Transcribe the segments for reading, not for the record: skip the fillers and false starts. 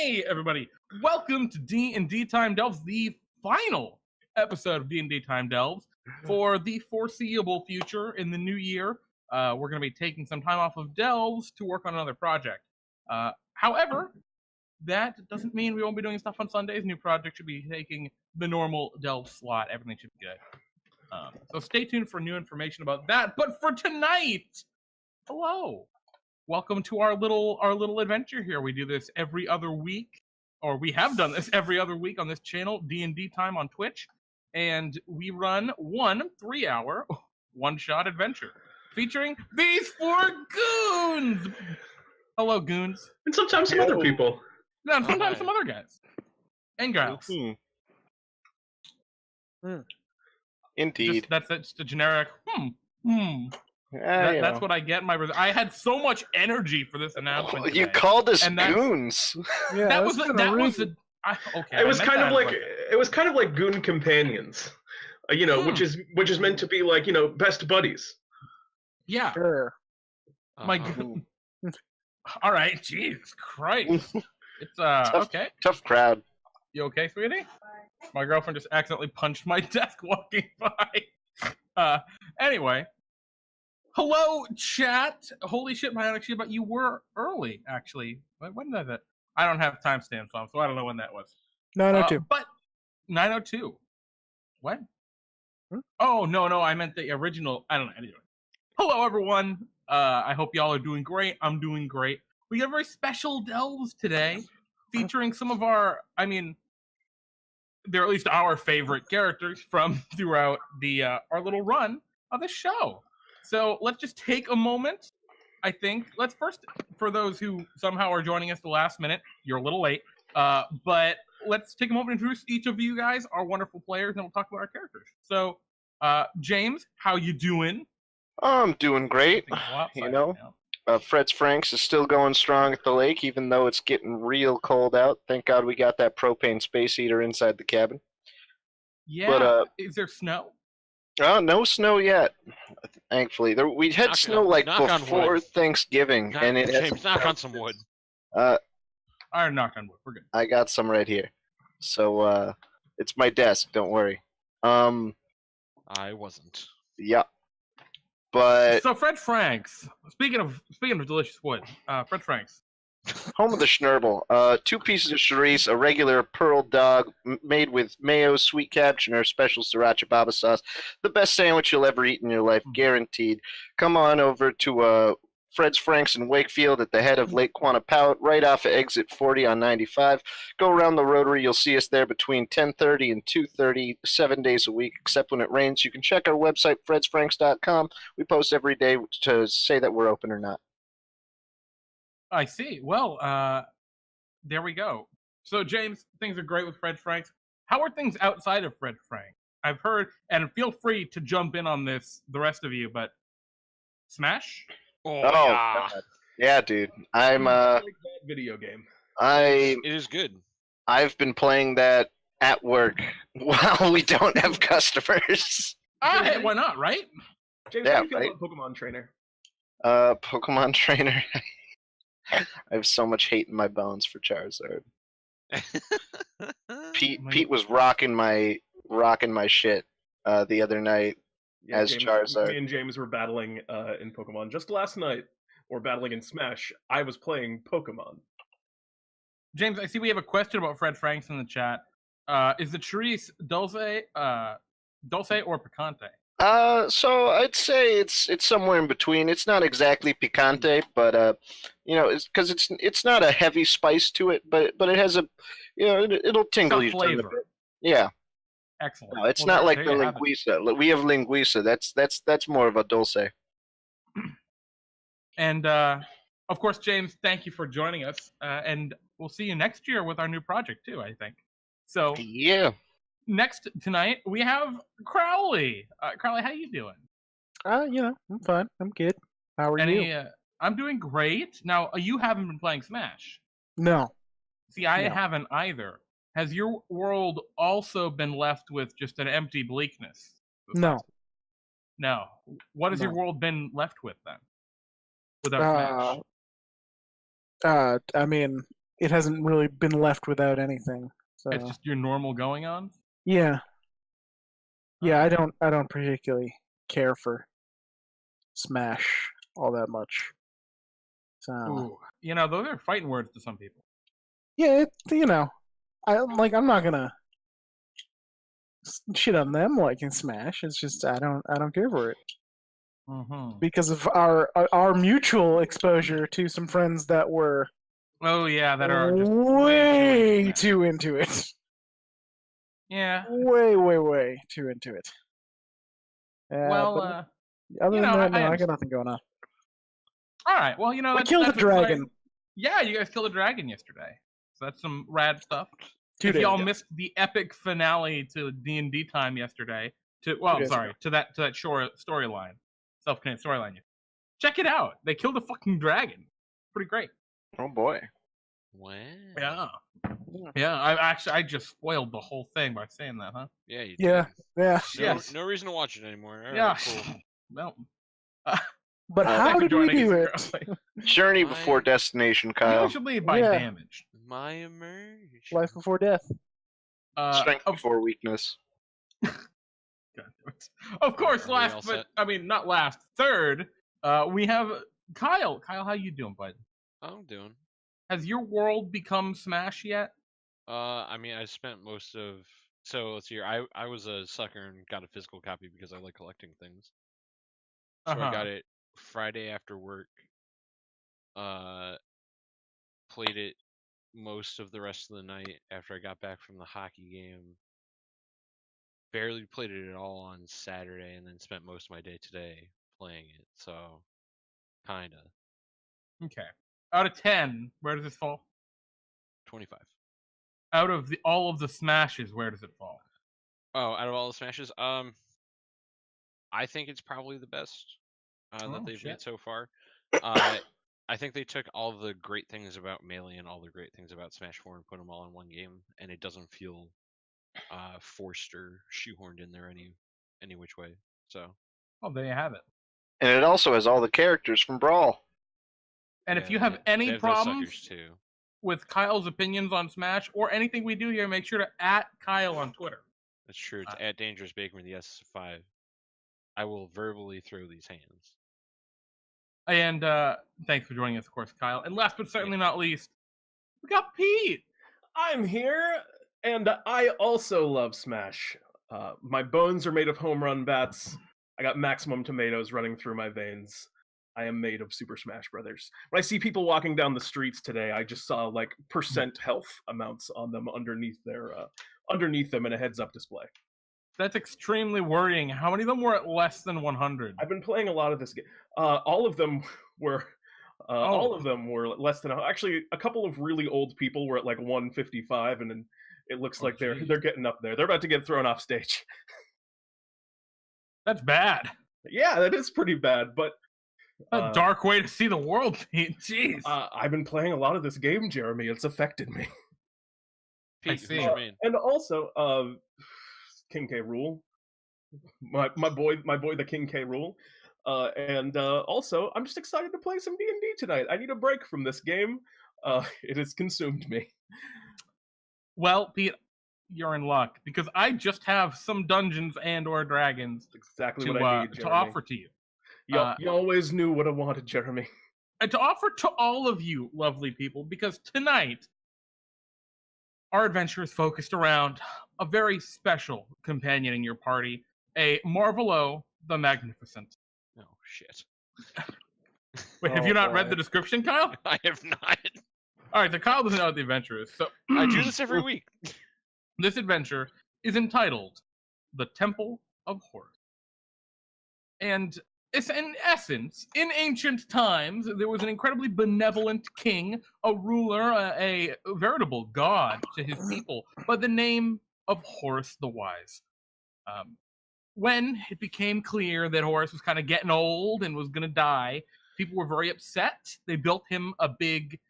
Hey, everybody. Welcome to DnDTime Delves, the final episode of DnDTime Delves for the foreseeable future in the new year. We're going to be taking some time off of Delves to work on another project. However, that doesn't mean we won't be doing stuff on Sundays. New project should be taking the normal Delve slot. Everything should be good. So stay tuned for new information about that. But for tonight, hello. Welcome to our little adventure here. We do this every other week, or we have done this every other week on this channel, DnDTime on Twitch, and we run one 3-hour one-shot adventure featuring these four goons. Hello, goons. And sometimes some other people. No, sometimes some other guys and girls. Indeed. That's just a generic. That's what I get in my. I had so much energy for this announcement. You called us goons. Yeah, that was okay. It was kind of like goon companions, which is meant to be like best buddies. Yeah. Sure. My all right, Jesus Christ. It's okay. Tough crowd. You okay, sweetie? My girlfriend just accidentally punched my desk walking by. Anyway. Hello, chat. Holy shit, Bionic Shiba, you were early, actually. When did that? I don't have timestamps on, so I don't know when that was. 902. But 902. What? Oh, no, I meant the original. I don't know. Anyway. Hello, everyone. I hope y'all are doing great. I'm doing great. We got very special delves today, featuring some of our, they're at least our favorite characters from throughout the our little run of the show. So let's just take a moment, I think. Let's first, for those who somehow are joining us the last minute, you're a little late, but let's take a moment to introduce each of you guys, our wonderful players, and we'll talk about our characters. So, James, how you doing? I'm doing great. Fred's Franks is still going strong at the lake, even though it's getting real cold out. Thank God we got that propane space heater inside the cabin. Yeah, but, is there snow? No snow yet, thankfully. We had snow before Thanksgiving, and it James, knock on some wood. I knocked on wood. We're good. I got some right here, so it's my desk. Don't worry. I wasn't. Yeah, but so Fred Franks. Speaking of delicious wood, Fred Franks. Home of the Schnurble. 2 pieces of chorizo, a regular pearl dog made with mayo, sweet caption, or special sriracha baba sauce. The best sandwich you'll ever eat in your life, guaranteed. Come on over to Fred's Franks in Wakefield at the head of Lake Quannapout, right off of exit 40 on 95. Go around the rotary. You'll see us there between 10:30 and 2:30, 7 days a week, except when it rains. You can check our website, fredsfranks.com. We post every day to say that we're open or not. I see. Well, there we go. So, James, things are great with Fred Franks. How are things outside of Fred Franks? I've heard, and feel free to jump in on this, the rest of you, but Smash? Oh yeah. Yeah, dude. I'm like that video game. It is good. I've been playing that at work while we don't have customers. Hey, why not, right? James, how do you feel about Pokemon Trainer? Pokemon Trainer. I have so much hate in my bones for Charizard. Pete was rocking my shit the other night as Charizard. Me and James were battling in Pokemon just last night. Or battling in Smash. I was playing Pokemon. James, I see we have a question about Fred Franks in the chat. Is the chorizo dulce or picante? So I'd say it's somewhere in between. It's not exactly picante, but it's because it's not a heavy spice to it, but it has a, it'll tingle you. Flavor. Yeah. Excellent. No, it's not like the linguiça. We have linguiça. That's more of a dulce. And of course, James, thank you for joining us. And we'll see you next year with our new project too, I think. So yeah. Next tonight we have Crowley. Crowley, how you doing? I'm fine. I'm good. How are you? I'm doing great. Now, you haven't been playing Smash. No. See, I haven't either. Has your world also been left with just an empty bleakness? No. No. What has your world been left with then? Without Smash? I mean, it hasn't really been left without anything. So It's just your normal going on. yeah. I don't particularly care for Smash all that much. So Ooh, those are fighting words to some people. yeah, I'm not gonna shit on them like in Smash. It's just I don't care for it because of our mutual exposure to some friends that were that are just way too into it. Yeah, way too into it. well, other than that, I got nothing going on. All right, well, we killed a dragon. Yeah, you guys killed a dragon yesterday, so that's some rad stuff. If y'all missed the epic finale to DnDTime yesterday, to that storyline, self-contained storyline, check it out. They killed a fucking dragon. Pretty great. Oh boy. Wow. Yeah. I just spoiled the whole thing by saying that, huh? Yeah, you did. Yeah. No reason to watch it anymore. All yeah. Right, cool. Well. But how did we do it? Journey before destination, Kyle. Usually by damage. My immersion. Life before death. Strength before weakness. Of course, not last. Third, we have Kyle. Kyle, how you doing, bud? I'm doing. Has your world become Smash yet? I spent most of. So let's see. I was a sucker and got a physical copy because I like collecting things. So I got it Friday after work. Played it most of the rest of the night after I got back from the hockey game. Barely played it at all on Saturday, and then spent most of my day today playing it. So, kinda. Okay. Out of 10, where does this fall? 25. Out of all of the Smashes, where does it fall? Oh, out of all the Smashes, I think it's probably the best that they've made so far. I think they took all the great things about Melee and all the great things about Smash 4 and put them all in one game, and it doesn't feel forced or shoehorned in there any which way. So. Oh, there you have it. And it also has all the characters from Brawl. And if you have any problems with Kyle's opinions on Smash or anything we do here, make sure to @Kyle on Twitter. That's true. It's @Dangerous Baker the S5. I will verbally throw these hands. And thanks for joining us, of course, Kyle. And last but certainly not least, we got Pete. I'm here, and I also love Smash. My bones are made of home run bats. I got maximum tomatoes running through my veins. I am made of Super Smash Brothers. When I see people walking down the streets today, I just saw like percent health amounts on them underneath them in a heads-up display. That's extremely worrying. How many of them were at less than 100? I've been playing a lot of this game. All of them were less than. Actually, a couple of really old people were at like 155, and then it looks like they're getting up there. They're about to get thrown off stage. That's bad. Yeah, that is pretty bad, but a dark way to see the world, Pete. Jeez. I've been playing a lot of this game, Jeremy. It's affected me. Pete, I see. And also, King K. Rool, my boy, the King K. Rool, and also, I'm just excited to play some D&D tonight. I need a break from this game. It has consumed me. Well, Pete, you're in luck because I just have some dungeons and/or dragons. That's exactly what I need, to offer to you. You always knew what I wanted, Jeremy. And to offer to all of you, lovely people, because tonight our adventure is focused around a very special companion in your party, a Marvelo the Magnificent. Oh, shit. Wait, have you not read the description, Kyle? I have not. All right, so Kyle doesn't know what the adventure is. So I do this every week. This adventure is entitled The Temple of Horus. And it's in essence, in ancient times, there was an incredibly benevolent king, a ruler, a veritable god to his people, by the name of Horus the Wise. When it became clear that Horus was kind of getting old and was going to die, people were very upset. They built him a big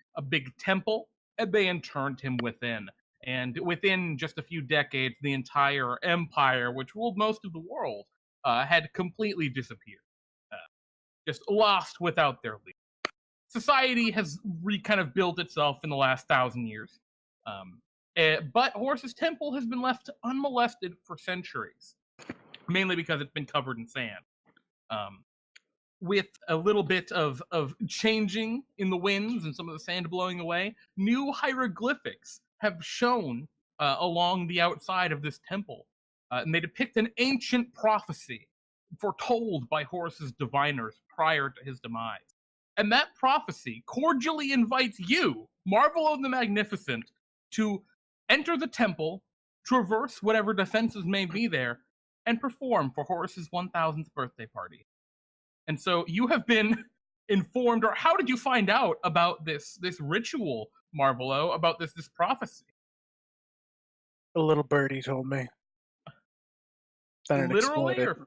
temple, and they interned him within. And within just a few decades, the entire empire, which ruled most of the world, had completely disappeared. Just lost without their leader. society has kind of built itself in the last 1,000 years. But Horus's temple has been left unmolested for centuries, mainly because it's been covered in sand. With a little bit of changing in the winds and some of the sand blowing away, new hieroglyphics have shown along the outside of this temple. And they depict an ancient prophecy foretold by Horus's diviners prior to his demise. And that prophecy cordially invites you, Marvelo the Magnificent, to enter the temple, traverse whatever defenses may be there, and perform for Horus's 1000th birthday party. And so you have been informed, or how did you find out about this ritual, Marvelo, about this prophecy? A little birdie told me. Then it Literally? exploded.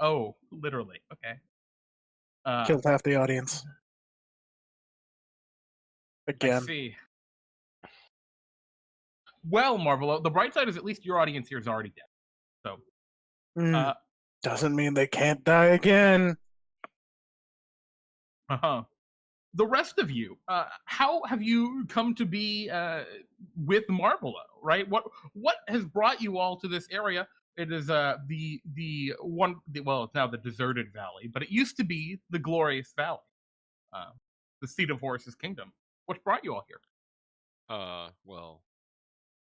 Oh, literally. Okay. Killed half the audience. Again. I see. Well, Marvelo, the bright side is at least your audience here is already dead. So, doesn't mean they can't die again. The rest of you, how have you come to be with Marvelo? Right? What has brought you all to this area? It is it's now the deserted valley, but it used to be the glorious valley, the seat of Horus's kingdom. What brought you all here? Well,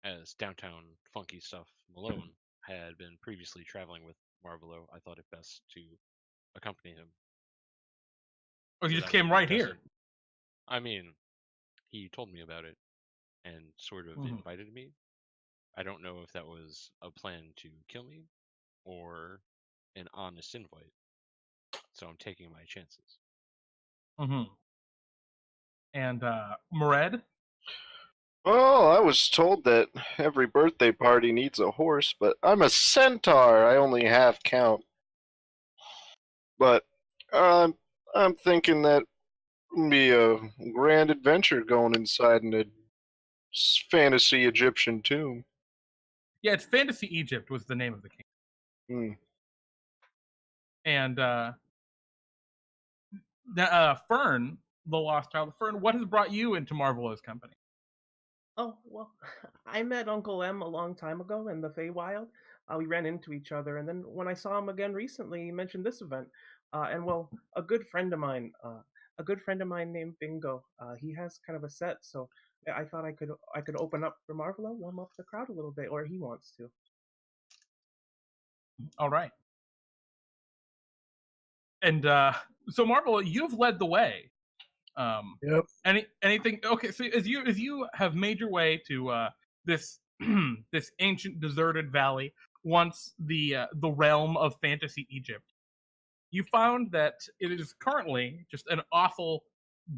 as downtown funky stuff Malone had been previously traveling with Marvelo, I thought it best to accompany him. Oh, you just came right here. I mean, he told me about it and sort of invited me. I don't know if that was a plan to kill me or an honest invite. So I'm taking my chances. And Mred? Well, I was told that every birthday party needs a horse, but I'm a centaur. I only half count. But I'm thinking that would be a grand adventure going inside a fantasy Egyptian tomb. Yeah, it's Fantasy Egypt was the name of the king. And Fern, the lost child. Fern, what has brought you into Marvelo's company? Oh, well, I met Uncle M a long time ago in the Feywild. We ran into each other, and then when I saw him again recently, he mentioned this event. And well, a good friend of mine named Bingo, he has kind of a set, so I thought I could open up for Marvelo, warm up the crowd a little bit, or he wants to. All right. And so Marvelo, you've led the way. Yep. Anything? Okay. So as you have made your way to this this ancient deserted valley, once the realm of Fantasy Egypt, you found that it is currently just an awful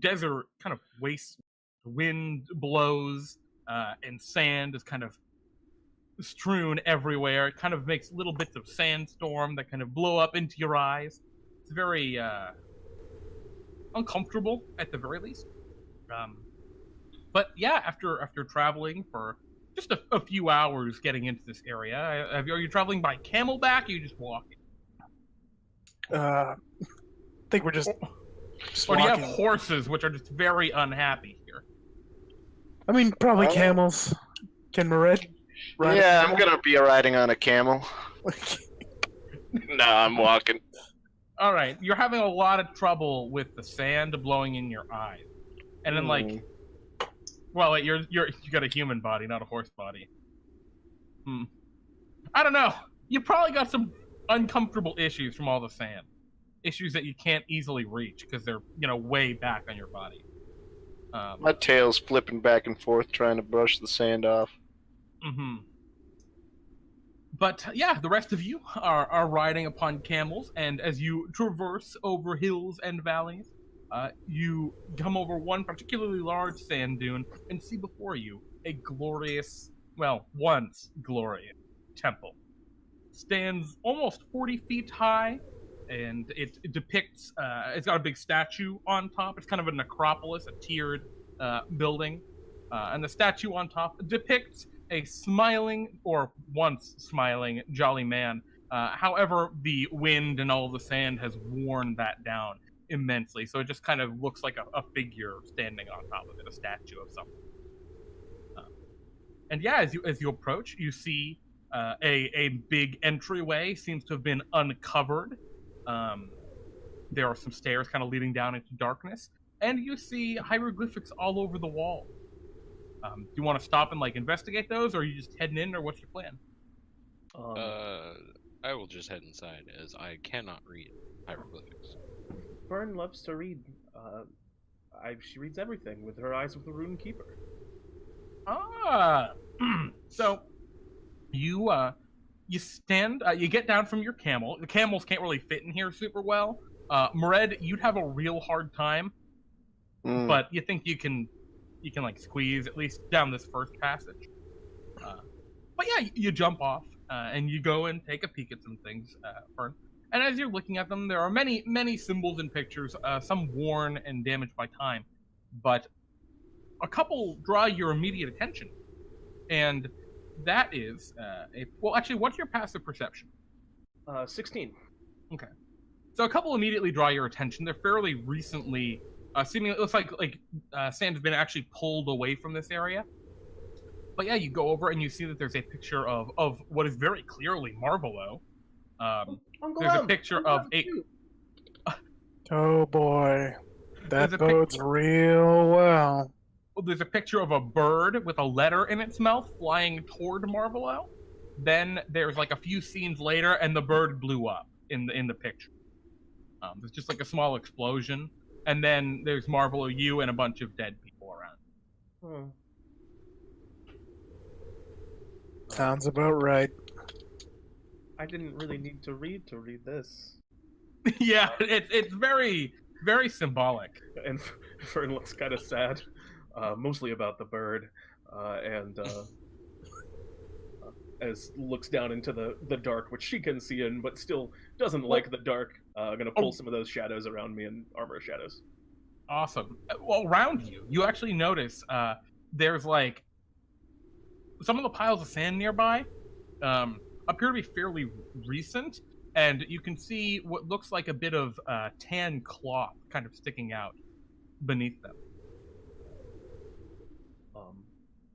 desert kind of waste. Wind blows and sand is kind of strewn everywhere. It kind of makes little bits of sandstorm that kind of blow up into your eyes. It's very uncomfortable at the very least. But yeah, after traveling for just a few hours getting into this area, are you traveling by camelback or are you just walking? I think we're just or do you have horses, which are just very unhappy here? I mean, probably camels. Can Mred ride? Yeah, I'm gonna be riding on a camel. No, I'm walking. All right, you're having a lot of trouble with the sand blowing in your eyes, and then well, you got a human body, not a horse body. I don't know. You probably got some uncomfortable issues from all the sand, issues that you can't easily reach because they're way back on your body. My tail's flipping back and forth trying to brush the sand off. But yeah, the rest of you are riding upon camels, and as you traverse over hills and valleys, you come over one particularly large sand dune and see before you a glorious, well, once glorious temple. It stands almost 40 feet high, and it depicts, it's got a big statue on top. It's kind of a necropolis, a tiered building. And the statue on top depicts a smiling, or once smiling, jolly man. However, the wind and all the sand has worn that down. immensely, so it just kind of looks like a figure standing on top of it, a statue of something. And yeah, as you approach, you see a big entryway seems to have been uncovered. There are some stairs kind of leading down into darkness, and you see hieroglyphics all over the wall. Do you want to stop and like investigate those, or are you just heading in, or what's your plan? I will just head inside, as I cannot read hieroglyphics. Fern loves to read. She reads everything with her eyes of the Rune Keeper. So you stand, you get down from your camel. The camels can't really fit in here super well. Mred, you'd have a real hard time, but you think you can like squeeze at least down this first passage. But yeah, you jump off and you go and take a peek at some things, Fern. And as you're looking at them, there are many symbols and pictures, some worn and damaged by time, but a couple draw your immediate attention, and that is well, actually, what's your passive perception? 16. Okay, so a couple immediately draw your attention. They're fairly recently, seemingly it looks like sand has been actually pulled away from this area. But yeah, you go over and you see that there's a picture of what is very clearly Marvelo. There's a picture of a. Oh boy, that bodes real well. There's a picture of a bird with a letter in its mouth flying toward Marvelo. Then there's like a few scenes later, and the bird blew up in the picture. There's just like a small explosion, and then there's Marvelo, you, and a bunch of dead people around. Sounds about right. I didn't really need to read this. Yeah, it's very, very symbolic. And Fern looks kind of sad, mostly about the bird, and as looks down into the dark, which she can see in, but still doesn't like the dark. Gonna pull some of those shadows around me and armor shadows. Awesome. Well, around you actually notice there's like some of the piles of sand nearby appear to be fairly recent, and you can see what looks like a bit of tan cloth kind of sticking out beneath them.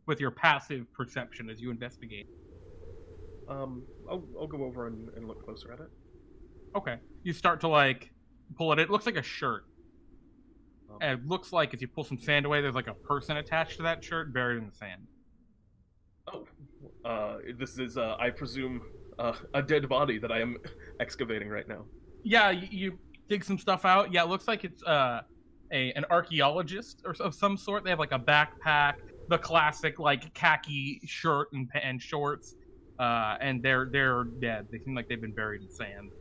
With your passive perception as you investigate. I'll go over and look closer at it. Okay. You start to like pull it. It looks like a shirt. And it looks like if you pull some sand away, there's like a person attached to that shirt buried in the sand. Oh, this is, I presume, a dead body that I am excavating right now. Yeah, you dig some stuff out. Yeah, it looks like it's an archaeologist or of some sort. They have like a backpack, the classic like khaki shirt and shorts, and they're dead. They seem like they've been buried in sand.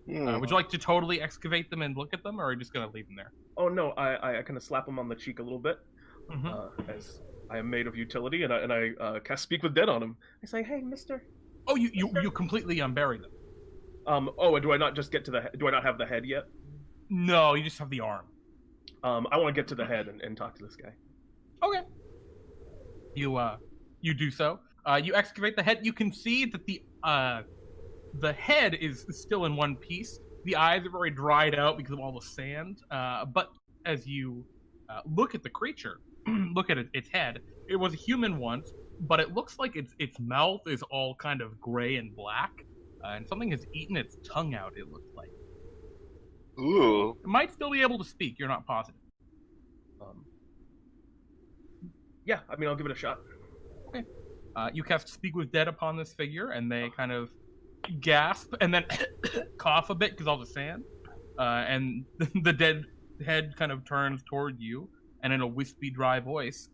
Would you like to totally excavate them and look at them, or are you just gonna leave them there? Oh no, I kind of slap them on the cheek a little bit, as I am made of utility, and I cast Speak with Dead on him. I say, "Hey, Mister." Oh, you completely unbury them. Oh, and do I not just get to the? Do I not have the head yet? No, you just have the arm. I want to get to the head and talk to this guy. Okay. You do so. You excavate the head. You can see that the head is still in one piece. The eyes are very dried out because of all the sand. But as you look at the creature, look at its head, it was a human once, but it looks like its mouth is all kind of gray and black, and something has eaten its tongue out, it looks like. Ooh. It might still be able to speak, you're not positive. Yeah, I mean, I'll give it a shot. Okay. You cast Speak with Dead upon this figure, and they kind of gasp and then cough a bit because all the sand, and the dead head kind of turns toward you, and in a wispy, dry voice,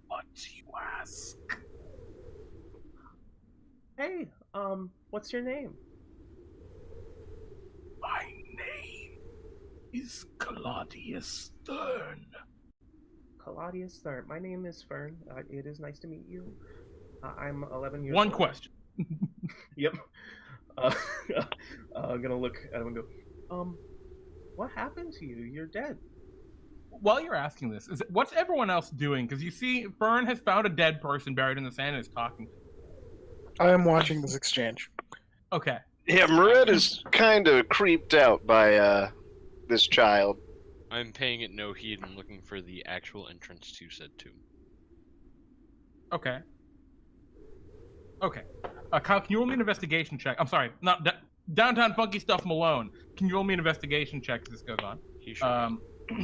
"What do you ask?" Hey, what's your name? My name is Claudius Thurn. Claudius Thurn. My name is Fern. It is nice to meet you. I'm 11 years One old. question. Yep. I'm gonna look at him and go, what happened to you? You're dead. While you're asking this, what's everyone else doing? Because you see, Fern has found a dead person buried in the sand and is talking. I am watching this exchange. Okay. Yeah, Mred is kind of creeped out by this child. I'm paying it no heed and looking for the actual entrance to said tomb. Okay. Okay. Kyle, can you roll me an investigation check? I'm sorry, not Downtown Funky Stuff Malone. Can you roll me an investigation check as this goes on? He should.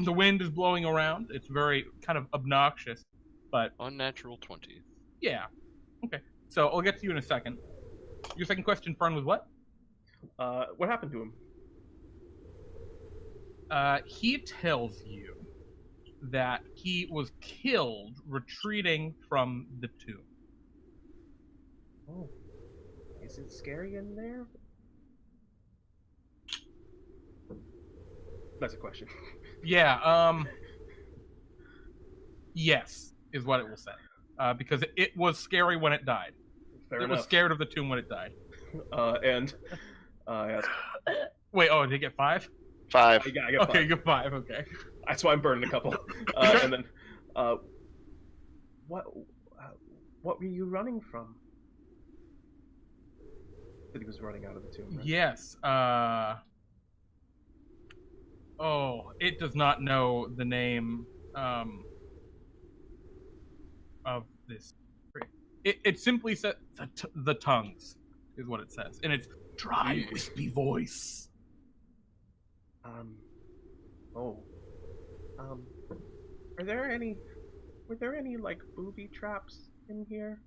The wind is blowing around. It's very kind of obnoxious, but Unnatural 20. yeah. Okay. So I'll get to you in a second. Your second question, Fern, was what? What happened to him? He tells you that he was killed retreating from the tomb. Oh. Is it scary in there? That's a question. Yeah, yes, is what it will say. Because it was scary when it died. Fair It enough. was scared of the tomb when it died. And I asked, Wait, oh, did you get 5? 5. I got Okay, 5. you got 5, okay. That's why I'm burning a couple. And then, what were you running from? That he was running out of the tomb. Right? Yes, oh, it does not know the name, of this. It simply says the tongues, is what it says. And it's dry, wispy voice. Were there any like booby traps in here?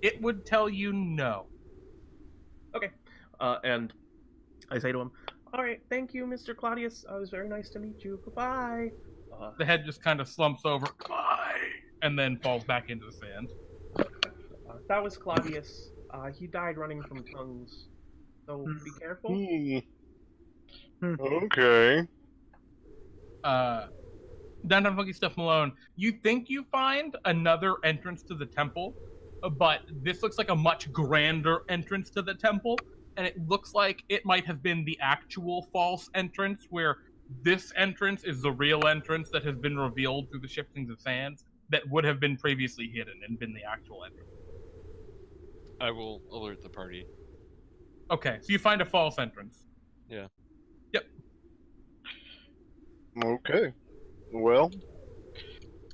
It would tell you no. Okay. And I say to him, "All right, thank you, Mr. Claudius. It was very nice to meet you. Goodbye." The head just kind of slumps over, bye, and then falls back into the sand. That was Claudius. He died running from tongues. So be careful. Okay. Downtown Funky Stuff Malone, you think you find another entrance to the temple, but this looks like a much grander entrance to the temple, and it looks like it might have been the actual false entrance, where this entrance is the real entrance that has been revealed through the shiftings of sands that would have been previously hidden and been the actual entrance. I will alert the party. Okay, so you find a false entrance. Yeah. Yep. Okay. Well,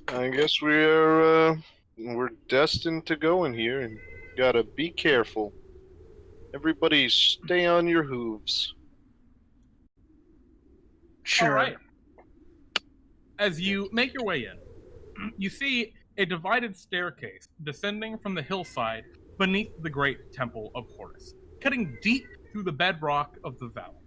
I guess we're destined to go in here, and gotta be careful. Everybody stay on your hooves. Sure. All right. As you make your way in, you see a divided staircase descending from the hillside beneath the Great Temple of Horus, cutting deep through the bedrock of the valley.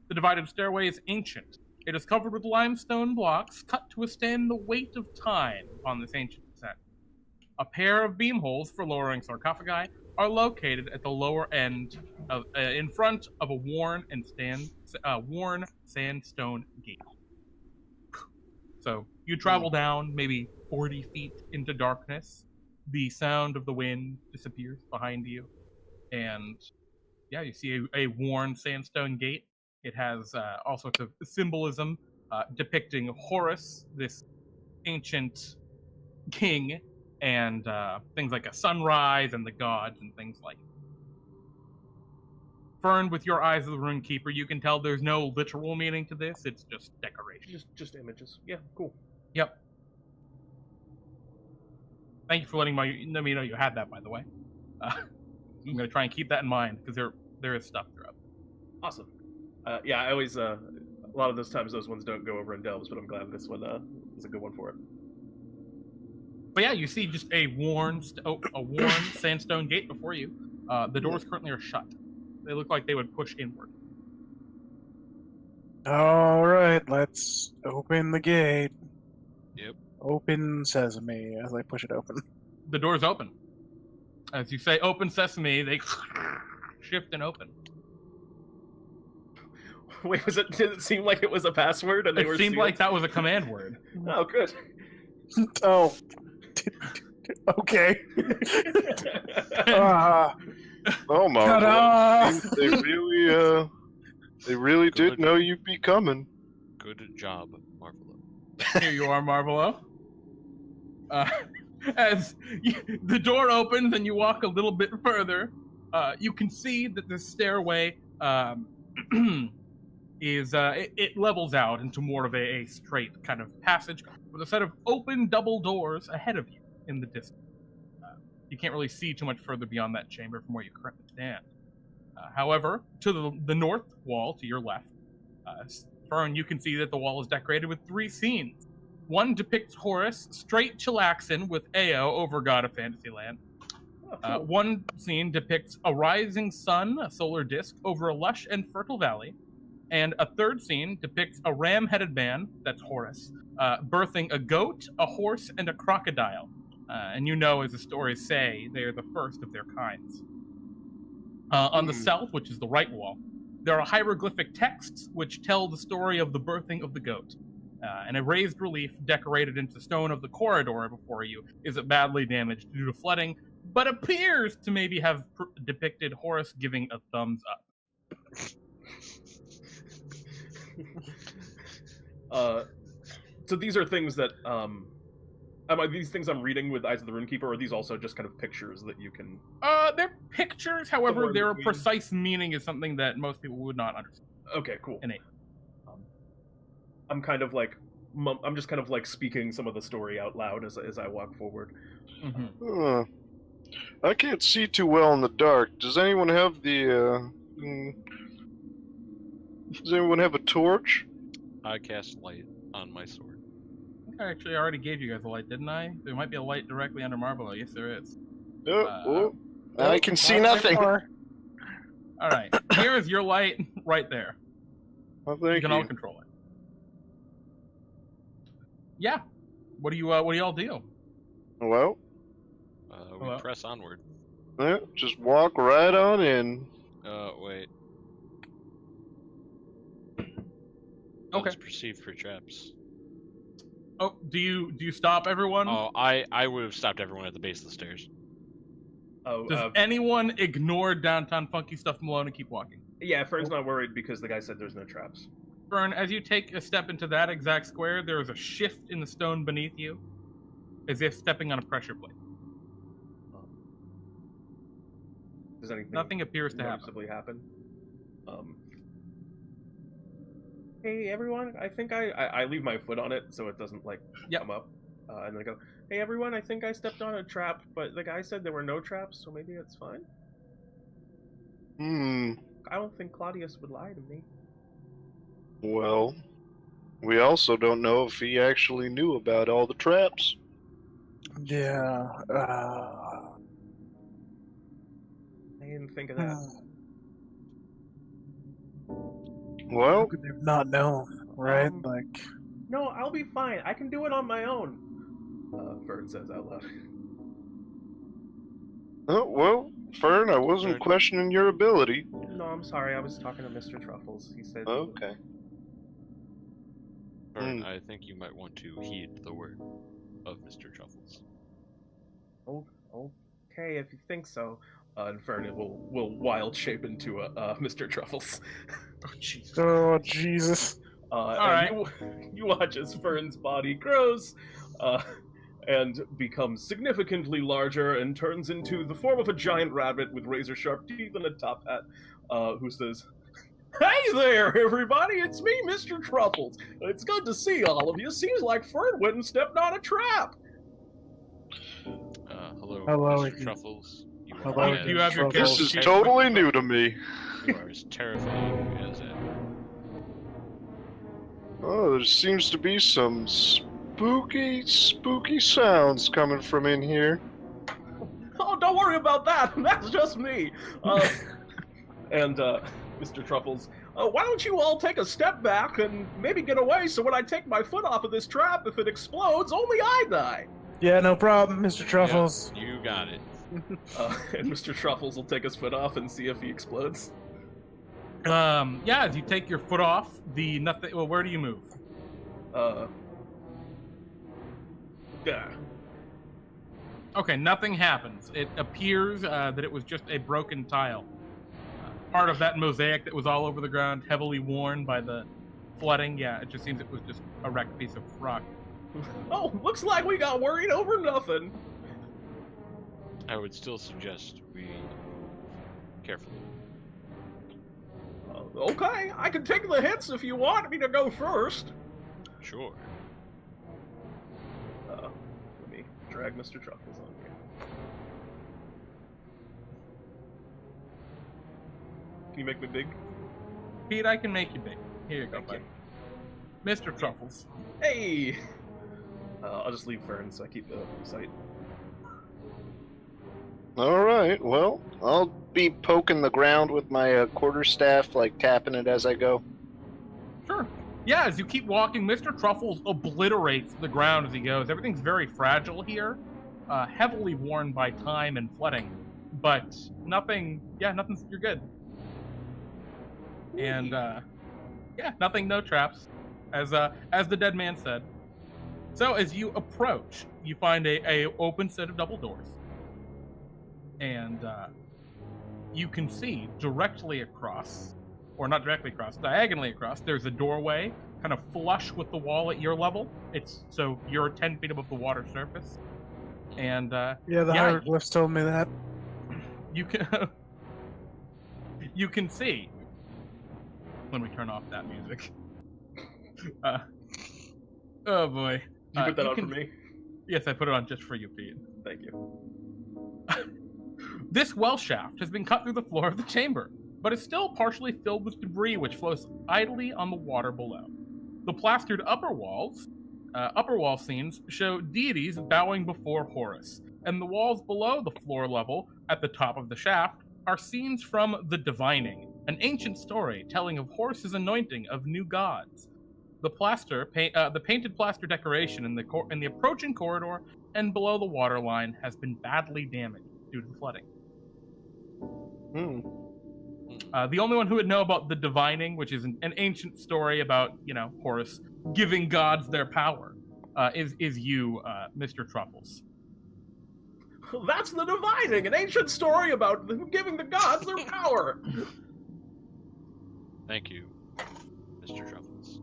The divided stairway is ancient. It is covered with limestone blocks cut to withstand the weight of time upon this ancient descent. A pair of beam holes for lowering sarcophagi are located at the lower end, in front of a worn sandstone gate. So you travel down maybe 40 feet into darkness. The sound of the wind disappears behind you, and yeah, you see a worn sandstone gate. It has all sorts of symbolism depicting Horus, this ancient king, and things like a sunrise and the gods and things like that. Fern, with your eyes of the Rune Keeper, you can tell there's no literal meaning to this. It's just decoration. Just images. Yeah, cool. Yep. Thank you for letting me know you had that, by the way. I'm going to try and keep that in mind, because there is stuff throughout. Awesome. Yeah, I always a lot of those times those ones don't go over in Delves, but I'm glad this one is a good one for it. But yeah, you see just a worn sandstone gate before you. The doors currently are shut. They look like they would push inward. All right, let's open the gate. Yep. Open sesame as I push it open. The doors open. As you say, open sesame, they shift and open. Wait, did it seem like it was a password? And It seemed like that was a command word. Oh, good. Oh. Okay. Oh, Ta-da! Marvelo. They really did know you'd be coming. Good job, Marvelo. Here you are, Marvelo. As the door opens and you walk a little bit further, you can see that the stairway it levels out into more of a straight kind of passage with a set of open double doors ahead of you in the distance. You can't really see too much further beyond that chamber from where you currently stand. However, to the north wall, to your left, Fern, you can see that the wall is decorated with 3 scenes. One depicts Horus straight chillaxing with Ao over God of Fantasyland. One scene depicts a rising sun, a solar disk, over a lush and fertile valley. And a third scene depicts a ram-headed man, that's Horus, birthing a goat, a horse, and a crocodile. And you know, as the stories say, they are the first of their kinds. On the south, which is the right wall, there are hieroglyphic texts which tell the story of the birthing of the goat. And a raised relief decorated into stone of the corridor before you is badly damaged due to flooding, but appears to maybe have depicted Horus giving a thumbs up. So these are things that these things I'm reading with Eyes of the Runekeeper, or are these also just kind of pictures that you can? They're pictures, however, their precise meaning is something that most people would not understand. Okay, cool. Innate. I'm just kind of like speaking some of the story out loud as I walk forward. Mm-hmm. I can't see too well in the dark. Does anyone have Does anyone have a torch? I cast light on my sword. I think I actually already gave you guys a light, didn't I? There might be a light directly under Marvelo. Yes, there is. I can see nothing. All right, here is your light right there. Well, thank you can all control it. Yeah. What do you all do? Well, we press onward. Yeah, just walk right on in. Wait. Okay. It's perceived for traps. Oh, do you stop everyone? Oh, I would have stopped everyone at the base of the stairs. Oh, does anyone ignore downtown funky stuff Malone and keep walking? Yeah, Fern's not worried because the guy said there's no traps. Fern, as you take a step into that exact square, there is a shift in the stone beneath you, as if stepping on a pressure plate. Does anything Nothing appears to happen? Hey everyone, I think I leave my foot on it so it doesn't come up, and then I go, hey everyone, I think I stepped on a trap, but the guy said there were no traps, so maybe it's fine. I don't think Claudius would lie to me. Well, we also don't know if he actually knew about all the traps. Yeah. I didn't think of that. Well, how could they have not known, right? No, I'll be fine. I can do it on my own. Fern says out loud. Oh, well, Fern, I wasn't questioning your ability. No, I'm sorry. I was talking to Mr. Truffles. He said. Okay. Fern, I think you might want to heed the word of Mr. Truffles. Oh, okay, if you think so. And Fern will wild shape into a Mr. Truffles. Oh Jesus! Alright. You watch as Fern's body grows, and becomes significantly larger and turns into the form of a giant rabbit with razor-sharp teeth and a top hat, who says, "Hey there, everybody! It's me, Mr. Truffles. It's good to see all of you. Seems like Fern went and stepped on a trap." Hello, Mr. Truffles. Hello, do you have your This is totally new to me. You are as terrifying as ever. Oh, there seems to be some spooky sounds coming from in here. Oh, don't worry about that. That's just me. And Mr. Truffles, why don't you all take a step back and maybe get away so when I take my foot off of this trap, if it explodes, only I die. Yeah, no problem, Mr. Truffles. Yeah, you got it. And Mr. Truffles will take his foot off and see if he explodes. Yeah, as you take your foot off, where do you move? Yeah. Okay, nothing happens. It appears that it was just a broken tile. Part of that mosaic that was all over the ground, heavily worn by the flooding. Yeah, it just seems it was just a wrecked piece of rock. Oh, looks like we got worried over nothing. I would still suggest we move carefully. Okay, I can take the hits if you want me to go first. Sure. Let me drag Mr. Truffles on here. Can you make me big? Pete, I can make you big. Here you go, Thank bud. you. Mr. Truffles. Hey! I'll just leave Fern so I keep the sight. All right. Well, I'll be poking the ground with my quarterstaff, like tapping it as I go. Sure. Yeah, as you keep walking, Mr. Truffles obliterates the ground as he goes. Everything's very fragile here, heavily worn by time and flooding, but nothing. Yeah, nothing's. You're good. And yeah, nothing. No traps, as the dead man said. So as you approach, you find a open set of double doors. And you can see directly across, or not directly across, diagonally across, there's a doorway kind of flush with the wall at your level. It's so you're 10 feet above the water surface. And Yeah, the hieroglyphs told me that. you can you can see. Let me turn off that music. Oh boy. You put that on for me? Yes, I put it on just for you, Pete. Thank you. This well shaft has been cut through the floor of the chamber, but is still partially filled with debris which flows idly on the water below. The plastered upper wall scenes show deities bowing before Horus, and the walls below the floor level, at the top of the shaft, are scenes from The Divining, an ancient story telling of Horus's anointing of new gods. The painted plaster decoration in the approaching corridor and below the waterline has been badly damaged due to the flooding. The only one who would know about the Divining, which is an ancient story about, Horus giving gods their power, is you, Mr. Truffles. That's the Divining, an ancient story about them giving the gods their power. Thank you, Mr. Truffles.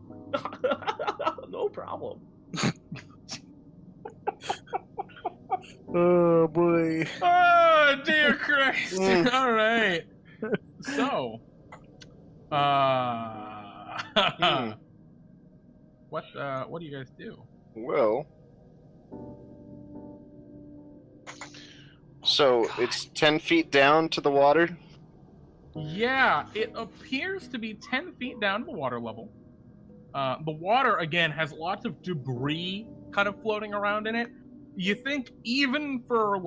No problem. Oh boy. Oh dear Christ! All right. So, what do you guys do? Well, so it's 10 feet down to the water? Yeah, it appears to be 10 feet down to the water level. The water, again, has lots of debris kind of floating around in it. You think even for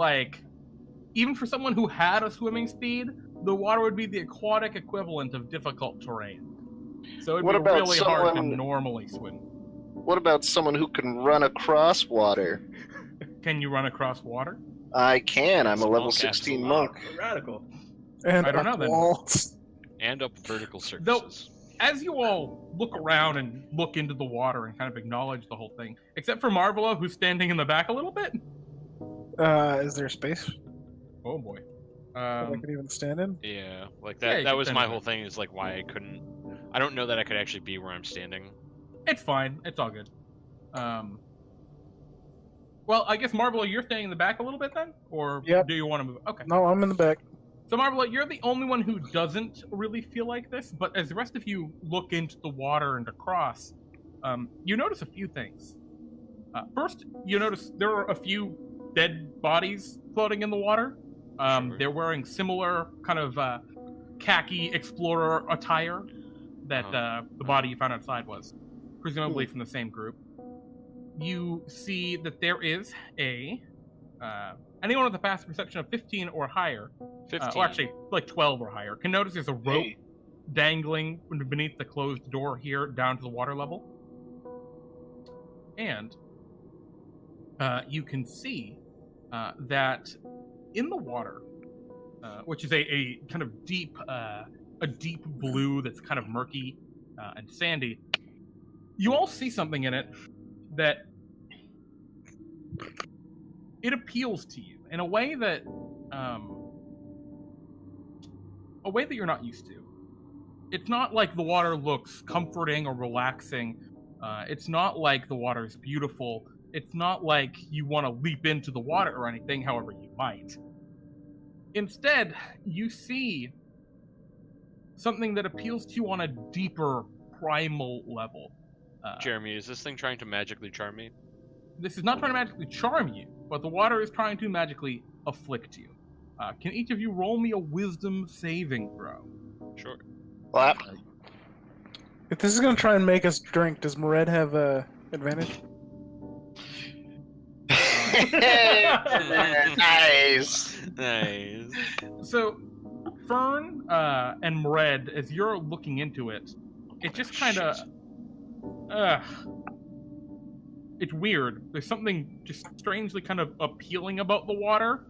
someone who had a swimming speed, the water would be the aquatic equivalent of difficult terrain. So it'd be really hard to normally swim. What about someone who can run across water? Can you run across water? I can. I'm a level Monk, 16 absolutely. monk. Radical. And I don't know then. walls. And up vertical surfaces. Though, as you all look around and look into the water and kind of acknowledge the whole thing, except for Marvelo, who's standing in the back a little bit. Is there space Oh boy. that I could even stand in? Yeah, like Yeah, that. you that can was stand my in whole it. thing. Is like why I couldn't. I don't know that I could actually be where I'm standing. It's fine. It's all good. Well, I guess Marvelo, you're staying in the back a little bit then, or Yep. do you want to move? Okay. No, I'm in the back. So Marvelo, you're the only one who doesn't really feel like this, but as the rest of you look into the water and across, you notice a few things. First, you notice there are a few dead bodies floating in the water. Sure. They're wearing similar kind of khaki explorer attire that the body you found outside was, presumably from the same group. You see that there is anyone with a passive perception of 15 or higher, 15. or actually like 12 or higher, can notice there's a rope dangling beneath the closed door here down to the water level. And you can see that in the water, which is a kind of deep blue that's kind of murky and sandy, you all see something in it that it appeals to you in a way that you're not used to. It's not like the water looks comforting or relaxing. It's not like the water is beautiful. It's not like you want to leap into the water or anything, however you might. Instead, you see something that appeals to you on a deeper, primal level. Jeremy, is this thing trying to magically charm me? This is not trying to magically charm you, but the water is trying to magically afflict you. Can each of you roll me a wisdom saving throw? Sure. Flap. If this is gonna try and make us drink, does Mred have advantage? Nice. Nice. So, Fern and Mred, as you're looking into it, it just kind of... it's weird. There's something just strangely kind of appealing about the water,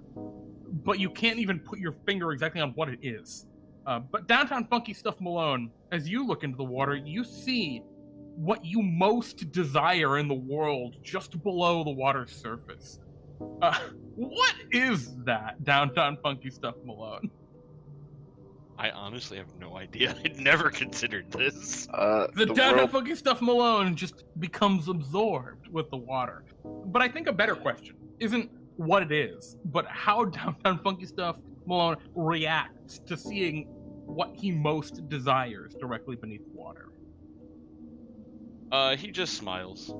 but you can't even put your finger exactly on what it is. But Downtown Funky Stuff Malone, as you look into the water, you see what you most desire in the world just below the water's surface. What is that, Downtown Funky Stuff Malone? I honestly have no idea. I'd never considered this. The Downtown Funky Stuff Malone just becomes absorbed with the water. But I think a better question isn't what it is, but how Downtown Funky Stuff Malone reacts to seeing what he most desires directly beneath the water. He just smiles,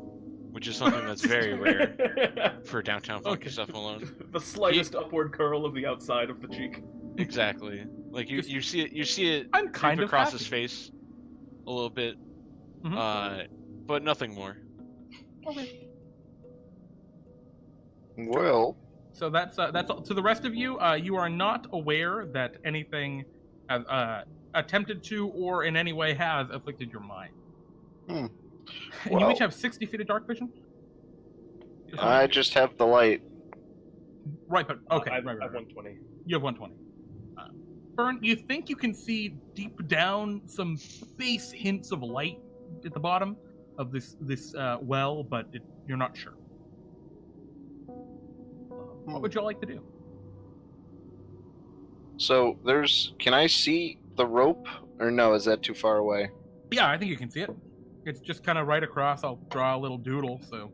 which is something that's very rare for Downtown Funky Stuff Malone. The slightest upward curl of the outside of the cheek. Exactly. Like you see it I'm kind of across happy. his face a little bit, but nothing more. Okay. Well, So that's all. To the rest of you, you are not aware that anything has attempted to or in any way has afflicted your mind. And you each have 60 feet of dark vision? I just have the light. Right, but okay. I have right. 120. You have 120. Fern, you think you can see deep down some base hints of light at the bottom of this well, but you're not sure. What would y'all like to do? So can I see the rope? Or no, is that too far away? Yeah, I think you can see it. It's just kind of right across. I'll draw a little doodle, so.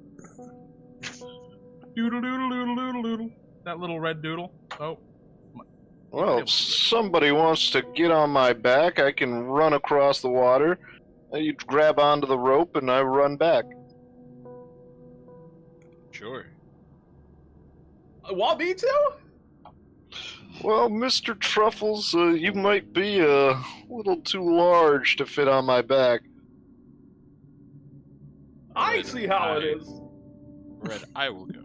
Doodle, doodle, doodle, doodle, doodle. That little red doodle. Oh. Well, if somebody wants to get on my back, I can run across the water. You grab onto the rope and I run back. Sure. Want me to? Well, Mr. Truffles, you might be a little too large to fit on my back. I see how it is. Red, I will go.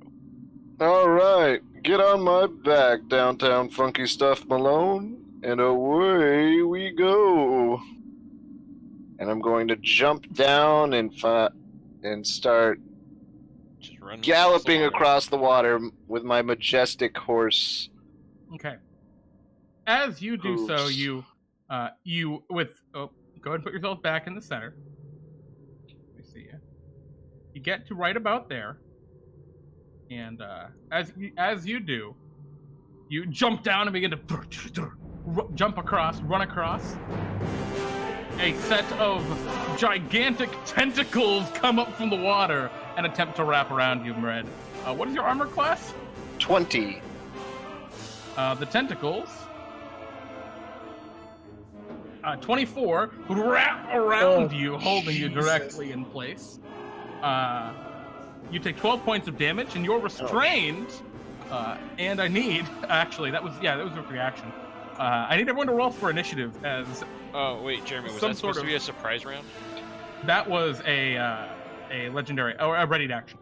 Alright, get on my back, Downtown Funky Stuff Malone, and away we go. And I'm going to jump down and start Just run galloping across the water with my majestic horse. Okay. As you do so, Hooves. go ahead and put yourself back in the center. Let me see you. You get to right about there, and as you do, you jump down and begin to run across. A set of gigantic tentacles come up from the water and attempt to wrap around you, Mred. What is your armor class? 20. The tentacles, 24, wrap around you, holding you directly in place. You take 12 points of damage, and you're restrained. And I need, actually, that was a reaction. I need everyone to roll for initiative, as Oh wait, Jeremy, was some that supposed sort to be a surprise round? that was a legendary, or a readied action,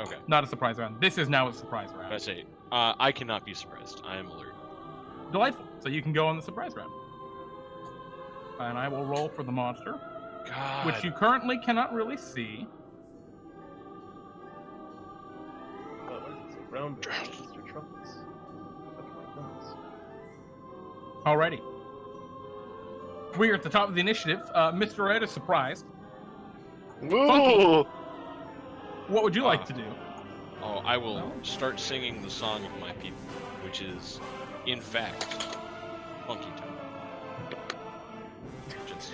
Okay, not a surprise round. This is now a surprise round. that's it. I cannot be surprised. I am alert. Delightful. So you can go on the surprise round. And I will roll for the monster, God. which you currently cannot really see. What does it say? Round Mr. Truffles. That's my nose. Alrighty. We're at the top of the initiative. Mr. Red is surprised. Ooh! What would you like to do? Oh, I will start singing the song of my people, which is, in fact, Funky Town. Just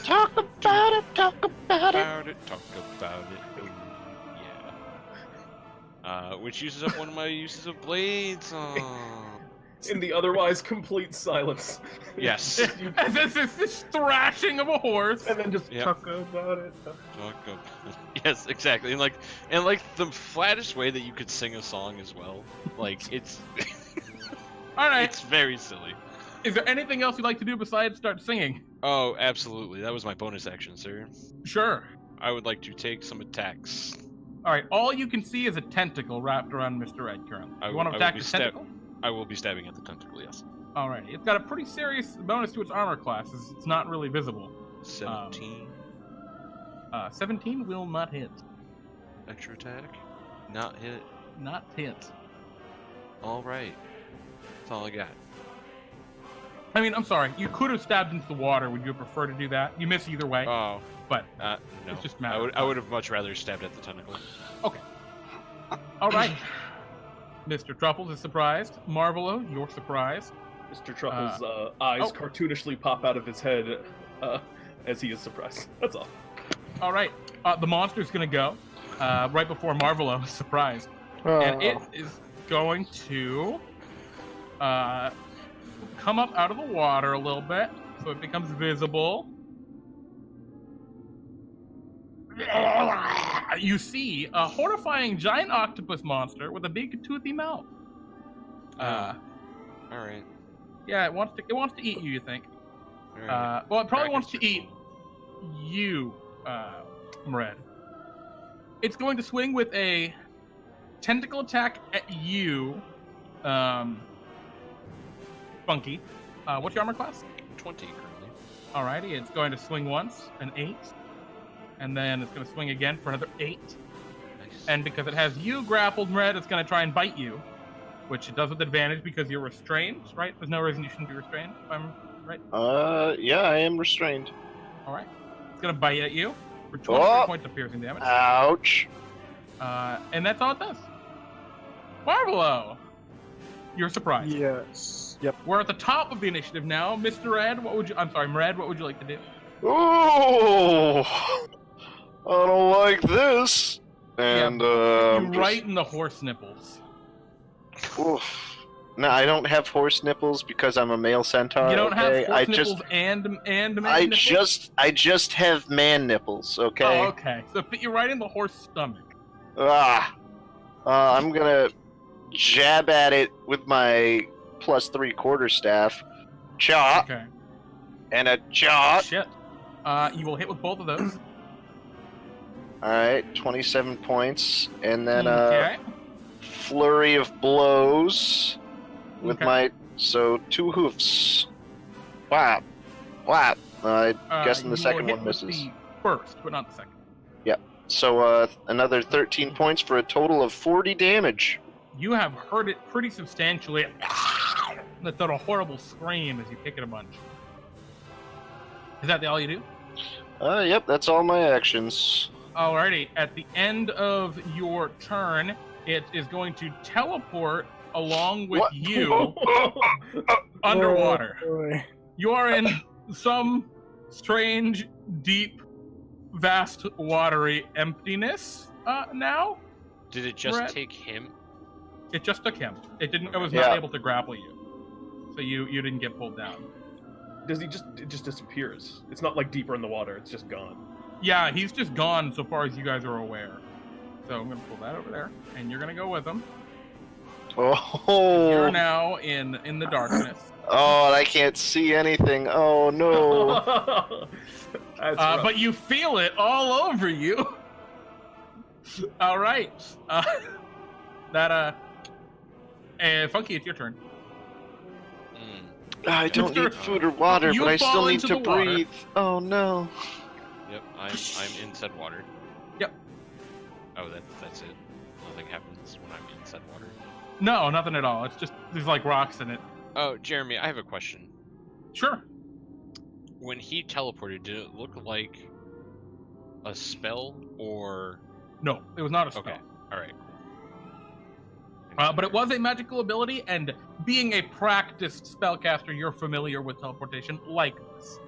Talk about it, talk about it. talk about it. Oh, yeah. which uses up one of my uses of blades. In the otherwise complete silence. Yes. And this thrashing of a horse. And then just Yep. talk about it. Yes, exactly. And like the flattest way that you could sing a song as well. Like it's All right. it's very silly. Is there anything else you'd like to do besides start singing? Oh, absolutely. That was my bonus action, sir. Sure. I would like to take some attacks. All right. All you can see is a tentacle wrapped around Mr. Ed currently. You want to attack the tentacle? I will be stabbing at the tentacle, yes. All right. It's got a pretty serious bonus to its armor class. It's not really visible. 17. 17 will not hit. Extra attack. Not hit. Not hit. Alright. That's all I got. I mean, I'm sorry. You could have stabbed into the water. Would you prefer to do that? You miss either way. Oh. But no. it's just a matter. I would have much rather stabbed at the tentacle. Okay. All right. Mr. Truffles is surprised. Marvelo, you're surprised. Mr. Truffle's eyes cartoonishly pop out of his head as he is surprised. That's all. All right. The monster's going to go right before Marvelo is surprised. And it is going to come up out of the water a little bit so it becomes visible. You see a horrifying giant octopus monster with a big toothy mouth. All right. Yeah, it wants to eat you. You think? All right. Well, it probably wants to Practice eat you, Mred. It's going to swing with a tentacle attack at you, Funky. What's your armor class? 20 currently. Alrighty, it's going to swing once, an 8. And then it's going to swing again for another 8. Nice. And because it has you grappled, Mred, it's going to try and bite you. Which it does with advantage because you're restrained, right? There's no reason you shouldn't be restrained, if I'm right. Yeah, I am restrained. Alright. It's going to bite at you for 23 points of piercing damage. Ouch. And that's all it does. Marvelo! You're surprised. Yes. Yep. We're at the top of the initiative now. Mr. Ed, Mred, what would you like to do? Oh, I don't like this. And you right in the horse nipples. Oof. No, I don't have horse nipples because I'm a male centaur. You don't have horse nipples just, and man nipples? I just have man nipples. Okay. Oh, okay. So fit you right in the horse stomach. I'm gonna jab at it with my +3 quarterstaff. Cha. Okay. And a cha. Shit. You will hit with both of those. Alright, 27 points. And then Okay. flurry of blows with Okay. my... So, 2 hoofs. Whap. Whap. Guessing the you second will one hit with misses. the first, but not the second. So, another 13 points for a total of 40 damage. You have hurt it pretty substantially. That's a horrible scream as you pick it a bunch. Is that all you do? Yep, that's all my actions. Alrighty. At the end of your turn, it is going to teleport along with What? you underwater. Oh, boy. You are in some strange, deep, vast, watery emptiness now. Did it just Mred? take him? It just took him. It didn't. It was Yeah. not able to grapple you, so you didn't get pulled down. It just disappears. It's not like deeper in the water. It's just gone. Yeah, he's just gone so far as you guys are aware. So I'm gonna pull that over there, and you're gonna go with him. You're Oh, now in the darkness. oh, and I can't see anything. Oh no. That's rough. But you feel it all over you. All right. Funky, it's your turn. I don't Mr. need food or water, You but I fall still need into to the water. breathe. Oh no. Yep, I'm in said water. Yep. Oh, that's it. Nothing happens when I'm in said water. No, nothing at all. It's just there's like rocks in it. Oh, Jeremy, I have a question. Sure. When he teleported, did it look like a spell or? No, it was not a spell. Okay, all right. But it was a magical ability, and being a practiced spellcaster, you're familiar with teleportation like this.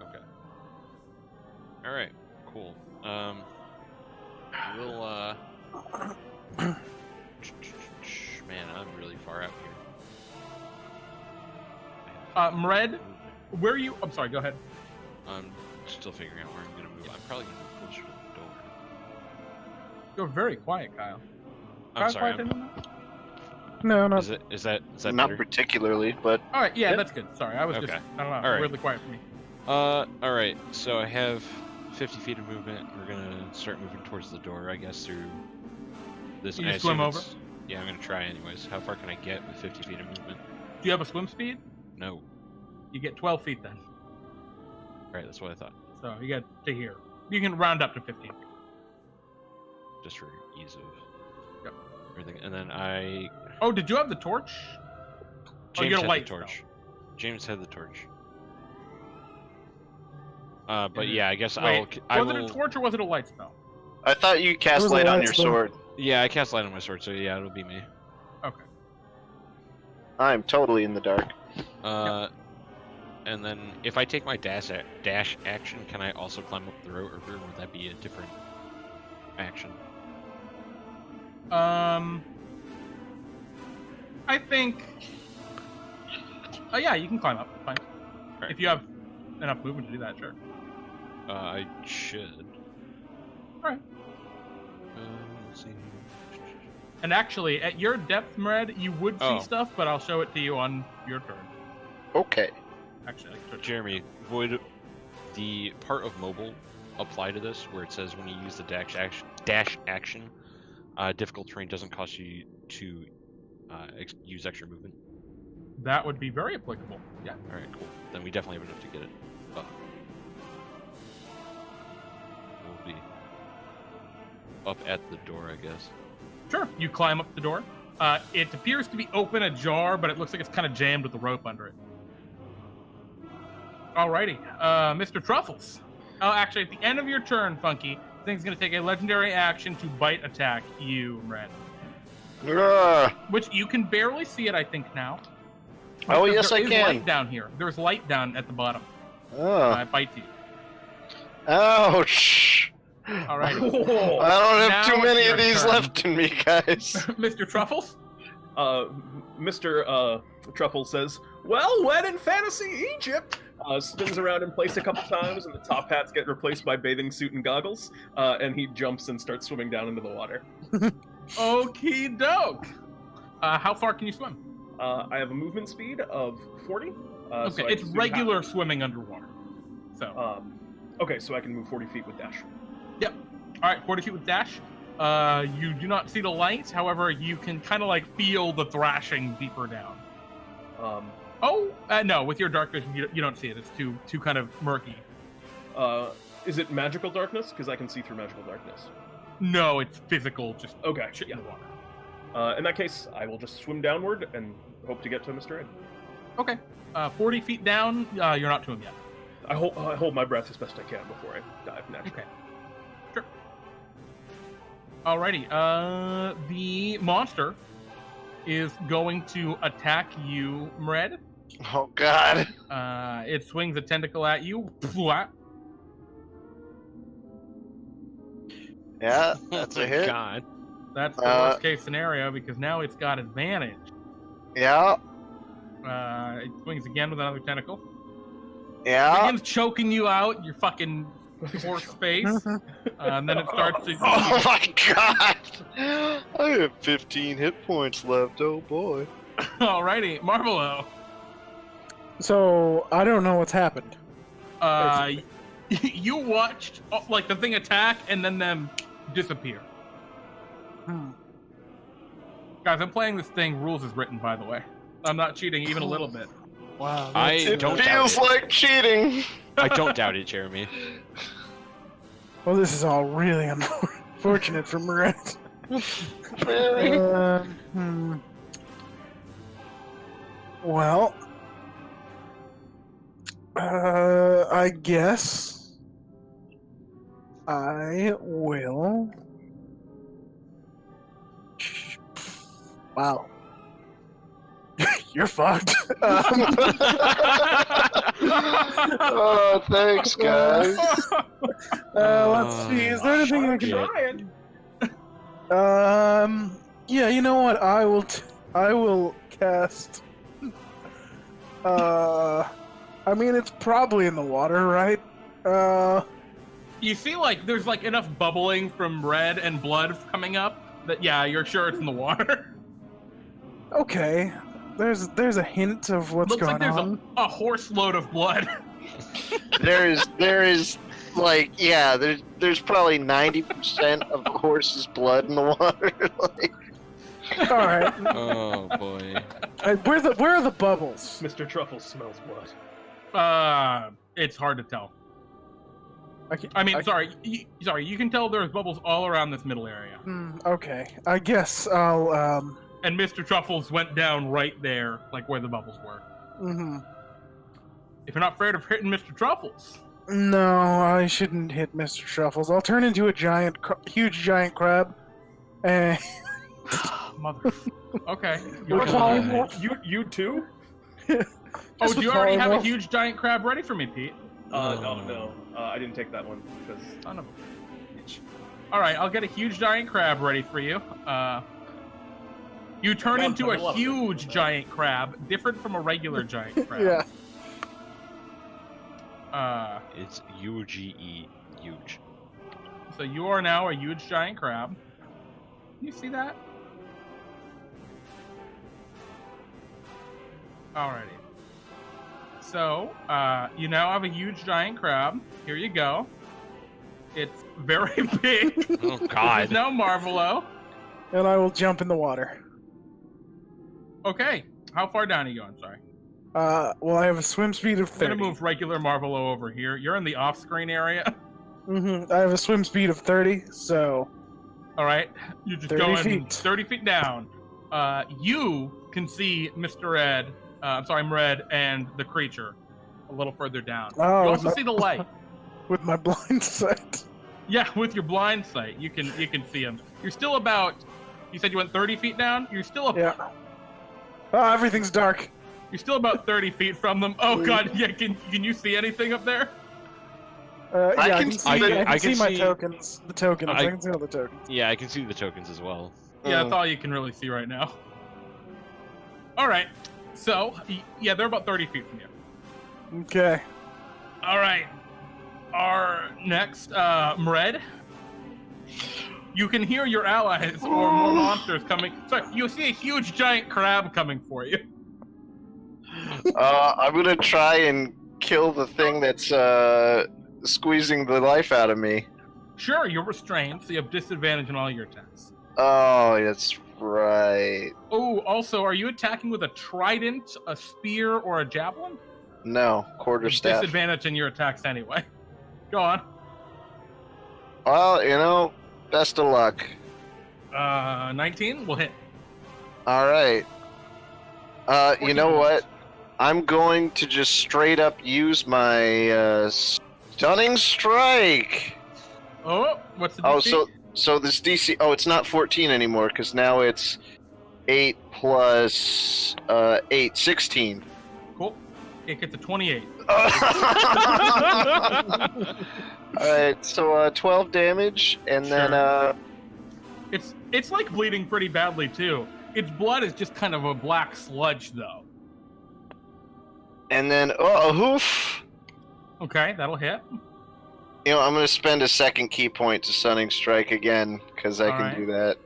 Okay. All right. Cool. Man, I'm really far out here. Mred, where are you? I'm sorry, go ahead. I'm still figuring out where I'm gonna move. I'm probably gonna move closer to the door. You're very quiet, Kyle. I'm Kyle sorry. quiet in No, no. Is that Not better? particularly, but All right, yeah, Yeah. that's good. Sorry, I was just, Okay. I don't know, All right. weirdly quiet for me. All right. So I have 50 feet of movement. We're gonna start moving towards the door, I guess, through this. You I just swim assume over? it's- Yeah, I'm gonna try anyways. How far can I get with 50 feet of movement? Do you have a swim speed? No. You get 12 feet then. Right, that's what I thought. So you get to here. You can round up to 15. Just for ease of Yep. everything. And then I. Oh, did you have the torch? James you got a had light the torch. spell. James had the torch. But Mhm. yeah, I guess Wait, I was will. it a torch or was it a light spell? I thought you It cast was a light on light your spell. sword. Yeah, I cast light on my sword, so yeah, it'll be me. Okay. I'm totally in the dark. And then if I take my dash action, can I also climb up the rope, or would that be a different action? I think. Oh yeah, you can climb up. Fine. Alright. If you have enough movement to do that, sure. I should. Alright. Let's see. And actually, at your depth, Mred, you would see Oh. stuff, but I'll show it to you on your turn. Okay. Actually, I can show it. Jeremy, would the part of mobile apply to this, where it says when you use the dash action, difficult terrain doesn't cost you to use extra movement? That would be very applicable. Yeah. All right, cool. Then we definitely have enough to get it up. We'll be up at the door, I guess. Sure. You climb up the door. It appears to be open ajar, but it looks like it's kind of jammed with the rope under it. Alrighty. Mr. Truffles. Oh, actually, at the end of your turn, Funky, thing's going to take a legendary action to bite attack you, Mred. Ugh. Which you can barely see it, I think, now. Oh, Because yes, there I is can. light down here. There's light down at the bottom. Oh. It bites you. Ouch. Alrighty. Oh, I don't have Now too many it's of your these turn. left in me, guys. Mr. Truffles? Mr. Truffle says, "Well, when in fantasy Egypt," spins around in place a couple times, and the top hats get replaced by bathing suit and goggles, and he jumps and starts swimming down into the water. Okie doke. How far can you swim? I have a movement speed of 40. Okay, so I it's assume regular swimming underwater. So, half. Okay, so I can move 40 feet with dash. all right, 40 feet with dash. You do not see the light. However, you can kind of like feel the thrashing deeper down. No, with your dark vision, you don't see it. It's too kind of murky. Is it magical darkness? Because I can see through magical darkness. No, it's physical, just Okay, shit yeah. in the water. In that case, I will just swim downward and hope to get to Mr. Ed. Okay, 40 feet down, you're not to him yet. I hold my breath as best I can before I dive naturally. Okay. Sure. Alrighty. The monster is going to attack you, Mred. Oh, God. It swings a tentacle at you. Pwah. Yeah, that's a Oh, hit. God. That's the worst case scenario because now it's got advantage. Yeah, It swings again with another tentacle. yeah. Begins choking you out, your fucking horse face. And then it starts to. Oh, my God. I have 15 hit points left. Oh, boy. Alrighty, Marvelo. So I don't know what's happened. You watched like the thing attack and then them disappear. Guys, I'm playing this thing rules as written, by the way. I'm not cheating even a little bit. Wow. I It don't doubt feels it. like cheating. I don't doubt it, Jeremy. Well, this is all really unfortunate for Mred. Very. Well, I guess I will. Wow. You're fucked. Oh, thanks, guys. Let's see. Is there anything I can? Trying. Yeah, you know what? I will cast. I mean, it's probably in the water, right? You see, like, there's like enough bubbling from red and blood coming up that yeah, you're sure it's in the water. Okay. There's a hint of what's Looks going like there's on. a horse load of blood. There is like there's probably 90% of the horse's blood in the water. Like, All right. Oh boy. Where are the bubbles? Mr. Truffle smells blood. It's hard to tell. I Sorry, you can tell there's bubbles all around this middle area. Okay. I guess I'll And Mr. Truffles went down right there, like where the bubbles were. Mm-hmm. If you're not afraid of hitting Mr. Truffles. No, I shouldn't hit Mr. Truffles. I'll turn into a huge giant crab. And Mother. Okay. Or polymorph. You too? Oh, do you already have a polymorph. huge giant crab ready for me, Pete? No. I didn't take that one because Son of a bitch. Alright, I'll get a huge giant crab ready for you. You turn Well, into I a love it. huge giant crab, different from a regular giant crab. yeah. It's UGE, huge. So you are now a huge giant crab. Can you see that? Alrighty. So, you now have a huge giant crab. Here you go. It's very big. Oh This God. is now Marvelo. And I will jump in the water. Okay. How far down are you going? Sorry. Well, I have a swim speed of I'm gonna 30. move regular Marvelo over here. You're in the off-screen area. Mm-hmm. I have a swim speed of 30, so All right. You're just 30 going feet. 30 feet down. You can see Mred and the creature a little further down. Oh, You also with see the light. with my blind sight. Yeah, with your blind sight, you can see him. You're still about. You said you went 30 feet down. You're still Yeah. Oh, everything's dark. You're still about 30 feet from them. Oh God, yeah. Can you see anything up there? Yeah, I I can can see- see, I I can can see my see- tokens. The tokens. I I- can see all the tokens. Yeah, I can see the tokens as well. Yeah, that's all you can really see right now. All right. So yeah, they're about 30 feet from you. Okay. All right. Our next, Mred. You can hear your allies or more monsters coming. Sorry, you see a huge giant crab coming for you. I'm gonna try and kill the thing that's squeezing the life out of me. Sure, you're restrained, so you have disadvantage on all your attacks. Oh, that's right. Oh, also, are you attacking with a trident, a spear, or a javelin? No, quarterstaff. Disadvantage in your attacks anyway. Go on. Well, best of luck. 19 will hit. All right. You know what? I'm going to just straight up use my stunning strike. Oh, what's the DC? Oh, so this DC. Oh, it's not 14 anymore because now it's 8 plus 8, 16. Cool. It gets a 28. Alright, so 12 damage, and then It's like bleeding pretty badly too. Its blood is just kind of a black sludge though. a hoof. Okay, that'll hit. I'm gonna spend a second key point to stunning strike again because I can Alright. do that.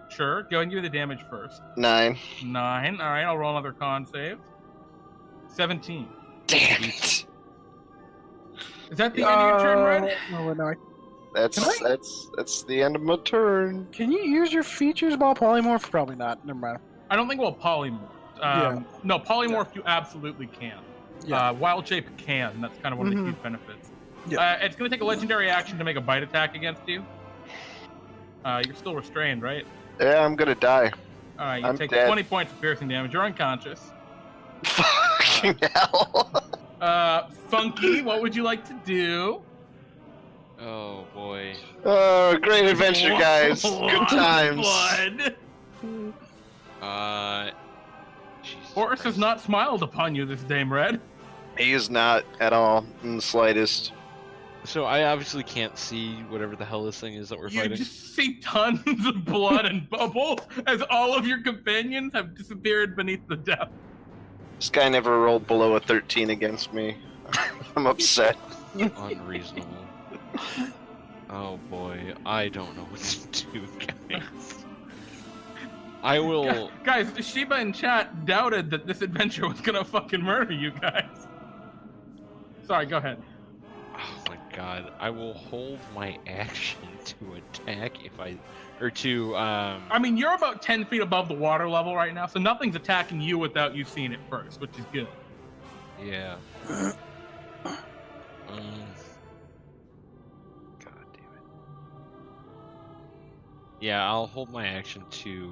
Sure. Go and do the damage first. 9. 9. All right, I'll roll another con save. 17. Damn it! Is that the end of your turn, Red? Oh, no, That's the end of my turn. can you use your features while polymorph? Probably not. Never mind. I don't think we'll polymorph. Yeah. No, polymorph you absolutely can. Yeah. Wild shape can. That's kind of one of the Mhm. huge benefits. Yeah. It's going to take a legendary action to make a bite attack against you. You're still restrained, right? Yeah, I'm gonna die. All right, you I'm take dead. 20 points of piercing damage. You're unconscious. Fucking hell. Funky, what would you like to do? Oh boy. Oh, great adventure, guys. Good times. Blood. Jesus Horus has Christ. not smiled upon you this day, Mred. He is not at all in the slightest. So I obviously can't see whatever the hell this thing is that we're You fighting. just see tons of blood and bubbles as all of your companions have disappeared beneath the depth. This guy never rolled below a 13 against me. I'm upset. Unreasonable. Oh boy, I don't know what to do, guys. I will. Guys, Sheba in chat doubted that this adventure was gonna fucking murder you guys. Sorry, go ahead. Oh my god, I will hold my action to attack if I. Or to, I mean, you're about 10 feet above the water level right now, so nothing's attacking you without you seeing it first, which is good. Yeah. God damn it. Yeah, I'll hold my action to,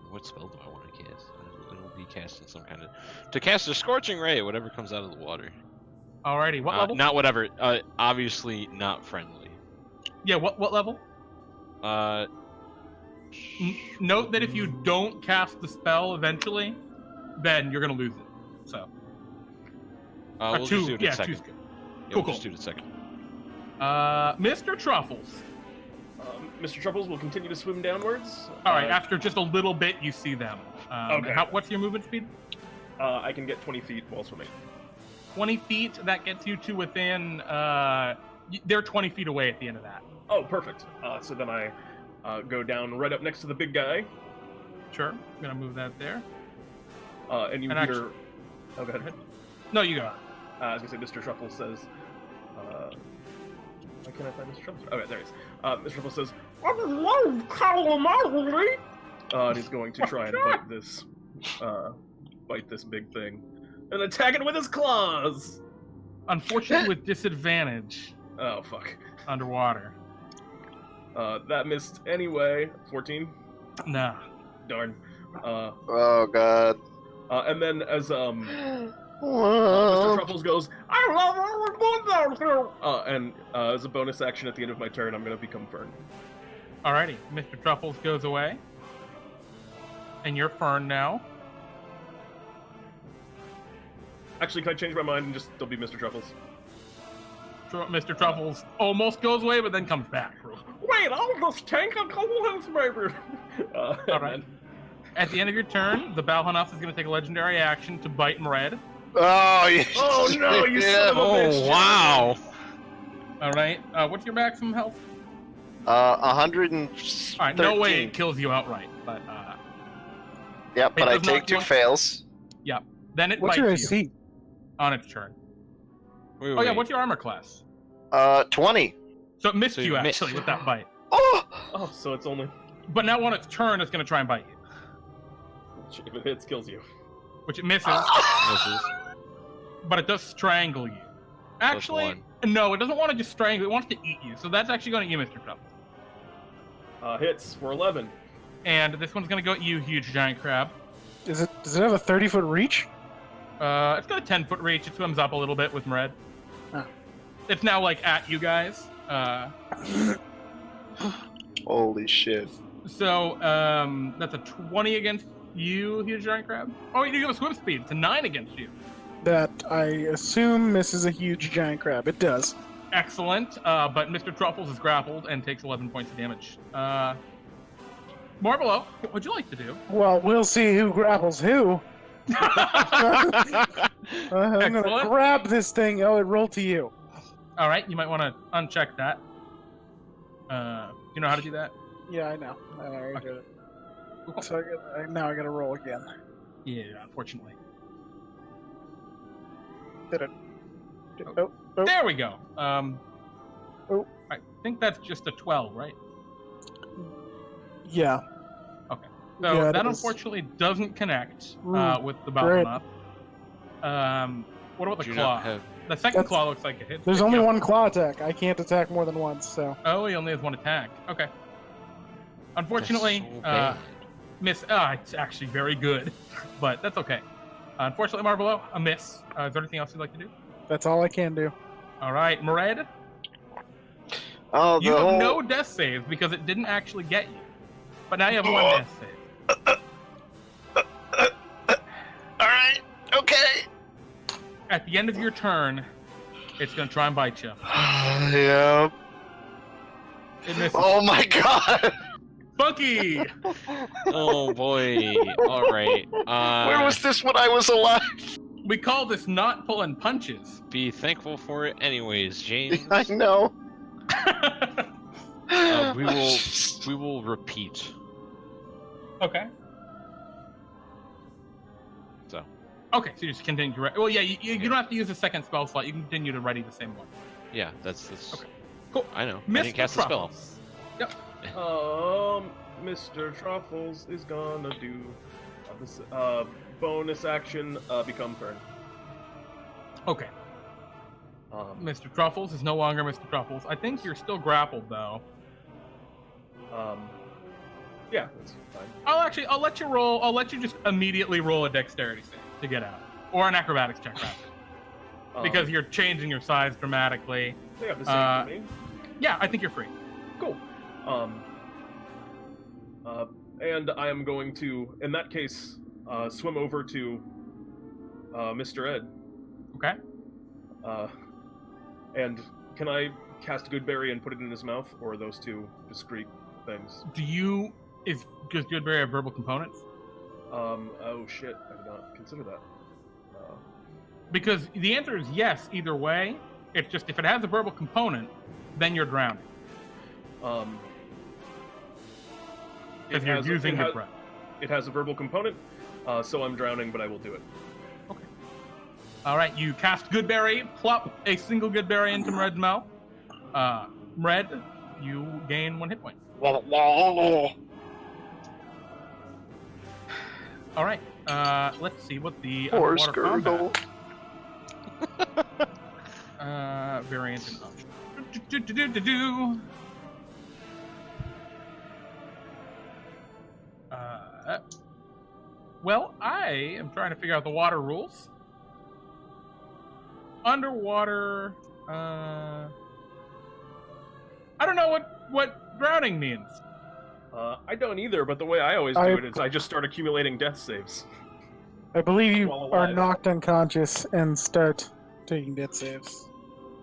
what spell do I want to cast? It'll be casting some kind of... To cast a Scorching Ray, whatever comes out of the water. Alrighty, what level? Not whatever, obviously not friendly. Yeah, what level? Note that if you don't cast the spell eventually, then you're gonna lose it. So. We'll just do it in a second. Two's good. Yeah, Cool, we'll just do it in a second. Mr. Truffles. Mr. Truffles will continue to swim downwards. Alright, after just a little bit, you see them. Okay. What's your movement speed? I can get 20 feet while swimming. 20 feet, that gets you to within, they're 20 feet away at the end of that. Oh, perfect. So then I go down right up next to the big guy. Sure, I'm gonna move that there. And you And hear... actually- Oh, go ahead. No, you go. I was going to say, Mr. Truffles says... why can't I find Mr. Truffles? Okay, there he is. Mr. Truffles says, I love calamari! And he's going to try and bite this big thing. And attack it with his claws! Unfortunately, with disadvantage Oh, fuck. underwater. That missed anyway. 14? Nah. Darn. Oh god. And then as Mr. Truffles goes, I love and as a bonus action at the end of my turn, I'm gonna become Fern. Alrighty, Mr. Truffles goes away. And you're Fern now. Actually, can I change my mind and just still be Mr. Truffles? Mr. Truffles almost goes away, but then comes back. Wait, I'll just tank a couple of maybe. Alright. At the end of your turn, the Balhanus is going to take a legendary action to bite Mred. Oh, yeah. Oh no, you son of a bitch! Oh, wow! Alright, what's your maximum health? 113. Alright, no way it kills you outright, but Yep, but it I does not take 2 go- fails. then it What's bites your you AC? on its turn. Wait, Oh yeah, what's your armor class? 20. So it missed So you you missed. actually with that bite. Oh! Oh, so it's only But now on its turn, it's going to try and bite you, if it hits, kills you. which it misses, Misses. but it does strangle you. Actually, one. no, it doesn't want to just strangle, it wants to eat you, so that's actually going to eat you, Mr. Truffles. Hits for 11. And this one's going to go at you, huge giant crab. Does it have a 30-foot reach? It's got a 10-foot reach. It swims up a little bit with Mred. Oh. It's now, like, at you guys. Holy shit. So, that's a 20 against you, huge giant crab. Oh, you have a swim speed. It's a 9 against you. That, I assume, misses a huge giant crab. It does. Excellent. But Mr. Truffles is grappled and takes 11 points of damage. Marvelo, what would you like to do? Well, we'll see who grapples who. I'm gonna Excellent. grab this thing. Oh, it rolled to you. All right, you might want to uncheck that. You know how to do that? Yeah, I know. I already Okay. did it. So now I gotta roll again. Yeah, unfortunately. Did it? Oh. There we go. Oh. I think that's just a 12, right? Yeah. So Yeah, that it is. unfortunately doesn't connect with the great. Balthanoth. What about the Do you claw? not have... The second That's- claw looks like it hits. There's it. only Yeah. one claw attack. I can't attack more than once, so. Oh, he only has one attack. Okay. Unfortunately, That's so bad. miss. It's actually very good, but that's okay. Unfortunately, Marvelo, a miss. Is there anything else you'd like to do? That's all I can do. All right, Mred, Oh, you the have whole... no death save because it didn't actually get you, but now you have one death save. Alright, okay. At the end of your turn, It's gonna try and bite you. Yeah. It misses. Oh my god! Funky! Oh boy. All right. Where was this when I was alive? We call this not pulling punches. Be thankful for it, anyways, James. I know. We will repeat. Okay. So. Okay, so you just continue to ready. Well, yeah, you don't have to use a second spell slot. You can continue to ready the same one. Yeah, that's. Okay. Cool. I know. I Mr. didn't cast the spell. Truffles. Yep. Mr. Truffles is gonna do this bonus action, become Fern. Okay. Mr. Truffles is no longer Mr. Truffles. I think you're still grappled though. Yeah, that's fine. I'll let you roll. I'll let you just immediately roll a dexterity save to get out, or an acrobatics check rather, because you're changing your size dramatically. They have the same for me. Yeah, I think you're free. Cool. And I am going to, in that case, swim over to Mr. Ed. Okay. And can I cast Goodberry and put it in his mouth, or are those two discrete things? Is Goodberry have verbal components? Oh shit, I did not consider that. Because the answer is yes, either way. It's just if it has a verbal component, then you're drowning. Because you're using your breath. It has a verbal component, so I'm drowning, but I will do it. Okay. All right, you cast Goodberry, plop a single Goodberry into Mred's mouth. Mred, you gain 1 hit point. All right, let's see what the Horse underwater gurgle. combat variant and option. Well, I am trying to figure out the water rules. Underwater, I don't know what drowning means. I don't either, but the way I always do it is I just start accumulating death saves. I believe you While are alive. knocked unconscious and start taking death saves.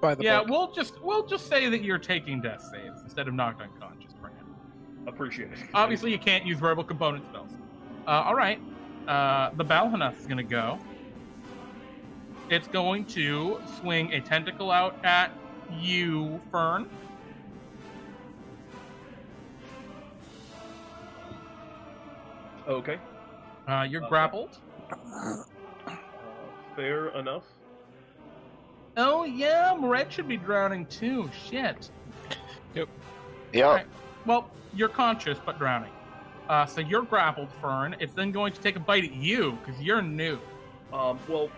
By the Yeah, book. we'll just say that you're taking death saves instead of knocked unconscious for him. Appreciate it. Obviously, you can't use verbal component spells. All right, the Balhanath is gonna go. It's going to swing a tentacle out at you, Fern. Okay. You're grappled. Fair enough. Oh yeah, Mred should be drowning too. Shit. Yep. Alright, well, you're conscious but drowning. So you're grappled, Fern. It's then going to take a bite at you because you're new. Well,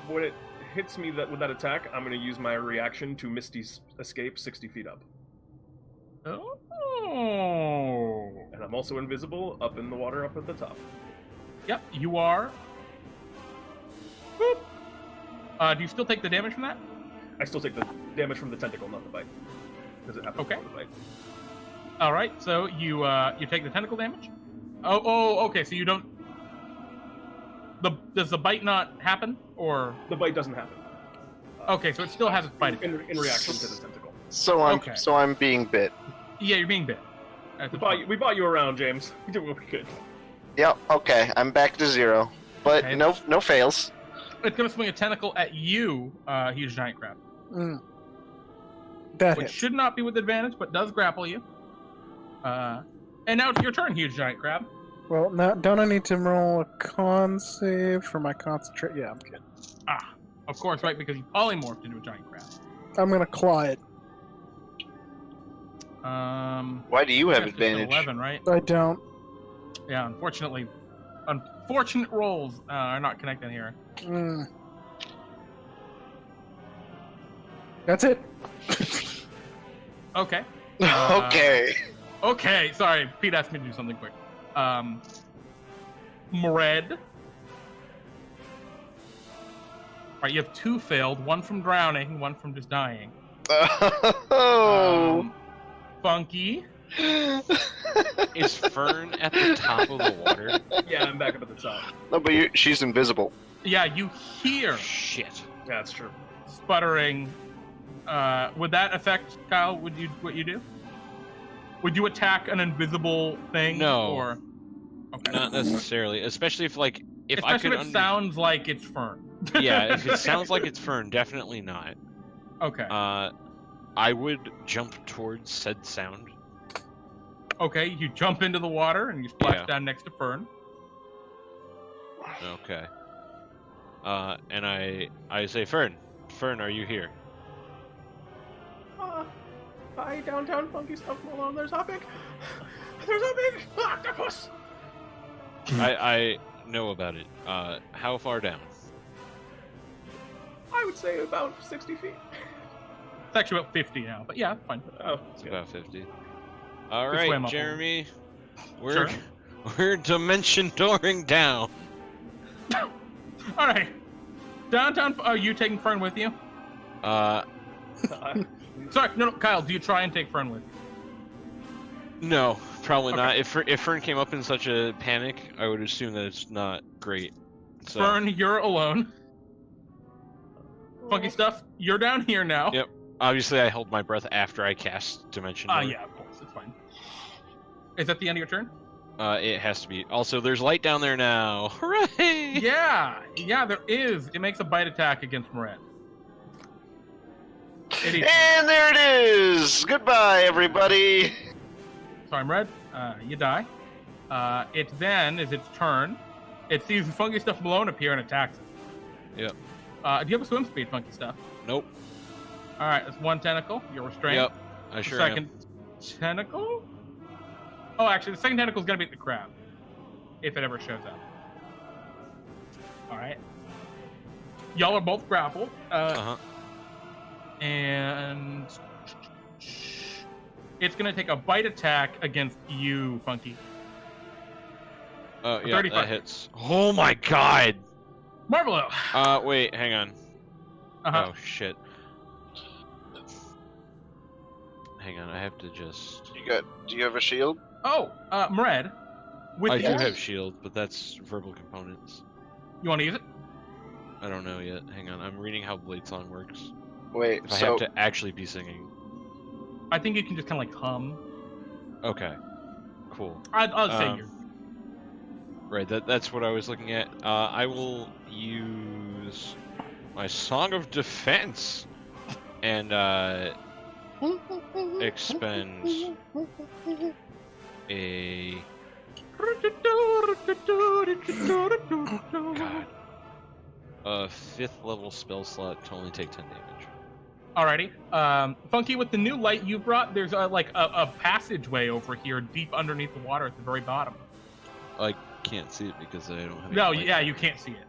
when it hits me with that attack, I'm going to use my reaction to Misty escape 60 feet up. Oh. And I'm also invisible up in the water up at the top. Yep, you are. Boop. Do you still take the damage from that? I still take the damage from the tentacle, not the bite. Because it happens Okay. before the bite. All right, so you take the tentacle damage. Oh, okay. So you don't. Does the bite not happen, or The bite doesn't happen. okay? So it still has its bite. In reaction to the tentacle. So I'm being bit. Yeah, you're being bit. We bought you around, James. We did what we could. Yep. Okay, I'm back to 0, but Okay. no fails. It's gonna swing a tentacle at you, huge giant crab, That which hits. should not be with advantage, but does grapple you. And now it's your turn, huge giant crab. Well, now don't I need to roll a con save for my concentrate? Yeah, I'm good. Of course, right? Because you polymorphed into a giant crab. I'm gonna claw it. Why do you have That's just an advantage? 11, right? I don't. Yeah, unfortunately, unfortunate rolls are not connected here. That's it. Okay. Okay. Okay, sorry. Pete asked me to do something quick. Mred. Alright, you have 2 failed. 1 from drowning, 1 from just dying. Oh. Funky. Is Fern at the top of the water? Yeah, I'm back up at the top. No, but she's invisible. Yeah, you hear Shit. Yeah, that's true. sputtering. Would that affect Kyle? What you do? Would you attack an invisible thing? No. Or okay. Not necessarily, especially if I Especially could. if it sounds like it's Fern. Yeah, if it sounds like it's Fern, definitely not. Okay. I would jump towards said sound. Okay, you jump into the water and you splash down next to Fern. Okay. And I say, Fern, are you here? Hi, downtown funky stuff, Malone. There's a big octopus. I know about it. How far down? I would say about 60 feet. It's actually about 50 now, but yeah, fine. Oh, It's about 50. All Just swim right, up. Jeremy. Sure. We're dimension dooring down. All right. Downtown. Are you taking Fern with you? Sorry, no, Kyle. Do you try and take Fern with you? No, probably Okay. not. If Fern came up in such a panic, I would assume that it's not great. So, Fern, you're alone. Funky stuff. You're down here now. Yep. Obviously, I held my breath after I cast Dimension Door. Yeah, of course, it's fine. Is that the end of your turn? It has to be. Also, there's light down there now. Hooray! Yeah, there is. It makes a bite attack against Mred. And there it is! Goodbye, everybody! Sorry, Mred. You die. It then is its turn. It sees the funky stuff Malone appear and attacks it. Yep. Do you have a swim speed, funky stuff? Nope. All right, that's one tentacle. You're restrained. Yep. I sure Second tentacle? Oh, actually, the second tentacle is going to be at the crab. If it ever shows up. All right. Y'all are both grappled. And it's going to take a bite attack against you, Funky. Oh, yeah, 35. that hits. Oh my god! Marvelo! Wait, hang on. Oh, shit. Hang on, I have to just... Do you have a shield? Oh, Mred. I do have shield, but that's verbal components. You want to use it? I don't know yet. Hang on, I'm reading how Bladesong works. Wait, If I have to actually be singing. I think you can just kind of like hum. Okay. Cool. I'll say you. Right, that's what I was looking at. I will use my Song of Defense and expend a... God. A 5th level spell slot to only take 10 damage. Alrighty. Funky, with the new light you brought, there's a passageway over here deep underneath the water at the very bottom. I can't see it because I don't have No, any light. yeah, you can't see it.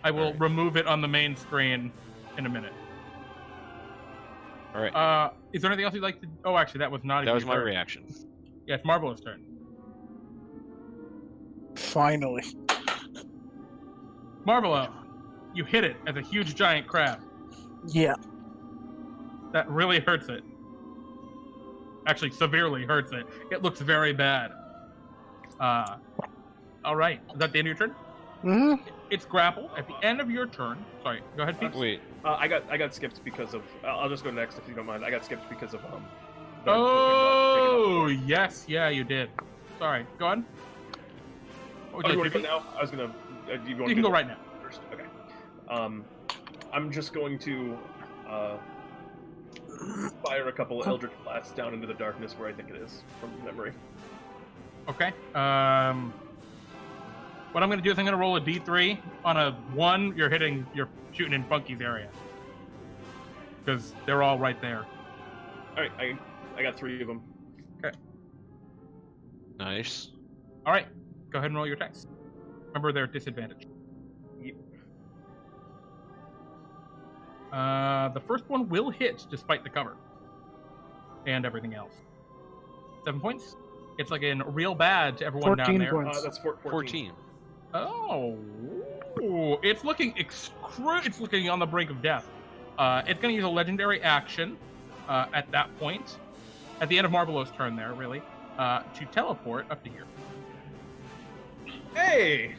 I will remove it on the main screen in a minute. Alright. Is there anything else you'd like to... Oh, actually, that was not... That was my turn. reaction. Yeah, it's Marvelo's turn. Finally. Marvelo, you hit it as a huge giant crab. Yeah. That really hurts it. Actually, severely hurts it. It looks very bad. All right. Is that the end of your turn? Mm-hmm. It's grapple. At the end of your turn... Sorry, go ahead, Pete. Wait. I got skipped because of. I'll just go next if you don't mind. I got skipped because of Oh, yes. Yeah, you did. Sorry. Go on. Oh, you want to go now? I was gonna. You can go right now. First. Okay. I'm just going to fire a couple of Eldritch Blasts down into the darkness where I think it is, from memory. Okay. What I'm going to do is I'm going to roll a d3. On a 1, you're shooting in Funky's area. Because they're all right there. Alright, I got 3 of them. Okay. Nice. Alright, go ahead and roll your attacks. Remember, they're at disadvantage. Yep. The first one will hit despite the cover. And everything else. 7 points. It's like in real bad to everyone down 14 there. points. That's 14. Oh, it's looking it's looking on the brink of death. It's going to use a legendary action at that point, at the end of Marvelo's turn there, really, to teleport up to here. Hey!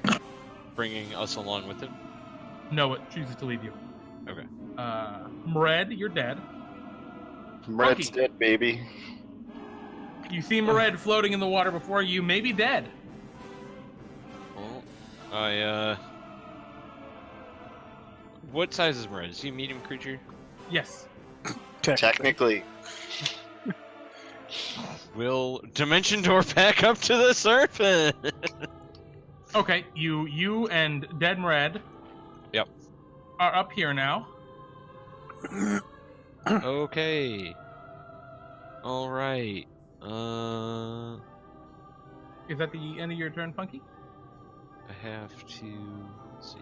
Bringing us along with it. No, it chooses to leave you. Okay. Mred, you're dead. Mred's Funky. dead, baby. You see Mred floating in the water before you, maybe dead. Well, what size is Mred? Is he a medium creature? Yes. Technically. Will Dimension Door back up to the surface? Okay, you and Dead Mred. Yep. Are up here now. Okay. All right. Is that the end of your turn, Funky? I have to let's see.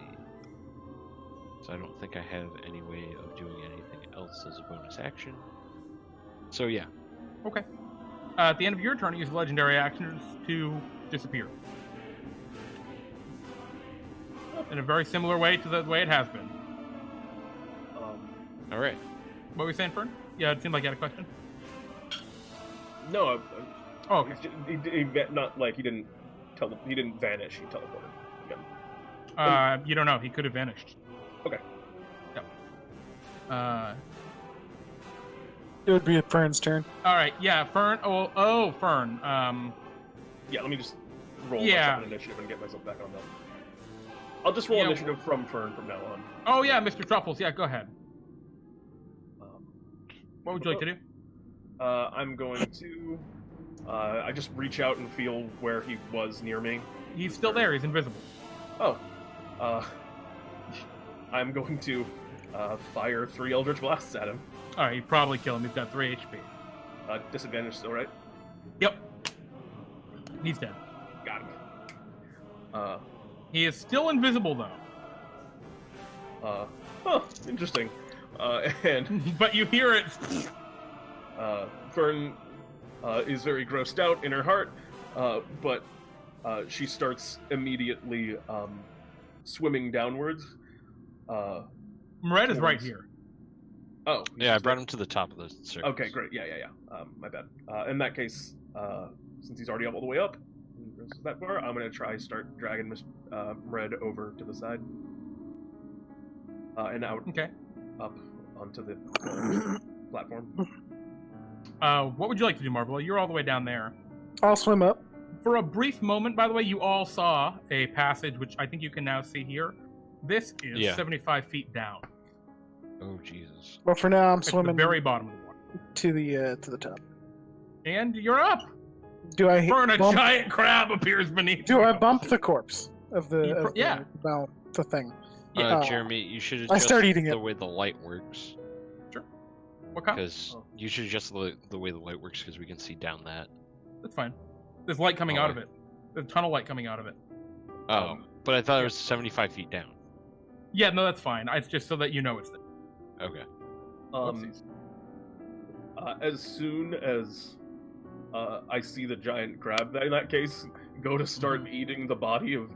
So I don't think I have any way of doing anything else as a bonus action. So yeah. Okay. At the end of your turn, use legendary actions to disappear. In a very similar way to the way it has been. All right. What were you saying, Fern? Yeah, it seemed like you had a question. No, Oh, okay. not like he didn't vanish. He teleported again. You don't know. He could have vanished. Okay. Yep. It would be Fern's turn. All right. Yeah, Fern. Oh, Fern. Yeah, let me just roll Yeah. myself an initiative and get myself back on that. I'll just roll Yeah, initiative from Fern from now on. Oh yeah, Mr. Truffles. Yeah, go ahead. What would you like to do? I'm going to. I just reach out and feel where he was near me. He's still there. He's invisible. Oh. I'm going to fire 3 Eldritch Blasts at him. All right, you probably kill him. He's got 3 HP. Disadvantage still, right? Yep. He's dead. Got him. He is still invisible though. Interesting. And But you hear it. Fern is very grossed out in her heart, but she starts immediately swimming downwards. Mred is right towards- here. Oh, Yeah, I brought him to the top of the circle. Okay, great. Yeah. My bad. In that case, since he's already up all the way up, that far, I'm gonna try start dragging Mred over to the side, and out Okay. up onto the platform. What would you like to do, Marvelo? You're all the way down there. I'll swim up. For a brief moment, by the way, you all saw a passage, which I think you can now see here. This is 75 feet down. Oh Jesus. Well, for now, I'm At the swimming very bottom of the water. to the top. And you're up. Do I Fern, a bump, giant crab appears beneath Do you. I bump the corpse of the? You Of yeah. the thing. Yeah. Jeremy, you should I adjust start eating the it. way the light works. What kind? Because you should adjust the way the light works because we can see down that. That's fine. There's light coming out of Oh. it. There's tunnel light coming out of it. Oh, but I thought it was 75 feet down. Yeah, no, that's fine. It's just so that you know it's there. Okay. Whoopsies. As soon as I see the giant crab, in that case, go to start eating the body of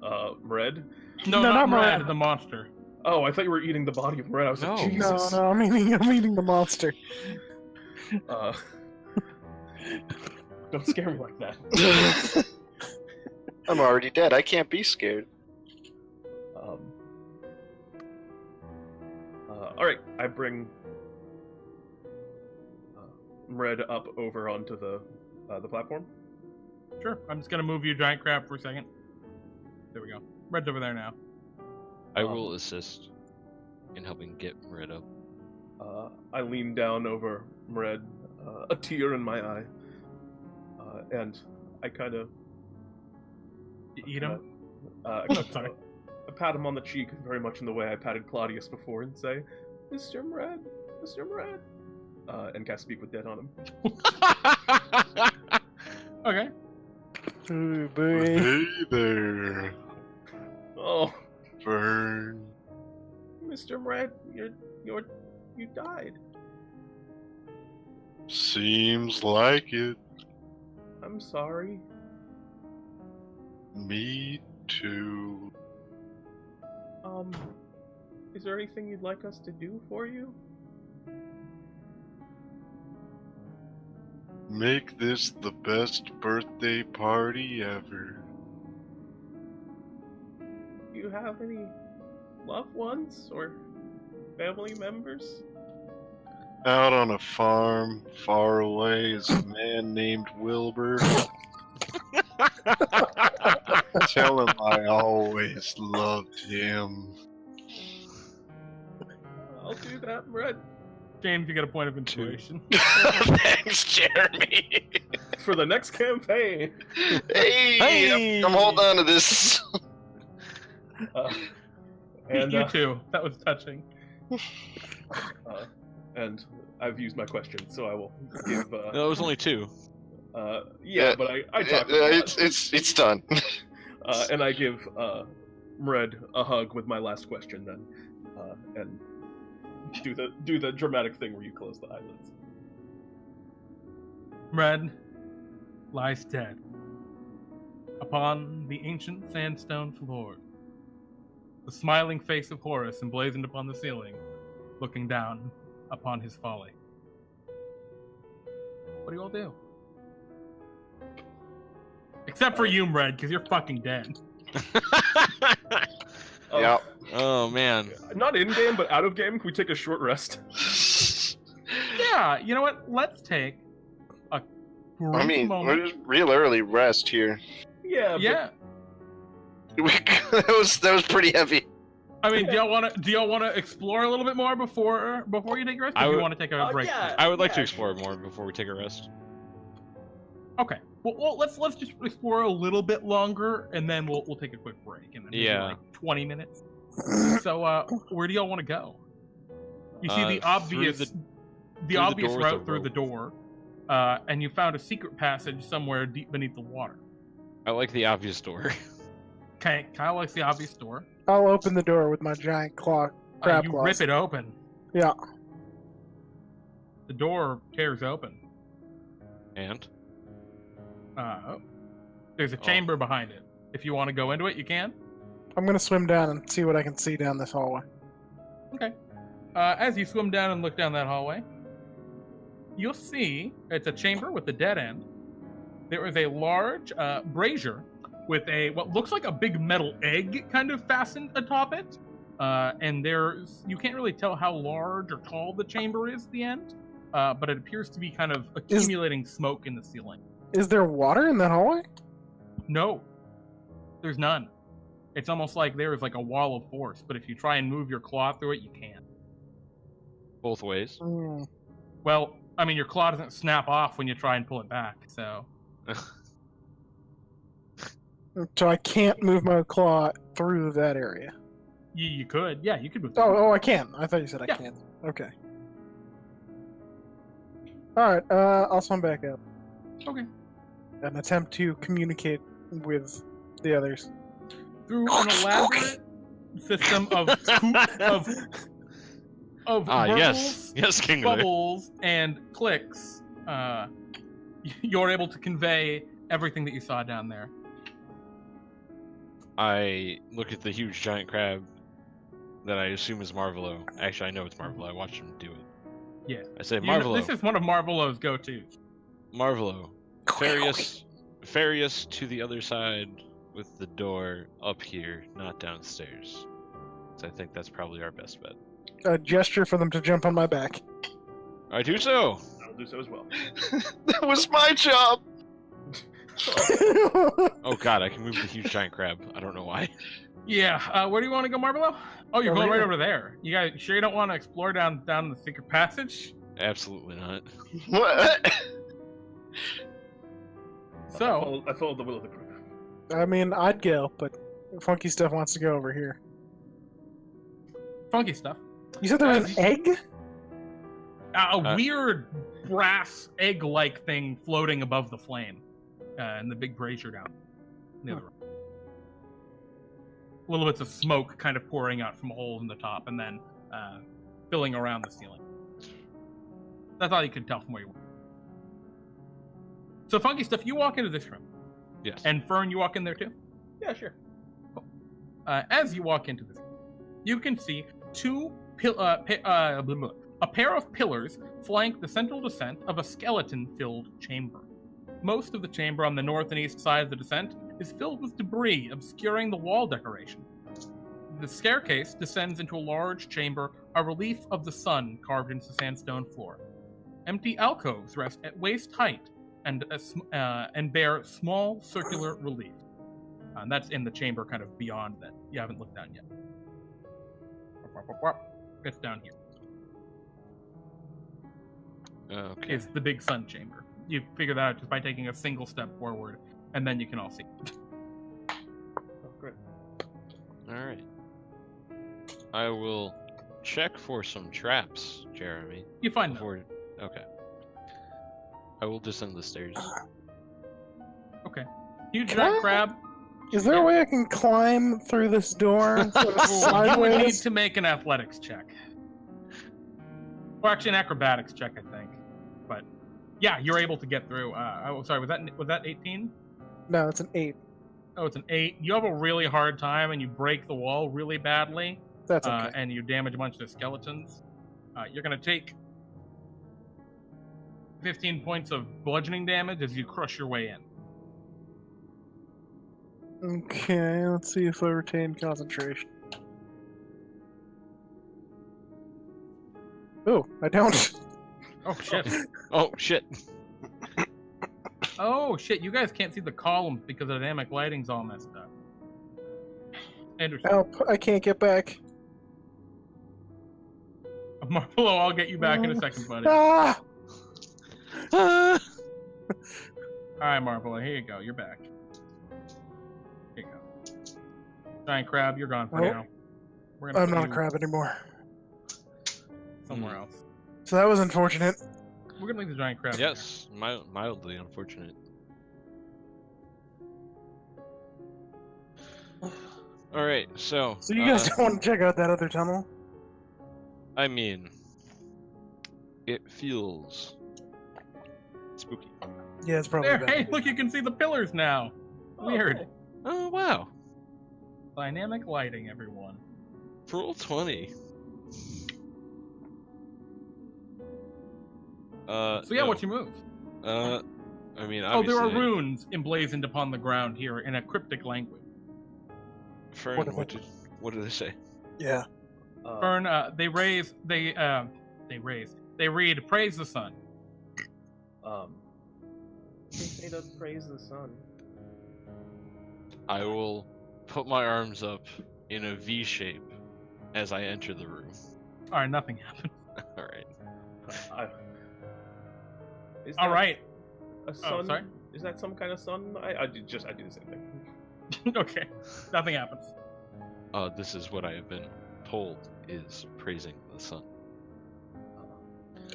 Mred. No, No, not not Mred, Mred. the monster. Oh, I thought you were eating the body of Mred. I was like, No. Jesus. No, I'm eating the monster. Don't scare me like that. I'm already dead. I can't be scared. All right, I bring Mred up over onto the platform. Sure. I'm just gonna move you, giant crab, for a second. There we go. Red's over there now. I will assist in helping get Mred up. I lean down over Mred, a tear in my eye, and I kind of You eat him? Sorry. I pat him on the cheek very much in the way I patted Claudius before and say, Mr. Mred, Mr. Mred, and cast Speak with Dead on him. Okay. Ooh, boy. Hey there, Oh, Fern. Mr. Mred, you died. Seems like it. I'm sorry. Me too. Is there anything you'd like us to do for you? Make this the best birthday party ever. Do you have any loved ones or family members? Out on a farm far away is a man named Wilbur. Tell him I always loved him. I'll do that, Mred. James, you get a point of inspiration. Thanks, Jeremy. For the next campaign. Hey, I'm holding on to this. And you too. That was touching. And I've used my question, so I will give. No, it was only 2. Yeah, but I talked. About it's done. And I give Mred a hug with my last question, then, and do the dramatic thing where you close the eyelids. Mred lies dead upon the ancient sandstone floor. The smiling face of Horus emblazoned upon the ceiling, looking down upon his folly. What do you all do? Except for you, Mred, because you're fucking dead. Yep. Oh man. Not in game, but out of game. Can we take a short rest? Yeah, you know what? Let's take a brief moment. We're just real early rest here. Yeah. Yeah. that was pretty heavy. I mean, do y'all want to explore a little bit more before you take a rest? Or do you want to take a break? Yeah. I would like to explore more before we take a rest. Okay. Well, let's just explore a little bit longer, and then we'll take a quick break, and then maybe like 20 minutes. So, where do y'all want to go? You see the obvious route through the door, and you found a secret passage somewhere deep beneath the water. I like the obvious door. Okay, Kyle likes the obvious door. I'll open the door with my giant crab You claws. rip it open. Yeah. The door tears open. And? There's a chamber behind it. If you want to go into it, you can. I'm gonna swim down and see what I can see down this hallway. Okay. As you swim down and look down that hallway, you'll see it's a chamber with a dead end. There is a large brazier with what looks like a big metal egg kind of fastened atop it. And you can't really tell how large or tall the chamber is at the end, but it appears to be kind of accumulating smoke in the ceiling. Is there water in that hallway? No, there's none. It's almost like there is like a wall of force, but if you try and move your claw through it, you can't. Both ways. Well, I mean, your claw doesn't snap off when you try and pull it back, so... So I can't move my claw through that area. You could. Yeah, you could move through. Oh, I can. I thought you said I can't. Okay. Alright, I'll swim back up. Okay. And attempt to communicate with the others. Through an elaborate system of yes, Kingler. bubbles and clicks, you're able to convey everything that you saw down there. I look at the huge giant crab that I assume is Marvelo. Actually, I know it's Marvelo. I watched him do it. Yeah. I say, Marvelo. This is one of Marvelo's go-tos. Marvelo, ferry us to the other side with the door up here, not downstairs. So I think that's probably our best bet. A gesture for them to jump on my back. I do so. I'll do so as well. That was my job. Oh god, I can move the huge giant crab. I don't know why. Yeah, where do you want to go, Marvelo? Oh, you're Over going right here. over there. You guys sure you don't want to explore down the secret passage? Absolutely not. What? So, I followed the will of the group. I mean, I'd go, but Funky Stuff wants to go over here. funky stuff. You said there was an egg? A weird brass egg-like thing floating above the flame, and the big brazier down the other room. Little bits of smoke kind of pouring out from a hole in the top, and then filling around the ceiling. That's all you could tell from where you were. So, funky stuff. You walk into this room. Yes. And Fern, you walk in there too? Yeah, sure. Cool. As you walk into this room, you can see a pair of pillars flank the central descent of a skeleton-filled chamber. Most of the chamber on the north and east side of the descent is filled with debris obscuring the wall decoration. The staircase descends into a large chamber, a relief of the sun carved into the sandstone floor. Empty alcoves rest at waist height and bear small circular relief. And that's in the chamber kind of beyond that. You haven't looked down yet. It's down here. Okay. Is the big sun chamber. You figure that out just by taking a single step forward, and then you can all see. Oh, great. All right. I will check for some traps, Jeremy. You find them. Before... Okay. I will descend the stairs. Okay. Huge giant crab. Is there a way I can climb through this door sort of You would need sideways? to make an athletics check. Or actually an acrobatics check, I think. But yeah, you're able to get through. Oh, sorry, was that 18? No, it's an 8. Oh, it's an 8. You have a really hard time, and you break the wall really badly, That's okay. and you damage a bunch of the skeletons. You're gonna take 15 points of bludgeoning damage as you crush your way in. Okay, let's see if I retain concentration. Oh, I don't. Oh shit! Oh shit! Oh shit! You guys can't see the columns because the dynamic lighting's all messed up. Interesting. Help, I can't get back. Marvelo, I'll get you back in a second, buddy. Ah! Ah! Alright, Marvelo, here you go. You're back. Here you go. Giant crab, you're gone for Oh. now. We're gonna I'm put not a you crab anymore. somewhere else. So that was unfortunate. We're gonna leave the giant crab. Yes, mildly unfortunate. All right, so. So you guys don't want to check out that other tunnel? I mean, it feels spooky. Yeah, it's probably There, bad. hey, look, you can see the pillars now. Weird. Oh wow! Dynamic lighting, everyone. Roll 20. So yeah, no. what's your move? I mean, Oh, there are obviously, runes emblazoned upon the ground here in a cryptic language. Fern, What are what did they say? Yeah. Fern, they read, praise the sun. They say to praise the sun. I will put my arms up in a V shape as I enter the room. Alright, nothing happened. All right. Is All that right. A sun? sorry? Is that some kind of sun? I do the same thing. Okay, nothing happens. This is what I have been told is praising the sun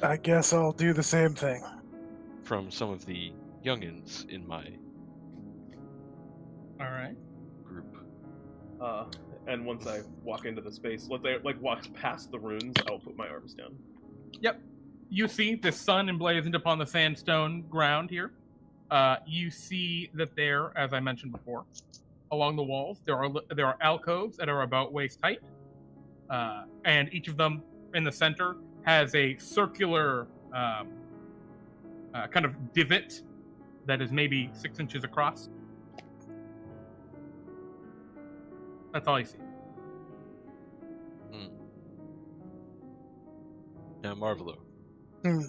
I guess I'll do the same thing. from some of the youngins in my Alright. group. And once I walk into the space, once I walk past the runes, I'll put my arms down. Yep. You see the sun emblazoned upon the sandstone ground here. You see that there, as I mentioned before, along the walls there are alcoves that are about waist height, and each of them in the center has a circular kind of divot that is maybe 6 inches across. That's all you see. Now, Marvelo, Hmm.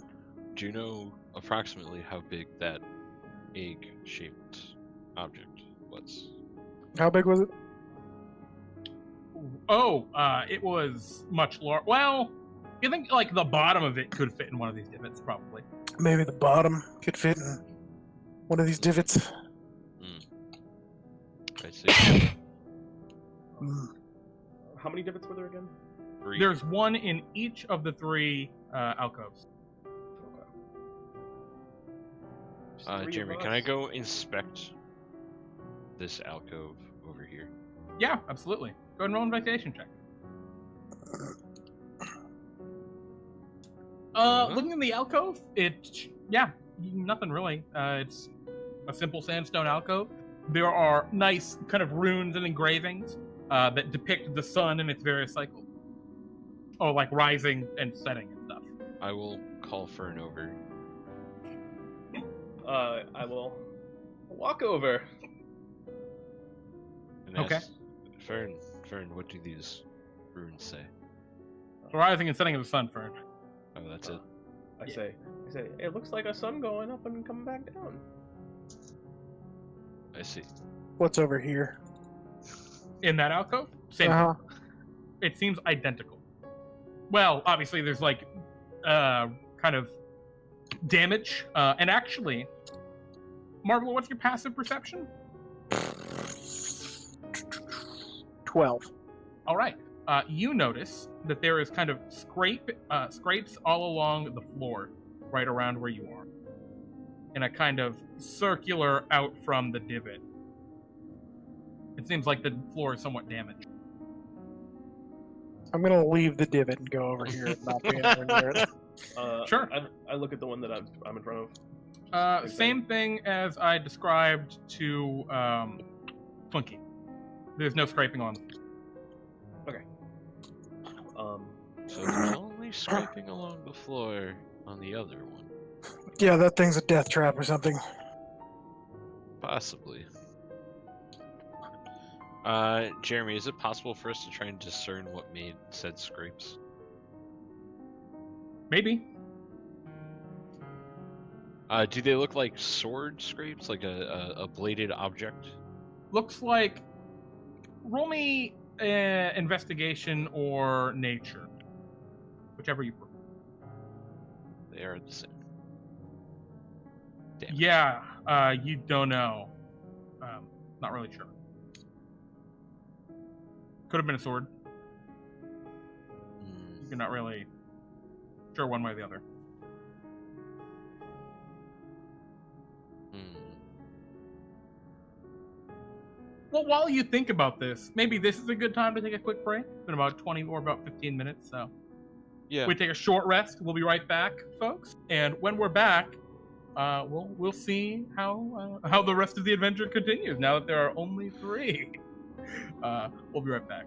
do you know approximately how big that egg-shaped object was? How big was it? Oh, it was much larger. Well, you think like the bottom of it could fit in one of these divots, probably. Maybe the bottom could fit in one of these divots. I see. Hmm. How many divots were there again? 3. There's one in each of the 3 alcoves. Just 3 of Jeremy, can I us. go inspect this alcove over here? Yeah, absolutely. Go ahead and roll an investigation check. Looking in the alcove, nothing really. It's a simple sandstone alcove. There are nice kind of runes and engravings that depict the sun in its various cycles. Oh, like rising and setting and stuff. I will call Fern over. I will walk over. And Okay. ask, Fern, Fern, what do these runes say? The rising and setting of the sun, Fern. Oh, that's it. I say, it looks like a sun going up and coming back down. I see. What's over here? In that alcove? Same Uh-huh. thing. It seems identical. Well, obviously there's like kind of damage. And actually, Marvelo, what's your passive perception? 12. All right. You notice that there is kind of scrapes all along the floor, right around where you are, in a kind of circular out from the divot. It seems like the floor is somewhat damaged. I'm gonna leave the divot and go over here and not be anywhere near it. Sure. I look at the one that I'm in front of. Same thing as I described to Funky. There's no scraping on them. So there's only scraping along the floor on the other one. Yeah, that thing's a death trap or something. Possibly. Jeremy, is it possible for us to try and discern what made said scrapes? Maybe. Do they look like sword scrapes, like a bladed object? Looks like. Roll me investigation or nature, whichever you prefer. They are the same. Damn. Yeah, you don't know. Not really sure. Could have been a sword. You're not really sure one way or the other. Well, while you think about this, maybe this is a good time to take a quick break. It's been about 20 or about 15 minutes, so Yeah. we take a short rest. We'll be right back, folks. And when we're back, we'll see how the rest of the adventure continues. Now that there are only 3, we'll be right back.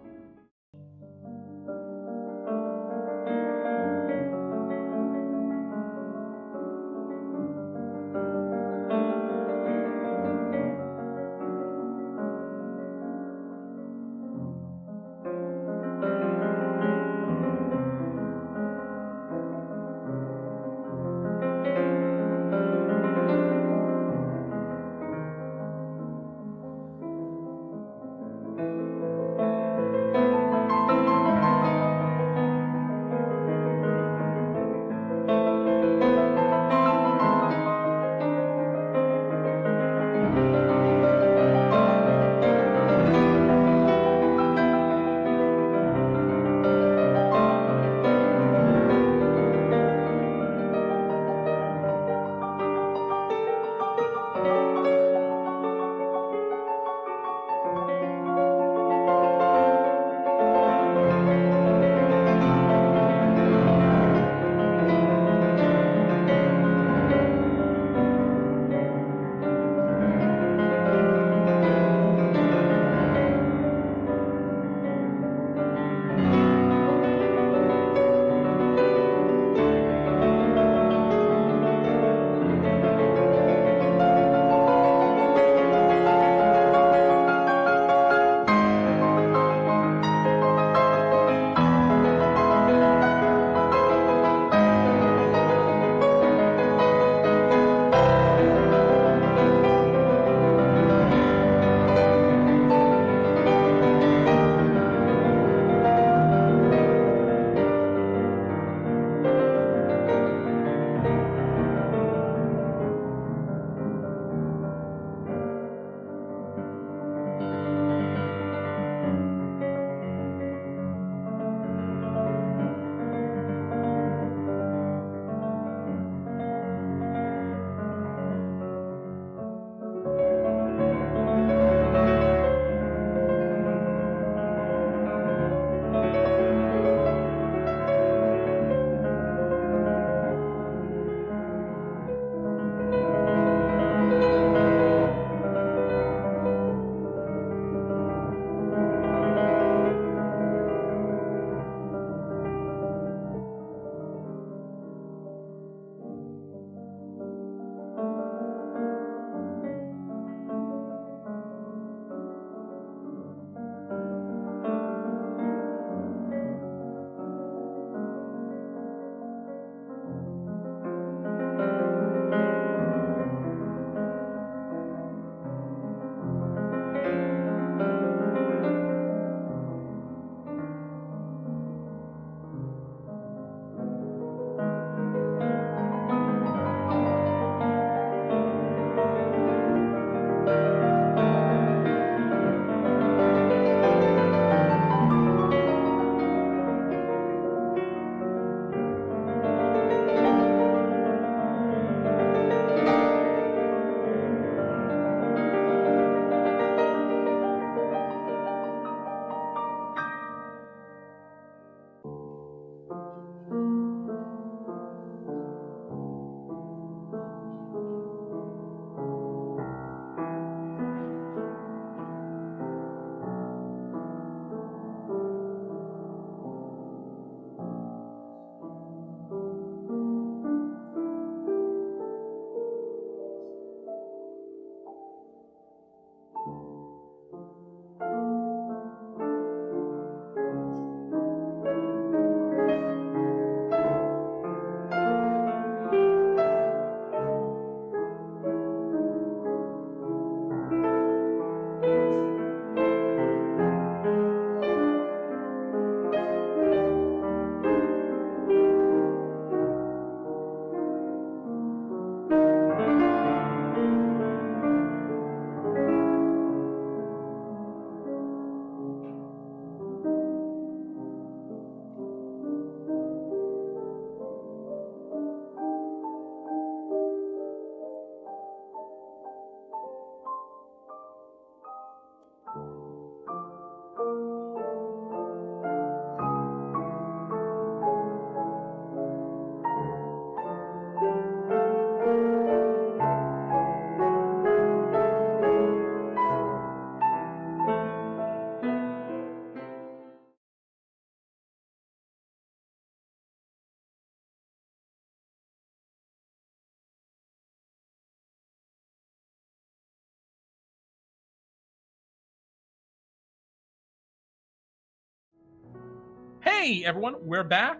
Hey, everyone, we're back.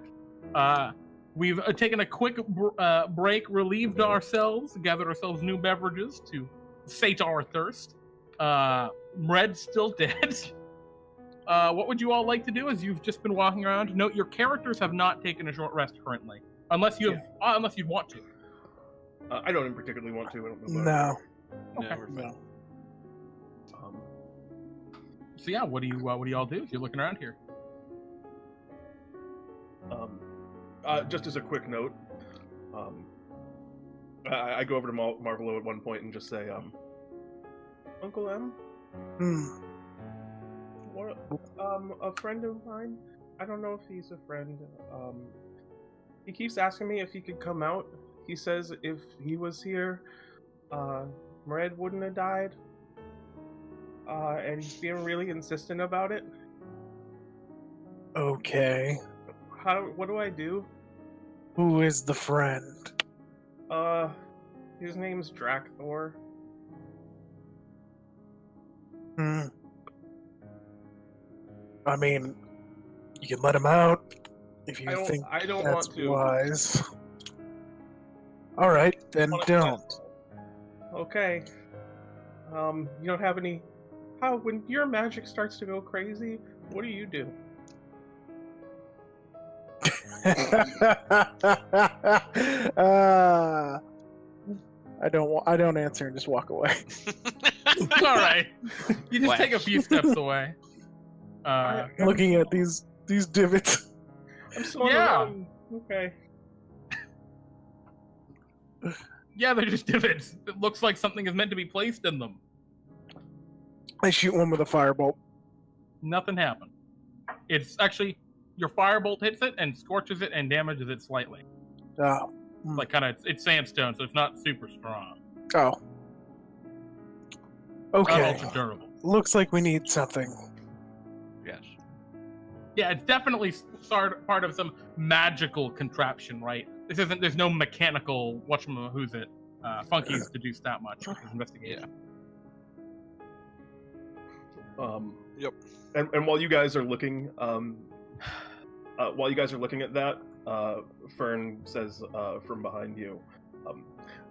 We've taken a quick break, relieved ourselves, gathered ourselves new beverages to sate our thirst. Mred's still dead. What would you all like to do as you've just been walking around? Note your characters have not taken a short rest currently, unless you have, unless you'd want to. I don't particularly want to. I don't know. No. Okay. No, we're fine. So yeah, what do you all do as you're looking around here? Just as a quick note, I go over to Marvelo at one point and just say, Uncle M? What, a friend of mine? I don't know if he's a friend. He keeps asking me if he could come out. He says if he was here, Mred wouldn't have died. And he's being really insistent about it. Okay. What do I do? Who is the friend? His name's Drakthor. I mean, you can let him out if you think I don't that's want to. wise. All right, then don't. Okay. You don't have any. When your magic starts to go crazy, what do you do? I don't answer and just walk away. All right, you just take a few steps away. Looking at these divots. I'm so around. Okay. Yeah, they're just divots. It looks like something is meant to be placed in them. I shoot one with a firebolt. Nothing happened. It's actually your firebolt hits it and scorches it and damages it slightly. Oh. Like kind of, it's sandstone, so it's not super strong. Oh. Okay. Not ultra durable. Looks like we need something. Yes. Yeah, it's definitely part of some magical contraption, right? This isn't. There's no mechanical. Who's it? Funkies to do that much. Investigation. Yep. And while you guys are looking, at that, Fern says from behind you,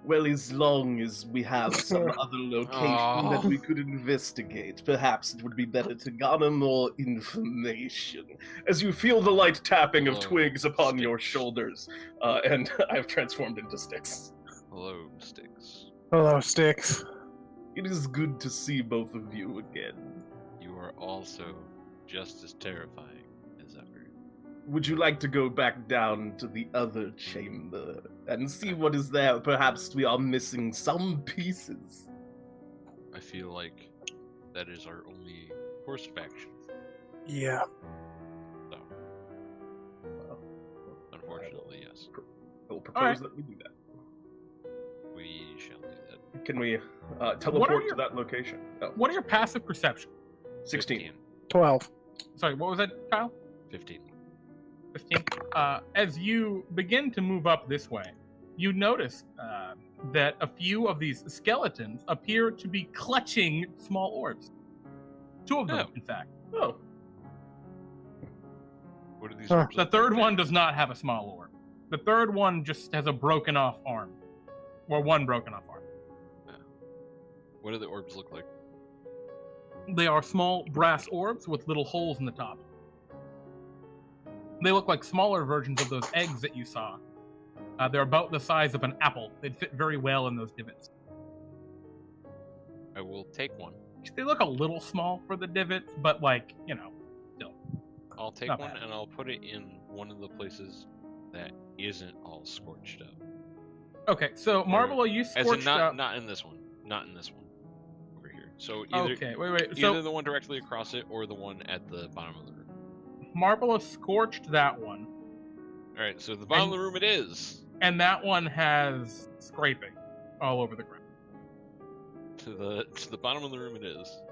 well, as long as we have some other location that we could investigate, perhaps it would be better to garner more information. As you feel the light tapping of twigs upon your shoulders, and I've transformed into Sticks. Hello, Sticks. Hello, Sticks. It is good to see both of you again. You are also just as terrifying as ever. Would you like to go back down to the other chamber and see what is there? Perhaps we are missing some pieces. I feel like that is our only course of action. Yeah. So, unfortunately, yes. I will propose that we do that. We shall do that. Can we teleport to that location? Oh, What are your passive perception? 16. 12. Sorry, what was that, Kyle? 15. 15. As you begin to move up this way, you notice that a few of these skeletons appear to be clutching small orbs. 2 of them, in fact. Oh. What are these? Huh. orbs The look third like? one does not have a small orb. The third one just has a broken off arm. Or one broken off arm. What do the orbs look like? They are small brass orbs with little holes in the top. They look like smaller versions of those eggs that you saw. They're about the size of an apple. They'd fit very well in those divots. I will take one. They look a little small for the divots, but still. I'll take Not one bad. and I'll put it in one of the places that isn't all scorched up. Okay, so Marvelo, you As in scorched out. not in this one. Not in this one. Over here. So either Okay, wait. either So the one directly across it or the one at the bottom of the room. Marvelo scorched that one, Alright, so the bottom of the room it is. and that one has scraping all over the ground. To the bottom of the room it is.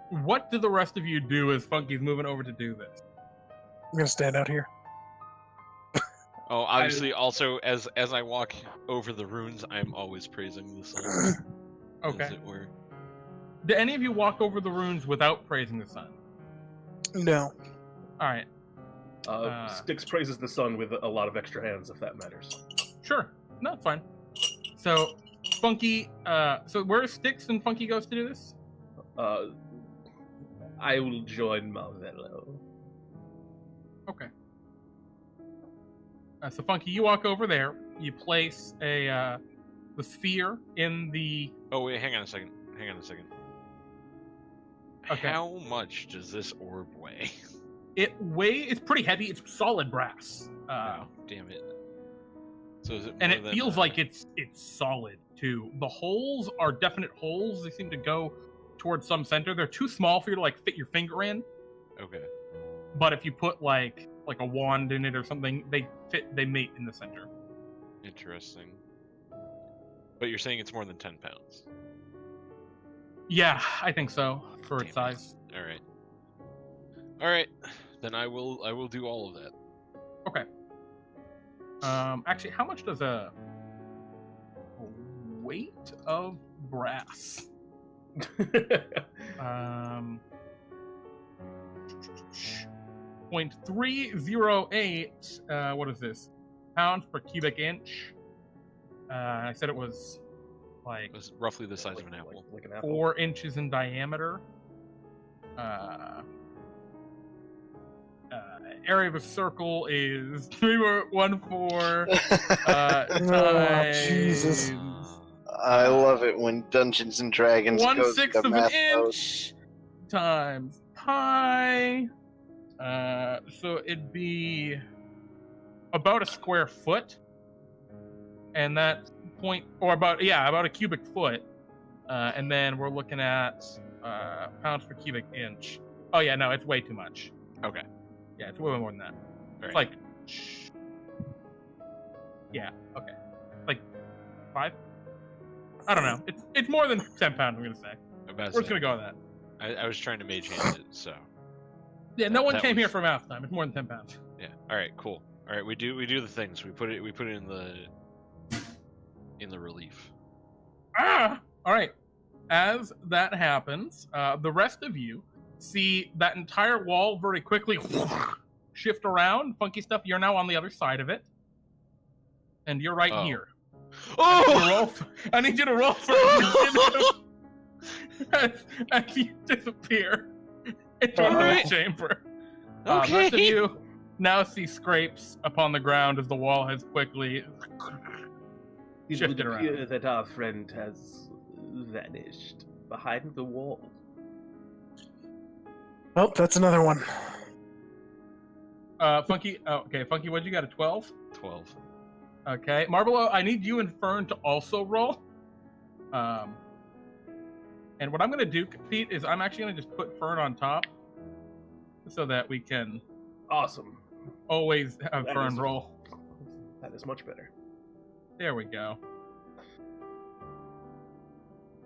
What do the rest of you do as Funky's moving over to do this? I'm gonna stand out here. Oh, obviously also as I walk over the runes, I'm always praising the sun. Okay. As it were. Do any of you walk over the runes without praising the sun? No. All right. Styx praises the sun with a lot of extra hands, if that matters. Sure. No, it's fine. So, Funky, so where Styx and Funky goes to do this? I will join Marvelo. Okay. So, Funky, you walk over there. You place the sphere in the... Oh, wait, hang on a second. Okay. How much does this orb weigh? It's pretty heavy. It's solid brass. Oh, damn it. So is it And more it than, feels like it's solid, too. The holes are definite holes. They seem to go towards some center. They're too small for you to, like, fit your finger in. Okay. But if you put, like a wand in it or something, they mate in the center. Interesting. But you're saying it's more than 10 pounds? Yeah, I think so, for its Damn it. size. Alright. Then I will do all of that. Okay. Actually, how much does a weight of brass? 0.308. What is this? Pounds per cubic inch. I said it was like It was roughly the size of an apple. Like an apple. 4 inches in diameter. Area of a circle is 3.14 times Jesus. I love it when Dungeons and Dragons goes 1/6 to of an math mode. inch times pi. So it'd be about a square foot, and that's about a cubic foot. And then we're looking at pounds per cubic inch. Oh yeah, no, it's way too much. Okay. Yeah, it's way more than that. It's Alright. like, yeah, okay, like 5. I don't know. It's more than 10 pounds. I'm gonna say. We're just gonna go with that. I was trying to mage hand it, so Yeah, no one that came here was- for math time. It's more than 10 pounds. yeah. Alright, cool. Alright, we do the things. We put it in the relief. Ah! All right. As that happens, the rest of you see that entire wall very quickly shift around. Funky Stuff, you're now on the other side of it. And you're right Oh. here. Oh! I need you to roll for as you disappear into the Alright. chamber. Okay. The rest of you now see scrapes upon the ground as the wall has quickly It shifted would around. appear that our friend has vanished behind the wall. Oh, that's another one. Funky, okay, Funky, what'd you got, a 12? 12. Okay, Marvelo, I need you and Fern to also roll. And what I'm going to do, Pete, is I'm actually going to just put Fern on top so that we can Awesome. always have That Fern is- roll. That is much better. There we go.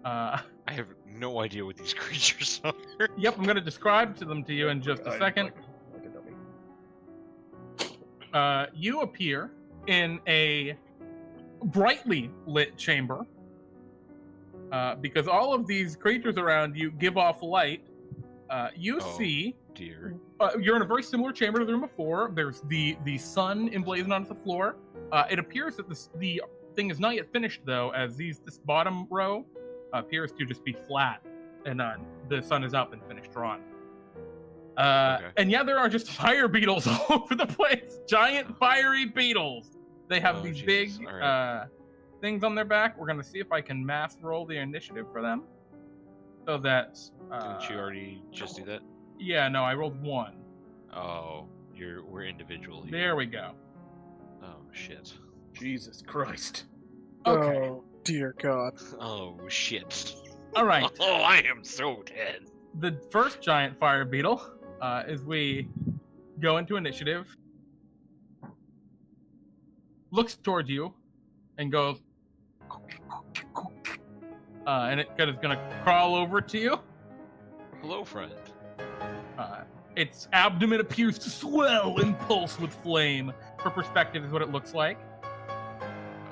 I have no idea what these creatures are. Yep, I'm going to describe them to you in just a second. Like a dummy. You appear in a brightly lit chamber because all of these creatures around you give off light. You Oh. see, Dear. you're in a very similar chamber to the room before. There's the sun emblazoned onto the floor. It appears that the thing is not yet finished, though, as this bottom row appears to just be flat, and the sun is up and finished drawn. Okay. And yeah, there are just fire beetles all over the place. Giant fiery beetles. They have Oh, these Jesus. big Alright. things on their back. We're gonna see if I can mass roll the initiative for them, so that. Didn't you already just do that? Yeah, no, I rolled 1. Oh, we're individual here. There we go. Oh shit. Jesus Christ. Okay. Oh, dear God. Oh shit. All right. Oh, I am so dead. The first giant fire beetle, as we go into initiative, looks towards you and goes, and it is going to crawl over to you. Hello, friend. Its abdomen appears to swell and pulse with flame. For perspective, is what it looks like. Oh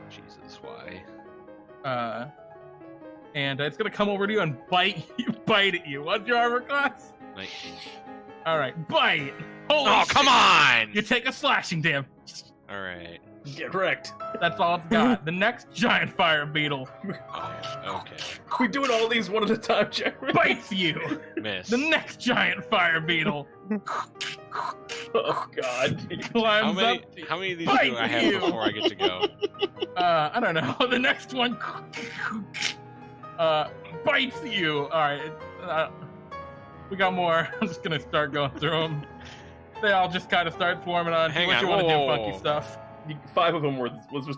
Jesus, why? And it's going to come over to you and bite at you. What's your armor class? 19. All right, bite. Holy Oh, shit. come on! You take a slashing damage. All right. Get wrecked. That's all it's got. The next giant fire beetle Oh, okay. We doing all these one at a time, Jeremy. bites you. Miss. The next giant fire beetle Oh God. climbs up. How many of these Bite do I have you. before I get to go? I don't know. The next one bites you. All right. We got more. I'm just gonna start going through them. They all just kind of start swarming on. Hang what on. you want to do, Whoa. funky stuff? 5 of them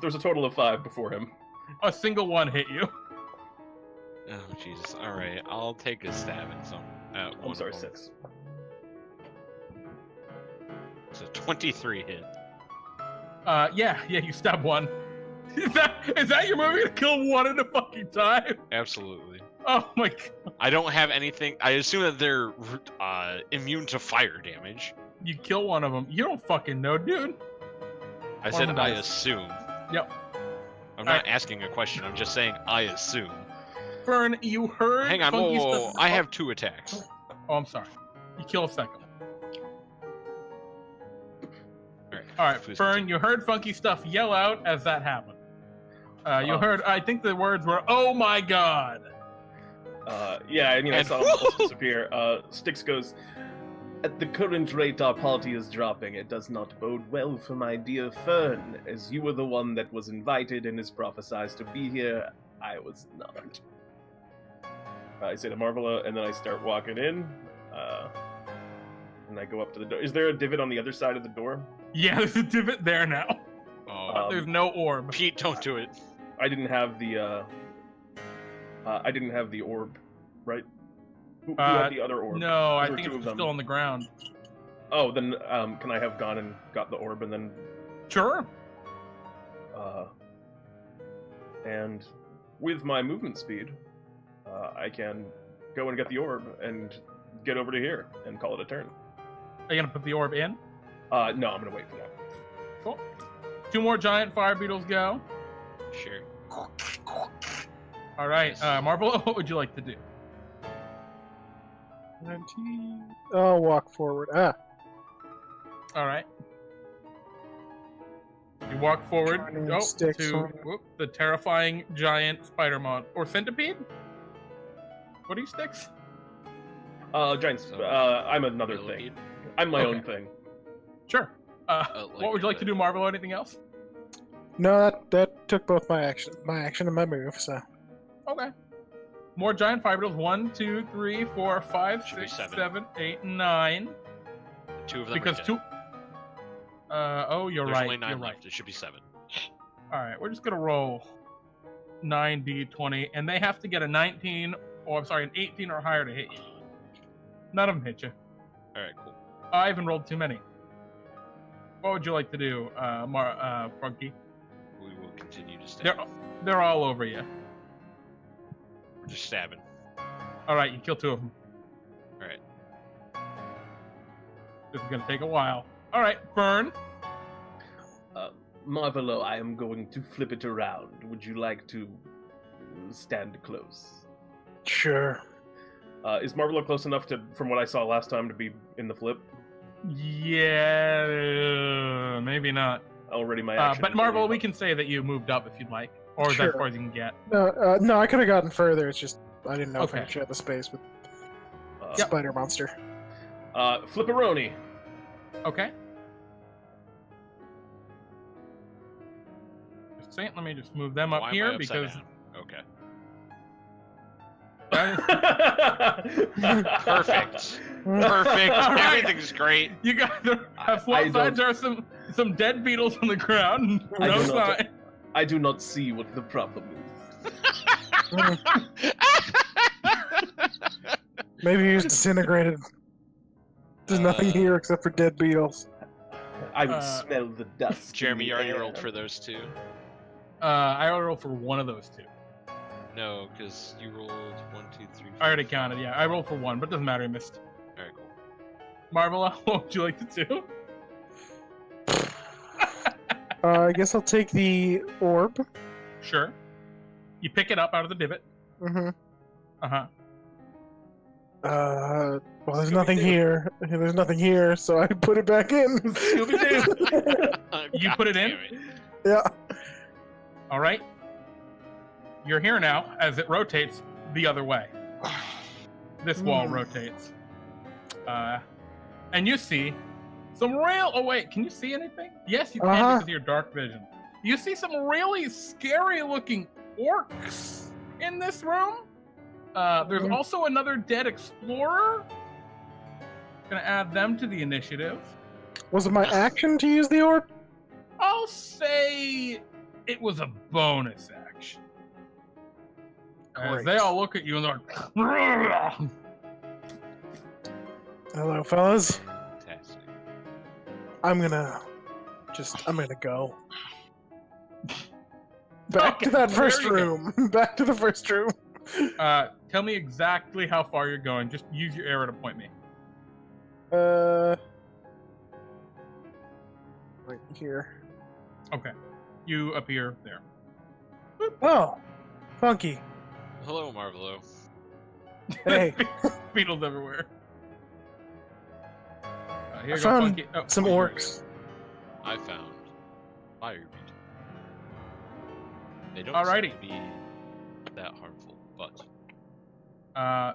there's a total of 5 before him. A single one hit you. Oh Jesus! All right, I'll take a stab at some. I'm sorry, 6. It's a 23 hit. Yeah, you stab one. Is that your movie to kill one at a fucking time? Absolutely. Oh my god. I don't have anything. I assume that they're immune to fire damage. You kill one of them. You don't fucking know, dude. I said One I dice. assume. Yep. I'm not asking a question. I'm just saying I assume. Fern, you heard. Hang on. funky Whoa. stuff. I have 2 attacks. Oh, I'm sorry. You kill a second. All right. All right, Please Fern, continue. you heard funky stuff yell out as that happened. You Oh. heard. I think the words were, "Oh my god." Yeah, I mean, I And- saw them both disappear. Styx goes, at the current rate our party is dropping, it does not bode well for my dear Fern, as you were the one that was invited and is prophesied to be here. I was not. I say to Marvelo, and then I start walking in, and I go up to the door. Is there a divot on the other side of the door? Yeah, there's a divot there now. Oh, There's no orb. Pete, don't do it. I didn't have the, orb, right? Who had the other orb? No, I There were think 2 of it's them. still on the ground. Oh, then, can I have gone and got the orb and then Sure. and with my movement speed, I can go and get the orb and get over to here and call it a turn. Are you gonna put the orb in? No, I'm gonna wait for that. Cool. 2 more giant fire beetles go. Sure. All right, Marvel, what would you like to do? 19. I'll walk forward. All right. You walk forward Shining sticks to on- the terrifying giant spider mon or centipede. What do you sticks? Giants. So, I'm another thing. Millipede? I'm my Okay. own thing. Sure. Like What would you like to do, Marvel? Anything else? No, that took both my action and my move. So Okay. More giant fire beetles. 1, 2, 3, 4, 5, Should be 6, 7. 7, 8, 9. 2 of them. Because are dead. 2. Oh, you're There's right. only 9 You're left. right. It should be 7. All right, we're just gonna roll 9d20, and they have to get a 19, or I'm sorry, an 18 or higher to hit you. None of them hit you. All right, cool. I even rolled too many. What would you like to do, Funky? We will continue to stab. They're all over you. We're just stabbing. All right, you kill 2 of them. All right. This is gonna take a while. All right, Fern. Marvelo, I am going to flip it around. Would you like to stand close? sure. Is Marvelo close enough to, from what I saw last time, to be in the flip? Yeah, maybe not. Already my action. But Marvel, we can say that you moved up if you'd like, or is that Sure. as far as you can get? No, I could have gotten further. It's just I didn't know if I Okay. could share the space with Uh, Spider Monster. Flipperoni. Okay. Just saying, let me just move them up Why am I here upside because down? Okay. that- Perfect. Perfect. All right. Everything's great. you got the I flop sides are some dead beetles on the ground. I No do not- sign. I do not see what the problem is. Maybe he was disintegrated. There's nothing here except for dead beetles. I would Uh, smell the dust. Jeremy, in you the already air. rolled for those 2. I rolled for one of those 2. No, because you rolled 1, 2, 3. I already counted. Yeah, I rolled for one, but doesn't matter. I missed. All right, cool. Marvela, what would you like to do? I guess I'll take the orb. Sure. You pick it up out of the divot. Mm-hmm. Uh huh. Well, there's nothing Scooby-Doo. here. There's nothing here, so I put it back in. Scooby-Doo. You put it in? Damn it. Yeah. All right. You're here now as it rotates the other way. This wall rotates. And you see some real... Oh, wait. Can you see anything? Yes, you can because of your dark vision. You see some really scary-looking orcs in this room. There's also another dead explorer. Gonna add them to the initiative. Was it my action to use the orb? I'll say it was a bonus action. As Great. they all look at you and they're like, Hello, fellas. Fantastic. I'm gonna go. Back to that first there you go. room. Back to the first room. Tell me exactly how far you're going. Just use your arrow to point me. Right here. Okay. You appear there. Oh, funky. Hello, Marvelo. Hey, Beetles everywhere. Here I you go, found Funky. Oh, some here you orcs. I found fire beetles. They don't Alrighty. seem to be that harmful, but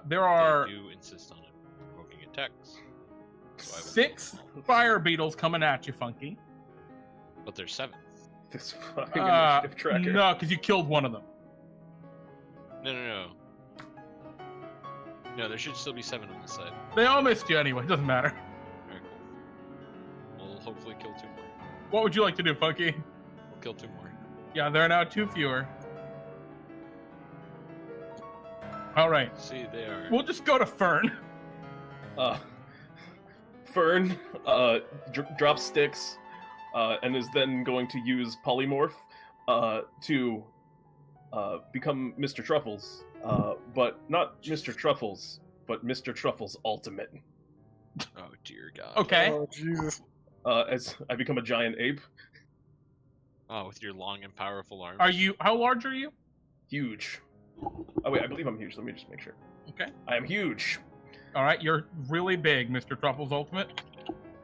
There are they do insist on provoking attacks. So I will 6 fire beetles coming at you, Funky. But there's 7. This fucking initiative tracker. No, because you killed one of them. No. No, there should still be 7 on this side. They all missed you anyway. Doesn't matter. Very cool. We'll hopefully kill 2 more. What would you like to do, Funky? We'll kill 2 more. Yeah, there are now 2 fewer. All right. See, they are. We'll just go to Fern. Fern drops sticks and is then going to use polymorph to become Mr. Truffles, but not Mr. Truffles, but Mr. Truffles Ultimate. Oh dear God. Okay. Oh, Jesus. As I become a giant ape. Oh, with your long and powerful arms. How large are you? Huge. Oh wait, I believe I'm huge. Let me just make sure. Okay. I am huge. All right, you're really big, Mr. Truffles Ultimate.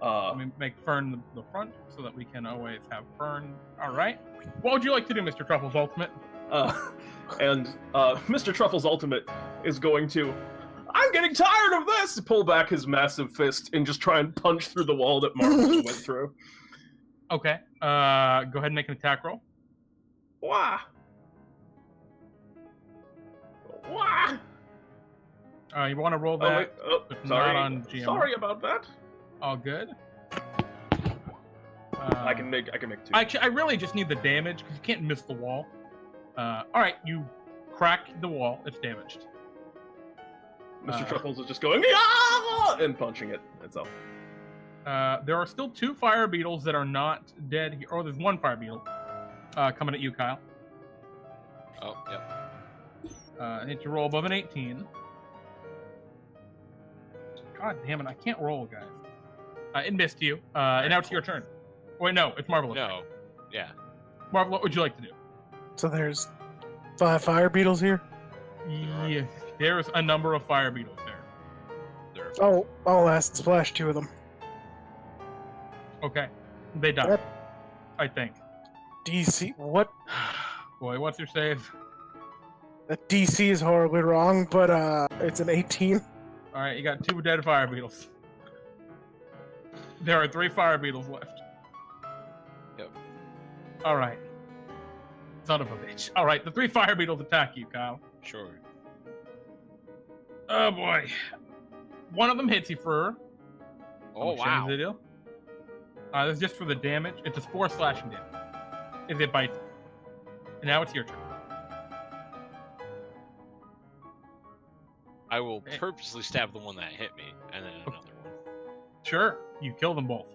Let me make Fern the front so that we can always have Fern. All right. What would you like to do, Mr. Truffles Ultimate? Mr. Truffles Ultimate is going to... I'm getting tired of this! Pull back his massive fist and just try and punch through the wall that Marvel went through. Okay. Go ahead and make an attack roll. Wah! Wah! You want to roll Oh, that? wait. Oh, It's sorry. not on GM. Sorry about that. All good. I can make 2. Actually, I really just need the damage because you can't miss the wall. All right, you crack the wall. It's damaged. Mr. Truffles is just going, "Yeah!" and punching it. That's all. There are still 2 fire beetles that are not dead here. Oh, there's 1 fire beetle coming at you, Kyle. Oh, yep. I need to roll above an 18. God damn it, I can't roll, guys. It missed you. And now it's your turn. Wait, no, it's Marvel. No. Yeah. Marvel, what would you like to do? So there's 5 fire beetles here? Yeah, there's a number of fire beetles there. There are Oh, I'll acid splash 2 of them. Okay. They died. Yep. I think. DC, what? Boy, what's your save? That DC is horribly wrong, but it's an 18. Alright, you got 2 dead fire beetles. There are 3 fire beetles left. Yep. Alright. Son of a bitch. Alright, the 3 fire beetles attack you, Kyle. Sure. Oh boy. One of them hits you for... Oh, How much damage wow. do they do? This is just for the damage. It's just 4 slashing damage. If it bites. And now it's your turn. I will purposely stab the one that hit me, and then another one. Sure. You kill them both.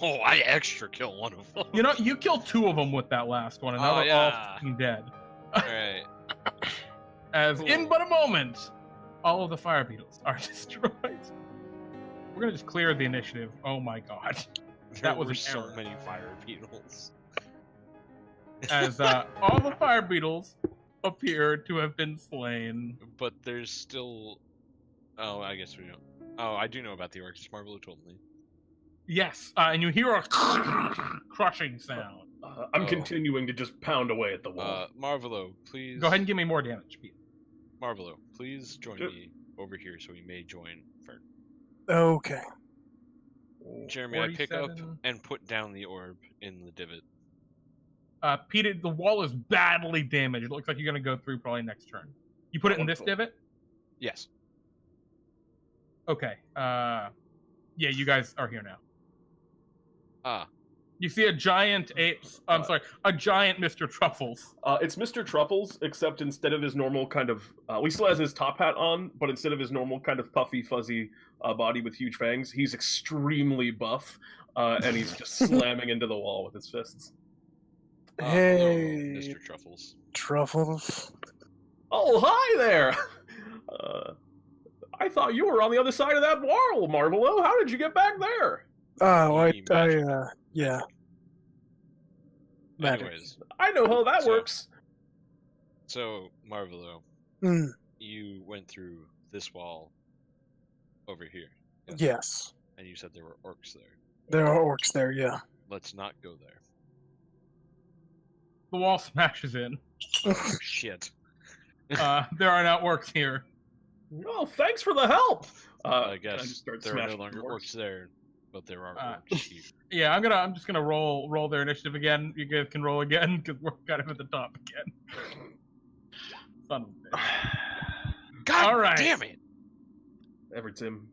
Oh, I extra kill one of them. You know, you killed 2 of them with that last one, and now Oh, they're all yeah. fucking dead. Alright. As Cool. in but a moment, all of the fire beetles are destroyed. We're gonna just clear the initiative. Oh my god. There was were an so error. many fire beetles. As all the fire beetles appear to have been slain. But there's still Oh, I guess we don't. Oh, I do know about the orcs. Marvelo told me. Yes, and you hear a crushing sound. I'm continuing to just pound away at the wall. Marvelo, please. Go ahead and give me more damage, Pete. Marvelo, please join me over here so we may join Fern. Okay. Jeremy, I pick up and put down the orb in the divot. Pete, the wall is badly damaged. It looks like you're going to go through probably next turn. You put it in this divot? Yes. Okay. Yeah, you guys are here now. You see a giant a giant Mr. Truffles. It's Mr. Truffles, except instead of his normal kind of, he still has his top hat on, but instead of his normal kind of puffy, fuzzy body with huge fangs, he's extremely buff, and he's just slamming into the wall with his fists. Hey, hello, Mr. Truffles. Truffles. Oh, hi there! I thought you were on the other side of that wall, Marvelo. How did you get back there? Oh, yeah. Anyways, I know how that works. So, Marvelo, you went through this wall over here. Yes. And you said there were orcs there. There are orcs there, yeah. Let's not go there. The wall smashes in. Oh, shit. There are now orcs here. Oh, thanks for the help. I guess there are no longer orcs there, but there are orcs here. Yeah, I'm just gonna roll their initiative again. You guys can roll again because we're kind of at the top again. Son of a bitch. God all right. damn it! Everton.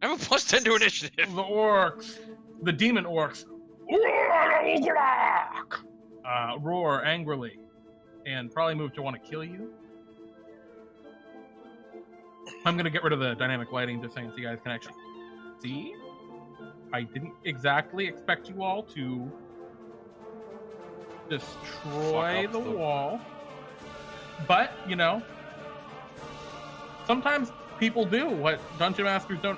I have a +10 to initiative. The orcs, the demon orcs, roar angrily, and probably move to want to kill you. I'm gonna get rid of the dynamic lighting just saying so you guys can actually see. I didn't exactly expect you all to destroy the wall, but you know, sometimes people do what dungeon masters don't.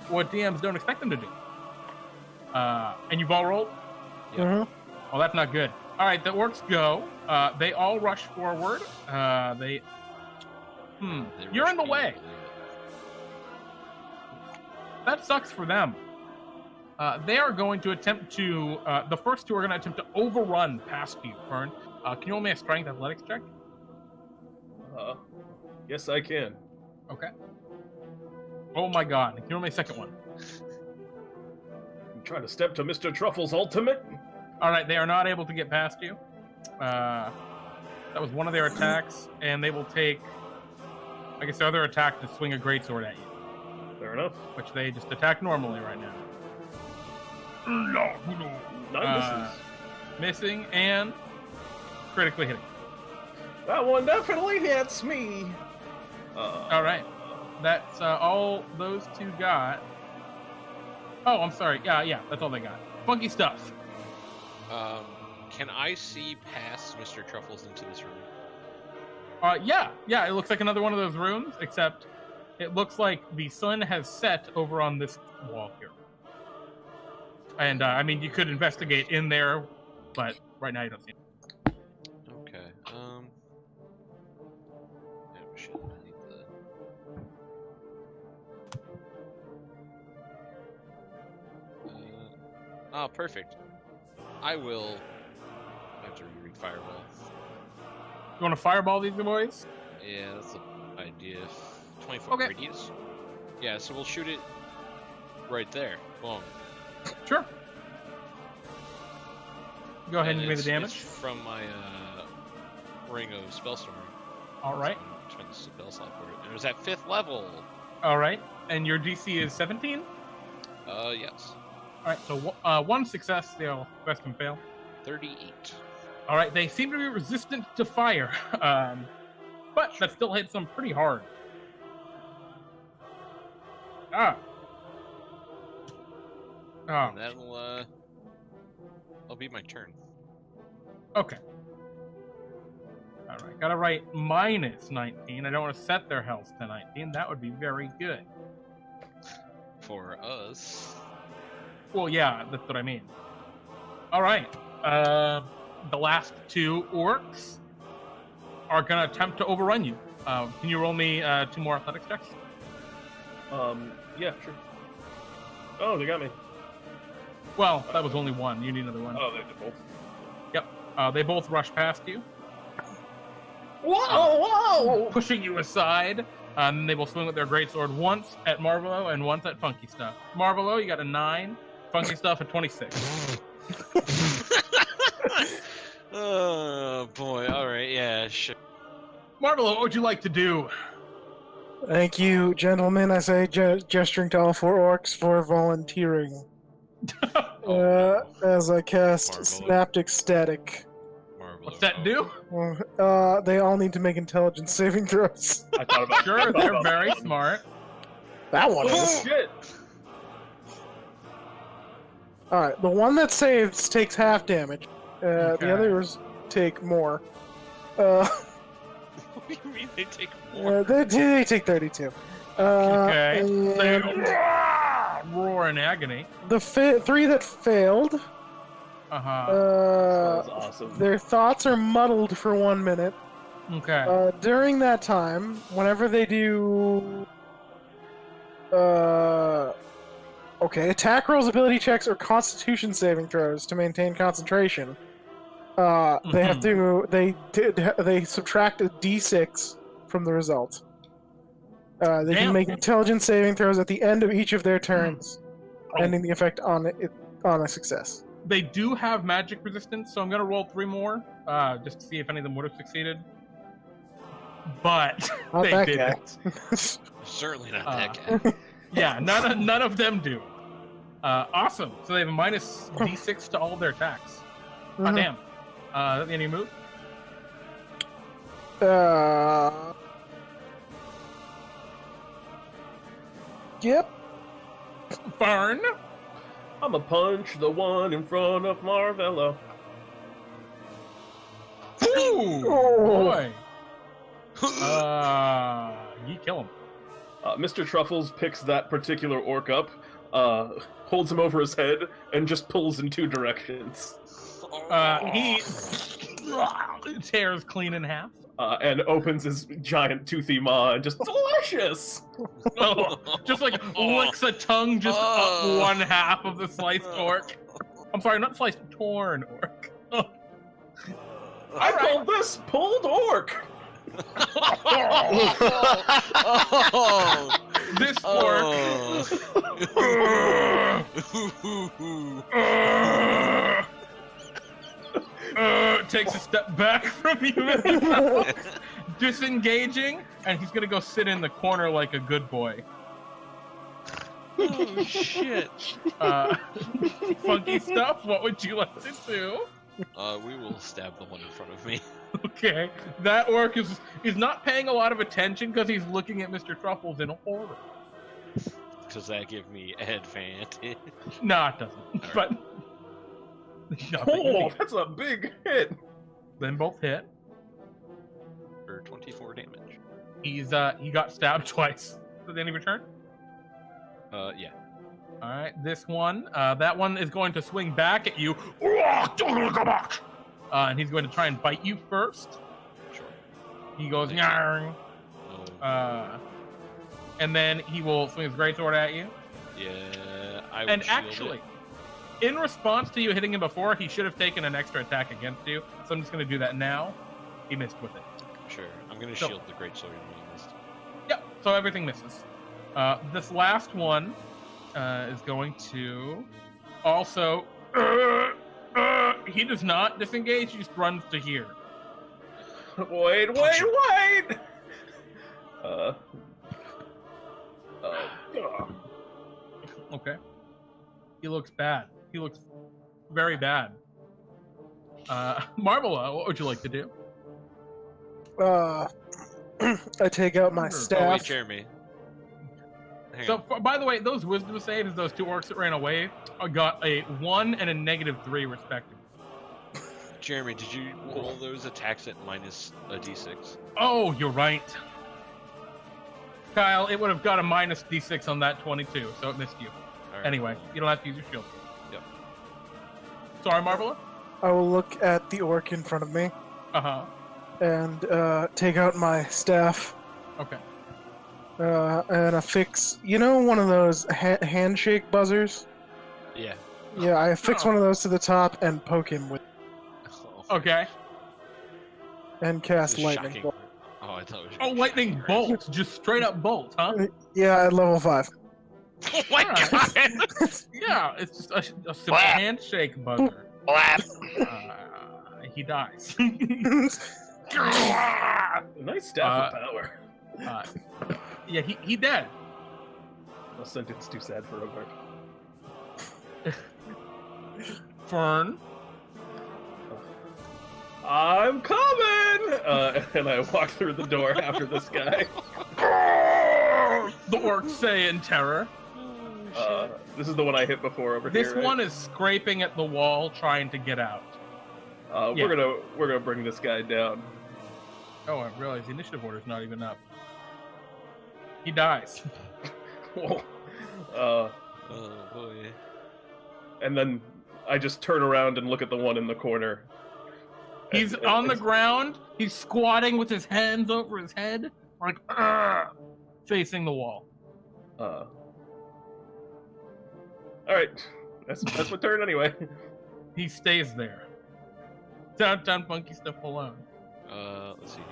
What DMs don't expect them to do. And you've all rolled? Yeah. Well, that's not good. All right, the orcs go. They all rush forward. You're in the way. That sucks for them. They are going to attempt to. The first two are going to attempt to overrun past you, Fern. Can you roll me a strength athletics check? Yes, I can. Okay. Oh my god. Can you roll me a second one? I'm trying to step to Mr. Truffles' ultimate. Alright, they are not able to get past you. That was one of their attacks, and they will take, I guess, their other attack to swing a greatsword at you. Fair enough. Which they just attack normally right now. 9 misses. Missing and critically hitting. That one definitely hits me. Alright. That's all those two got. Oh, I'm sorry. Yeah, that's all they got. Funky stuff. Can I see past Mr. Truffles into this room? Yeah, it looks like another one of those rooms, except it looks like the sun has set over on this wall here. And, I mean, you could investigate in there, but right now you don't see it. Okay, yeah, shit, I need the... oh, perfect. I will have to reread Fireball. You want to fireball these boys? Yeah, that's the idea. 20-foot radius. Yeah, so we'll shoot it right there. Boom. Sure. Go ahead and give me the damage. It's from my ring of Spellstorm. All right. So I'm trying to spell slot for it. And it was at 5th level. All right. And your DC is 17? Yes. All right. So one success. The rest can fail. 38. All right. They seem to be resistant to fire, but that still hits them pretty hard. And that'll be my turn. Okay. All right. Gotta write -19. I don't want to set their health to 19. That would be very good. For us. Well, yeah, that's what I mean. All right. The last two orcs are gonna attempt to overrun you. Can you roll me 2 more athletics checks? Yeah, sure. Oh, they got me. Well, that was only one. You need another one. Oh, they did both. Yep. They both rush past you, Whoa! pushing you aside. And they will swing with their greatsword once at Marvelo and once at Funky Stuff. Marvelo, you got a 9. Funky Stuff at 26. Oh boy! All right, yeah, sure. Marvelo, what would you like to do? Thank you, gentlemen. I say, gesturing to all 4 orcs for volunteering. As I cast Marvelous. Synaptic Static. Marvelous. What's that do? They all need to make intelligence saving throws. I thought about Sure, they're very smart. That one Oh, is. shit! Alright, the one that saves takes half damage. Okay. The others take more. What do you mean they take more? They take 32. Okay. And They roar in agony. the 3 that failed, Uh-huh. That was awesome. their thoughts are muddled for 1 minute. Okay. During that time, whenever they do... attack rolls, ability checks, or constitution saving throws to maintain concentration, they have to... They subtract a d6 from the result. They Damn. can make intelligence saving throws at the end of each of their turns, ending the effect on a success. They do have magic resistance, so I'm going to roll 3 more, just to see if any of them would have succeeded. But Not they that didn't. Certainly not that guy. Yeah, none of them do. Awesome. So they have a minus d6 to all their attacks. Oh, Mhm. damn. Is that any move? Yep. Burn. I'ma punch the one in front of Marvelo. Ooh, Oh. boy. You kill him. Mr. Truffles picks that particular orc up, holds him over his head, and just pulls in 2 directions. He tears clean in half. And opens his giant toothy maw and just delicious. Just like licks a tongue just up 1/2 of the sliced orc. I'm sorry, not sliced, torn orc. I call this pulled orc. This orc takes a step back from you, disengaging, and he's gonna go sit in the corner like a good boy. Oh shit! Funky Stuff, what would you like to do? We will stab the one in front of me. Okay, that orc is not paying a lot of attention because he's looking at Mr. Truffles in horror. Does that give me advantage? No, it doesn't. All But Oh, that's a big hit. then both hit. For 24 damage. He got stabbed twice. Did any return? Yeah. All right, this one, that one is going to swing back at you, and he's going to try and bite you first. Sure. He goes, "Nyarng," No. and then he will swing his greatsword at you. Yeah. I will And shield actually, it. in response to you hitting him before, he should have taken an extra attack against you. So I'm just going to do that now. He missed with it. Sure. I'm gonna So- shield the great sword when you missed. Yep. So everything misses. This last one is going to also. He does not disengage. He just runs to here. Wait. Okay. He looks bad. He looks very bad. Marvelo, what would you like to do? I take out my Oh wait, staff. Jeremy. Hang So, on. by the way, those wisdom saves, those 2 orcs that ran away, got a 1 and a -3 respectively. Jeremy, did you roll those attacks at minus a d6? Oh, you're right. Kyle, it would have got a minus d6 on that 22, so it missed you. All right. Anyway, you don't have to use your shield. Yep. Sorry, Marvelo? I will look at the orc in front of me. Uh-huh. and take out my staff Okay. and affix. You know, one of those handshake buzzers. Yeah. Yeah, I affix Oh. one of those to the top and poke him with, Okay. and cast Just lightning shocking. bolt. Oh, I thought it was. Oh, gonna be lightning shocking, right? bolt. Just straight up bolt, huh? Yeah, at level 5. Oh my Alright. god! Yeah, it's just a simple Blap. handshake buzzer. Blap. He dies. Nice staff of power. Yeah, he dead. No sentence too sad for Robert. Fern. I'm coming! And I walk through the door after this guy. The orcs say in terror. This is the one I hit before over This here. Right? one is scraping at the wall, trying to get out. Yeah. We're gonna bring this guy down. Oh, I realize the initiative order's not even up. He dies. Whoa. Oh boy. And then I just turn around and look at the one in the corner. He's And- on the and- ground. He's squatting with his hands over his head, like facing the wall. All right, that's my turn anyway. He stays there. Downtown funky stuff alone. Let's see here.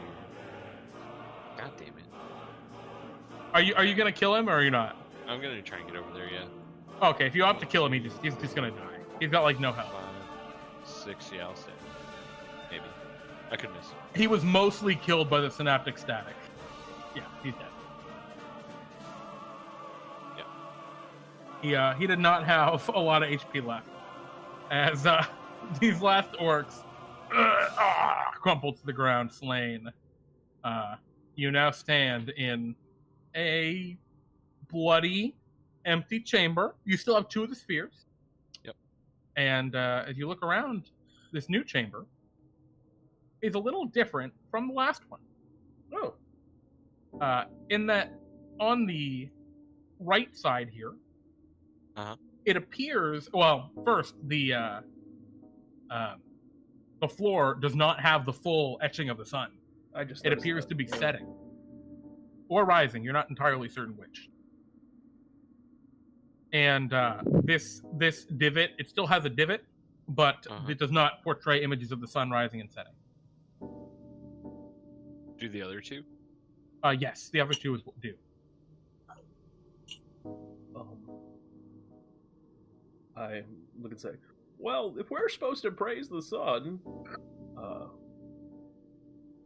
God damn it. Are you gonna kill him or are you not? I'm gonna try and get over there, yeah. Okay, if you opt to kill him, he's just gonna die. He's got like no health. 5, 6, yeah, I'll stay. Maybe. I could miss. He was mostly killed by the synaptic static. Yeah, he's dead. He did not have a lot of HP left, as these last orcs crumpled to the ground, slain. You now stand in a bloody, empty chamber. You still have 2 of the spheres. Yep. And as you look around, this new chamber is a little different from the last one. Oh, In that, on the right side here, it appears. Well, first the floor does not have the full etching of the sun. I just. It noticed appears that. to be Yeah. setting or rising. You're not entirely certain which. And this divot, it still has a divot, but it does not portray images of the sun rising and setting. Do the other 2? Yes, the other 2 do. I look and say, well, if we're supposed to praise the sun,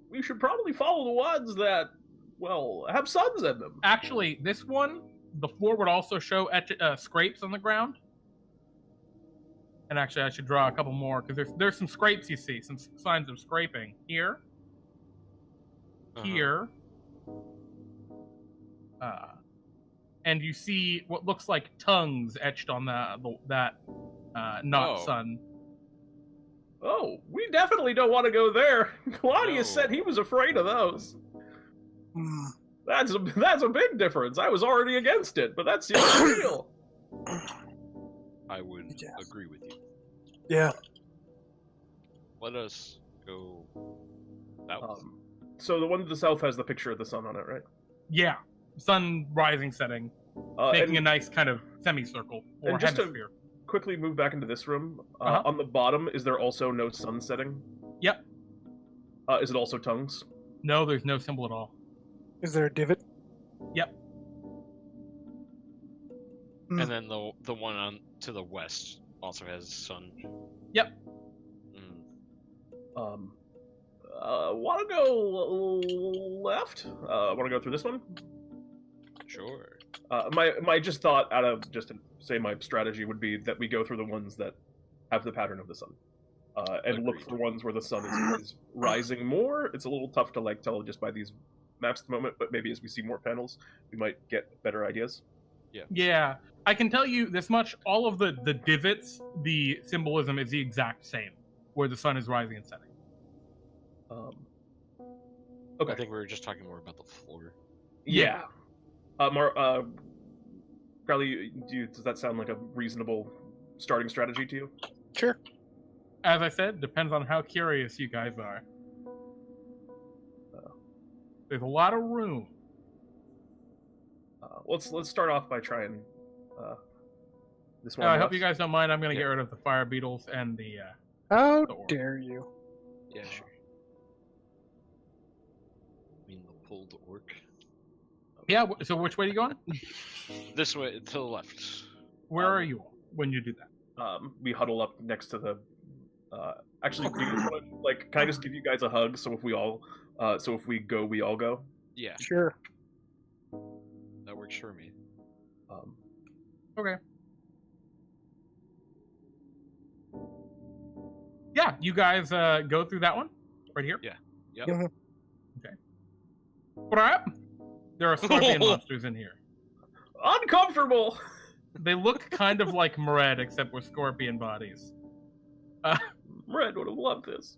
we should probably follow the ones that, well, have suns in them. Actually, this one, the floor would also show scrapes on the ground. And actually, I should draw a couple more because there's some scrapes you see, some signs of scraping here, here, and you see what looks like tongues etched on that sun. Oh, we definitely don't want to go there. Claudius No. said he was afraid of those. Hmm. That's a big difference. I was already against it, but that seems real. I would Yes. agree with you. Yeah. Let us go south. So the one to the south has the picture of the sun on it, right? Yeah, sun rising, setting, making a nice kind of semicircle or and just to- hemisphere. Quickly move back into this room. Uh-huh. On the bottom, is there also no sun setting? Yep. Is it also tongues? No, there's no symbol at all. Is there a divot? Yep. And then the one on to the west also has sun. Yep. Want to go left? Want to go through this one? Sure. My just thought out of just to say my strategy would be that we go through the ones that have the pattern of the sun, and look Agreed. for ones where the sun is rising more. It's a little tough to tell just by these maps at the moment, but maybe as we see more panels, we might get better ideas. Yeah, I can tell you this much: all of the divots, the symbolism is the exact same, where the sun is rising and setting. Okay. I think we were just talking more about the floor. Yeah. Crowley, does that sound like a reasonable starting strategy to you? Sure. As I said, depends on how curious you guys are. There's a lot of room. Let's start off by trying this one. I hope you guys don't mind. I'm going to get rid of the fire beetles and the. How the orc. dare you? Yeah, sure. I mean, the pulled orc. Yeah. So which way are you going? This way, to the left. Where are you when you do that? We huddle up next to the. Actually, do you want to, like, can I just give you guys a hug? So if we all, so if we go, we all go. Yeah, Sure. that works for me. Okay. Yeah, you guys go through that one right here. Yeah. Yep. Mhm. Okay. What up? There are scorpion monsters in here. Uncomfortable. They look kind of like Mred, except with scorpion bodies. Mred would have loved this.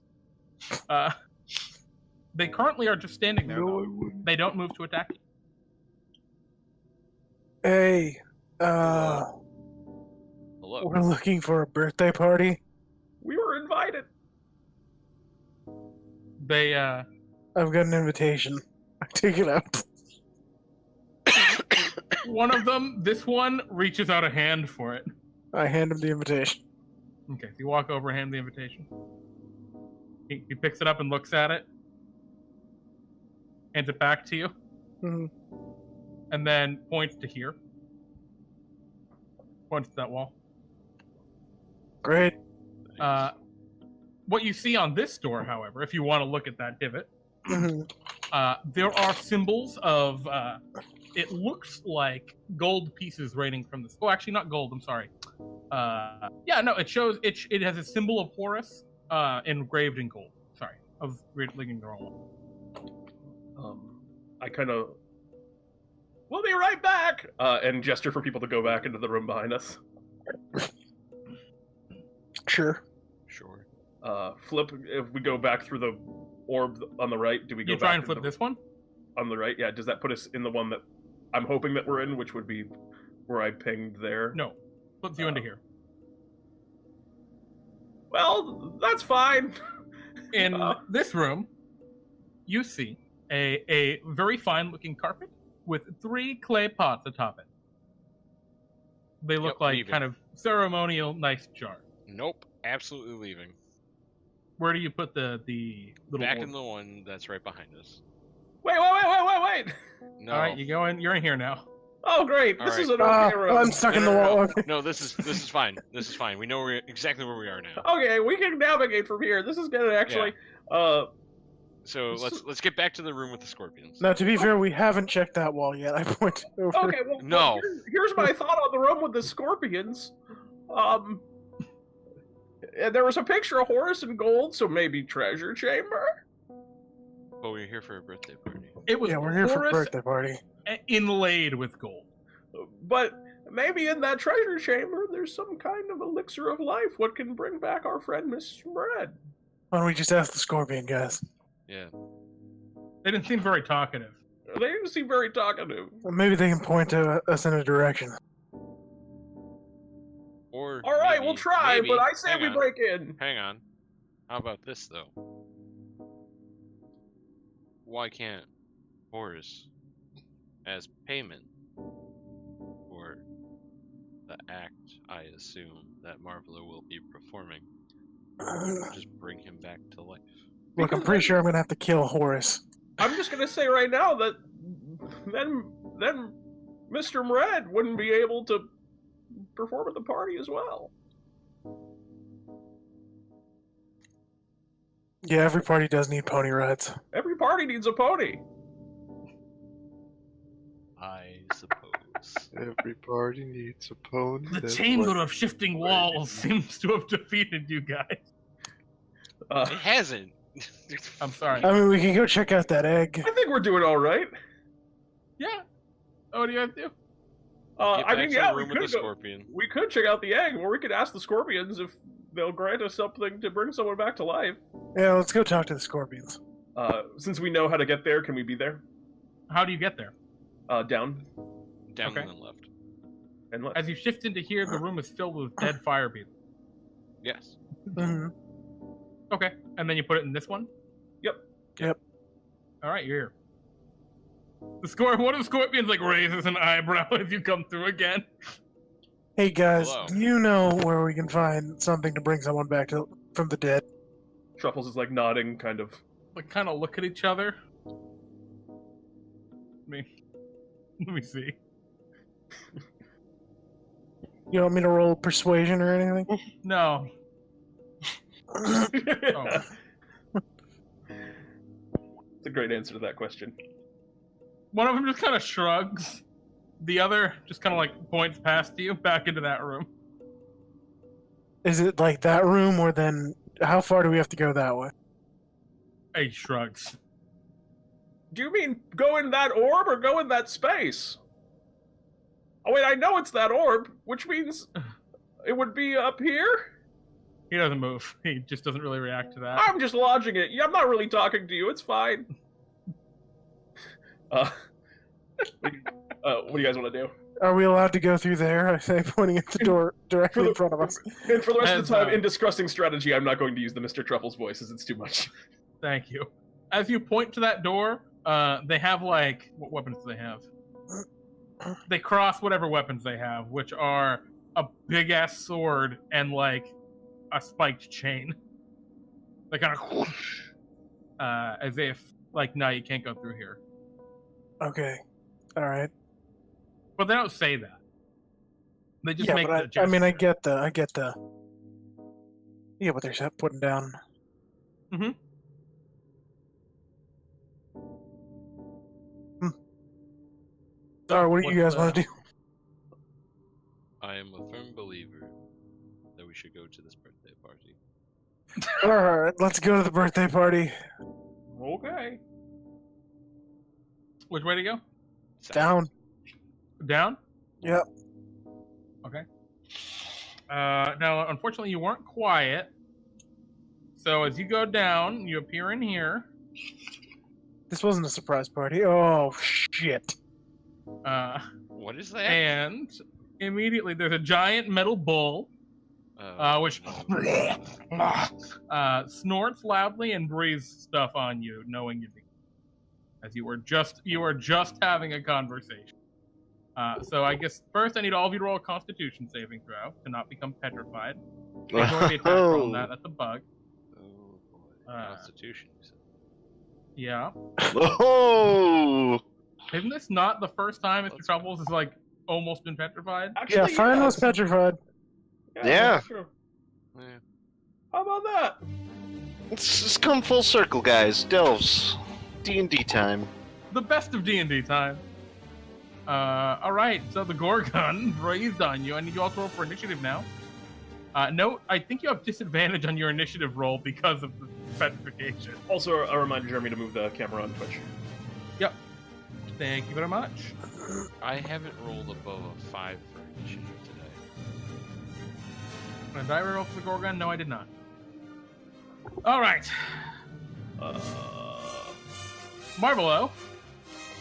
They currently are just standing there. No, though. I wouldn't. They don't move to attack you. Hey, Hello. we're looking for a birthday party. We were invited. They I've got an invitation. Take it out. one of them, this one, reaches out a hand for it. I hand him the invitation. Okay, so you walk over, hand the invitation. He picks it up and looks at it. Hands it back to you. hmm And then points to here. Points to that wall. Great. What you see on this door, however, if you want to look at that divot, hmm there are symbols of, it looks like gold pieces raining from the... Oh, actually, not gold, I'm sorry. Yeah, no, it shows, it has a symbol of Horus engraved in gold. Sorry, I was linking the wrong one. I kind of. We'll be right back. And gesture for people to go back into the room behind us. Sure. Sure. Flip. If we go back through the orb on the right, do we go? You back try and flip into this one? on the right? Yeah. Does that put us in the one that I'm hoping that we're in, which would be where I pinged there? No. Flips you into here. Well, that's fine. In this room, you see a very fine-looking carpet with 3 clay pots atop it. They look Yep, like leave it. kind of ceremonial, nice jars. Nope. Absolutely leaving. Where do you put the little Back orb? in the one that's right behind us. Wait. No. All right, you go in. You're in here now. Oh, great. All This right. is an okay room. I'm stuck in the No, no, wall. no. No, this is fine. This is fine. We know exactly where we are now. Okay, we can navigate from here. This is good, actually. So let's get back to the room with the scorpions. Now, to be fair, we haven't checked that wall yet. I pointed over. Okay, well, No. here's my thought on the room with the scorpions. There was a picture of Horus in gold, so maybe treasure chamber? Oh, we're here for a birthday party. It was Yeah, we're here for a Horus birthday party. inlaid with gold. But maybe in that treasure chamber, there's some kind of elixir of life. What can bring back our friend Mr. Mred? Why don't we just ask the scorpion guys? Yeah. They didn't seem very talkative. They didn't seem very talkative. Maybe they can point us in a direction. Or All right, maybe- we'll try, maybe- but I say hang we on, break in. Hang on. How about this though? Why can't Horus, as payment for the act I assume that Marvelo will be performing, just bring him back to life? Look, I'm pretty sure I'm gonna have to kill Horus. I'm just gonna say right now that then Mr. Mred wouldn't be able to perform at the party as well. Yeah, every party does need pony rides. Every party needs a pony. I suppose. Every party needs a pony. The that's chamber what- of shifting walls seems to have defeated you guys. It hasn't. I'm sorry. I mean, we can go check out that egg. I think we're doing all right. Yeah. Oh, what do you guys do? Get I back mean, to yeah, the room with the scorpion. we could check out the egg, or we could ask the scorpions if they'll grant us something to bring someone back to life. Yeah, let's go talk to the scorpions. Since we know how to get there, can we be there? How do you get there? Down Down Okay. and then left. and left. As you shift into here, the room is filled with dead fire beetles. Yes. hmm Okay. And then you put it in this one? Yep. Yep. All right, you're here. One of the scorpions like raises an eyebrow as you come through again. Hey guys, Hello. do you know where we can find something to bring someone back from the dead? Truffles is like nodding, kind of. Like, kind of look at each other. Let me see. You want me to roll persuasion or anything? No. Oh. It's a great answer to that question. One of them just kind of shrugs. The other just kind of like points past you back into that room. Is it like that room, or then how far do we have to go that way? He shrugs. Do you mean go in that orb or go in that space? Oh wait, I know it's that orb, which means it would be up here? He doesn't move. He just doesn't really react to that. I'm just lodging it. I'm not really talking to you. It's fine. What do you guys want to do? Are we allowed to go through there? I say, pointing at the door directly in front of us. And for the rest of the time, As, in discussing strategy, I'm not going to use the Mr. Truffles voice, as it's too much. Thank you. As you point to that door, they have like... What weapons do they have? They cross whatever weapons they have, which are a big-ass sword and like a spiked chain. They kind of whoosh, as if like, no, you can't go through here. Okay. All right. But they don't say that. They just Yeah, make but the I mean, I gesture. get the. Yeah, what they're putting down. Mm-hmm. All right, what do you guys want to do? I am a firm believer that we should go to this birthday party. All right, let's go to the birthday party. Okay. Which way to go? Down. Down? Yep. Okay. Now, unfortunately, you weren't quiet. So as you go down, you appear in here. This wasn't a surprise party. Oh shit. What is that? And immediately there's a giant metal bull, which snorts loudly and breathes stuff on you, knowing you. As you were just having a conversation. So I guess first I need all of you to roll a Constitution saving throw to not become petrified. Ignore the attack roll on that. That's a bug. Oh boy. Constitution. You said. Yeah. Oh! Isn't this not the first time Mr. Troubles has like almost been petrified? Yeah, Fern was petrified. Yeah. That's true. Yeah. How about that? It's come full circle, guys. Delves. D&D time. The best of D&D time. Alright, so the Gorgon raised on you. I need you all to roll for initiative now. Note, I think you have disadvantage on your initiative roll because of the petrification. Also, a reminder, Jeremy, to move the camera on Twitch. Yep. Thank you very much. I haven't rolled above a 5 for initiative today. Did I roll for the Gorgon? No, I did not. Alright. Marvelo,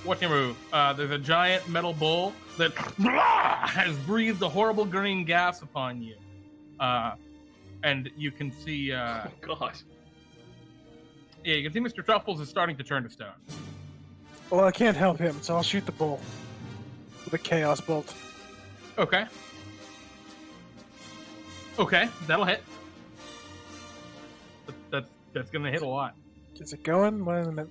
what's your move? There's a giant metal bull that has breathed a horrible green gas upon you. And you can see... Oh, God. Yeah, you can see Mr. Truffles is starting to turn to stone. Well, I can't help him, so I'll shoot the bull with a chaos bolt. Okay. Okay, that'll hit. That's gonna hit a lot. Is it going? Wait a minute.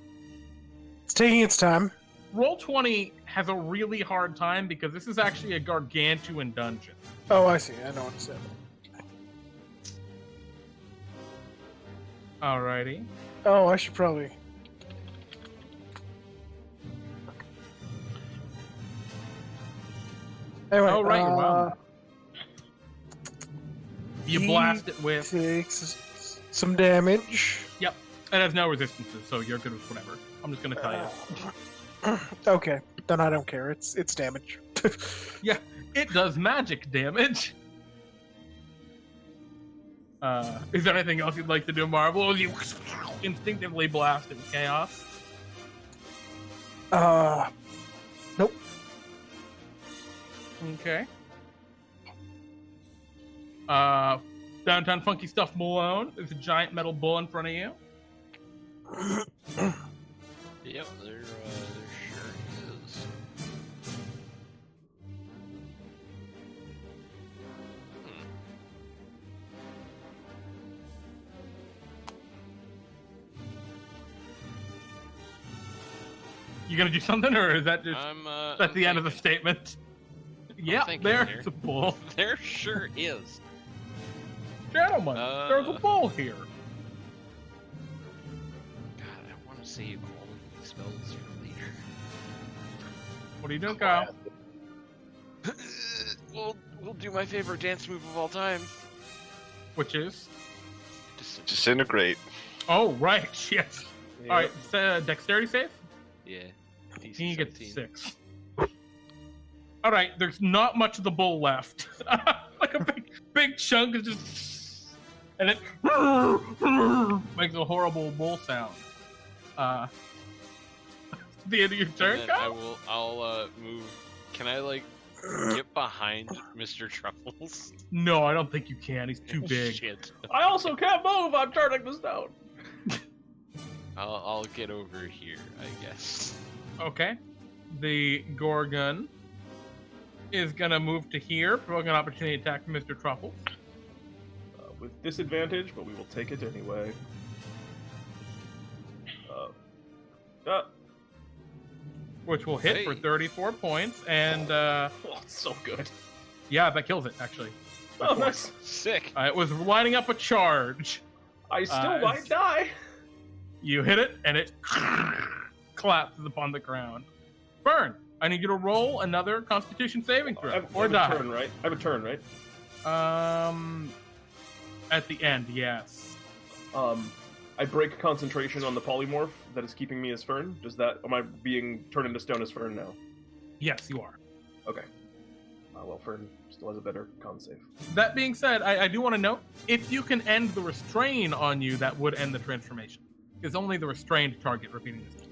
It's taking its time. Roll20 has a really hard time because this is actually a gargantuan dungeon. Oh, I see. I know what it said. Alrighty. Oh, I should probably. Anyway, Oh, right, wow. You he blast it with... takes some damage. Yep. It has no resistances, so you're good with whatever. I'm just gonna tell you. Okay, then I don't care. It's damage. Yeah, it does magic damage. Is there anything else you'd like to do, Marvel? Or you instinctively blast it with chaos? Nope. Okay. Downtown Funky Stuff Malone. There's a giant metal bull in front of you. Yep, there sure You gonna do something, or is that just I'm the end of the statement? Yeah, thinking there's here. a bull. There sure is. Gentlemen, there's a bull here. God, I want to save all of these spells for later. What are you doing, Kyle? We'll do my favorite dance move of all time. Which is? Disintegrate. Oh, right. Yes. Yeah. All right. Dexterity save. Yeah. DC He gets 17. 6. All right. There's not much of the bull left. Like a big chunk is just, and it makes a horrible bull sound. The end of your turn, And then Kyle? I'll move. Can I like get behind Mr. Truffles? No, I don't think you can. He's too big. Shit. I also can't move. I'm turning the stone. I'll get over here, I guess. Okay. The Gorgon is gonna move to here, provoking an opportunity attack from Mr. Truffles. With disadvantage, but we will take it anyway. Which will hit for Hey. 34 points, and Oh, it's so good. yeah, that kills it, actually. Oh, nice. Sick. It was lining up a charge. I still might die. You hit it, and it collapses upon the ground. Fern, I need you to roll another Constitution saving throw, I or have die. a turn, right? I have a turn, right? At the end, yes. I break concentration on the polymorph that is keeping me as Fern. Am I being turned into stone as Fern now? Yes, you are. Okay. Well, Fern still has a better con save. That being said, I do want to note, if you can end the restrain on you, that would end the transformation. Because only the restrained target repeating this.